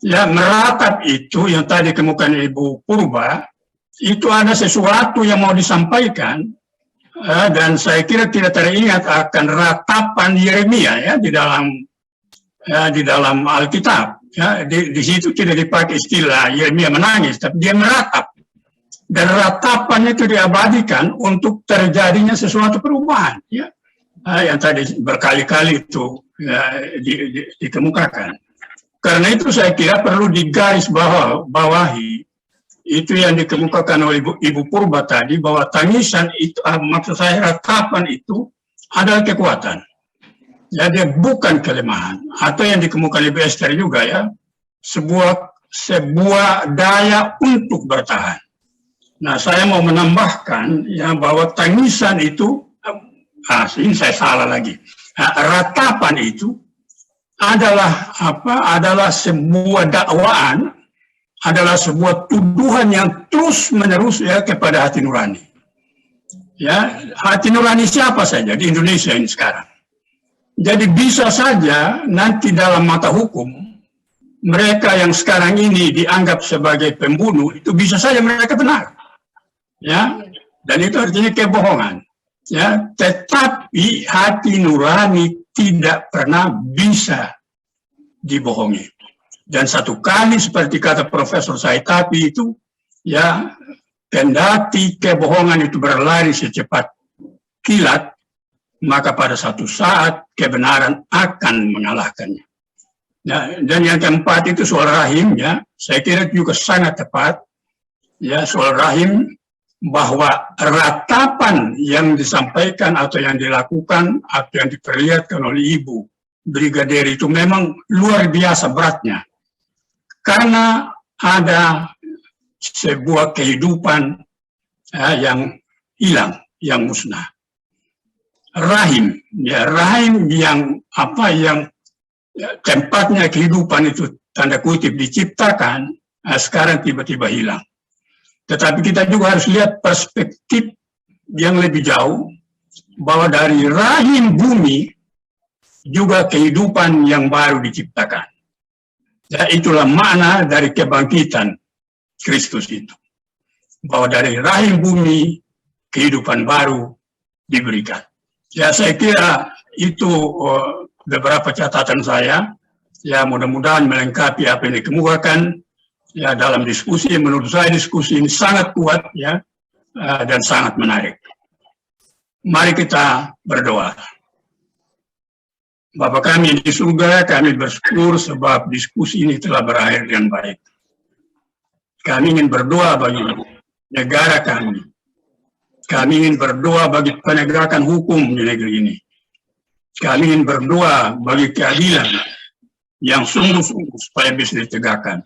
Ya meratap itu yang tadi kemukakan Ibu Purba itu ada sesuatu yang mau disampaikan dan saya kira tidak teringat akan ratapan Yeremia ya di dalam Alkitab. Ya, di situ tidak dipakai istilah Yeremia menangis, tapi dia meratap. Dan ratapan itu diabadikan untuk terjadinya sesuatu perubahan. Ya. Yang tadi berkali-kali itu dikemukakan. Karena itu saya kira perlu digarisbawahi itu yang dikemukakan oleh Ibu Purba tadi, bahwa tangisan itu, maksud saya ratapan itu adalah kekuatan. Jadi bukan kelemahan, atau yang dikemukakan Ibu Esther juga ya, sebuah daya untuk bertahan. Nah, saya mau menambahkan ya bahwa tangisan itu, ini saya salah lagi. Ratapan itu adalah adalah sebuah dakwaan, adalah sebuah tuduhan yang terus-menerus ya kepada hati nurani. Ya, hati nurani siapa saja di Indonesia ini sekarang. Jadi bisa saja nanti dalam mata hukum, mereka yang sekarang ini dianggap sebagai pembunuh, itu bisa saja mereka benar. Ya, dan itu artinya kebohongan. Ya, tetapi hati nurani tidak pernah bisa dibohongi. Dan satu kali seperti kata Profesor Saitapi itu, ya, kendati kebohongan itu berlari secepat kilat, maka pada satu saat kebenaran akan mengalahkannya. Nah, dan yang keempat itu soal rahim, ya, saya kira juga sangat tepat, ya, soal rahim, bahwa ratapan yang disampaikan atau yang dilakukan atau yang diperlihatkan oleh Ibu Brigadir itu memang luar biasa beratnya, karena ada sebuah kehidupan yang hilang, yang musnah. Rahim, ya, rahim yang tempatnya kehidupan itu tanda kutip diciptakan, sekarang tiba-tiba hilang. Tetapi kita juga harus lihat perspektif yang lebih jauh, bahwa dari rahim bumi juga kehidupan yang baru diciptakan. Ya, itulah makna dari kebangkitan Kristus itu, bahwa dari rahim bumi kehidupan baru diberikan. Ya, saya kira itu beberapa catatan saya, ya, mudah-mudahan melengkapi apa yang dikemukakan ya dalam diskusi. Menurut saya diskusi ini sangat kuat ya, dan sangat menarik. Mari kita berdoa. Bapa kami di surga, kami bersyukur sebab diskusi ini telah berakhir dengan baik. Kami ingin berdoa bagi negara kami. Kami ingin berdoa bagi penegakan hukum di negeri ini. Kami ingin berdoa bagi keadilan yang sungguh-sungguh supaya bisa ditegakkan.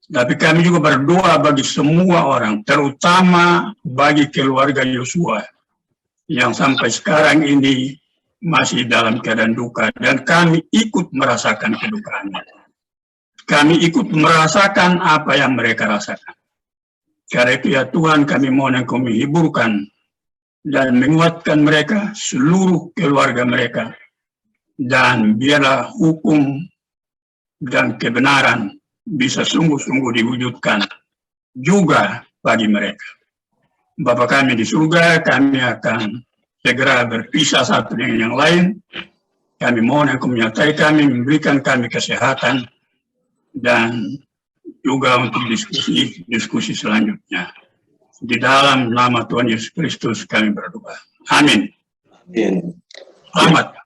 Tapi kami juga berdoa bagi semua orang, terutama bagi keluarga Yosua yang sampai sekarang ini masih dalam keadaan duka, dan kami ikut merasakan kedukaannya. Kami ikut merasakan apa yang mereka rasakan. Karena itu ya Tuhan, kami mohon Engkau menghiburkan dan menguatkan mereka, seluruh keluarga mereka, dan biarlah hukum dan kebenaran bisa sungguh-sungguh diwujudkan juga bagi mereka. Bapa kami di surga, kami akan segera berpisah satu dengan yang lain. Kami mohon Engkau menyertai kami, memberikan kami kesehatan, dan juga untuk diskusi selanjutnya. Di dalam nama Tuhan Yesus Kristus kami berdoa. Amin. Amin. Selamat.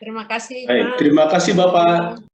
Terima kasih. Baik, terima kasih Bapak.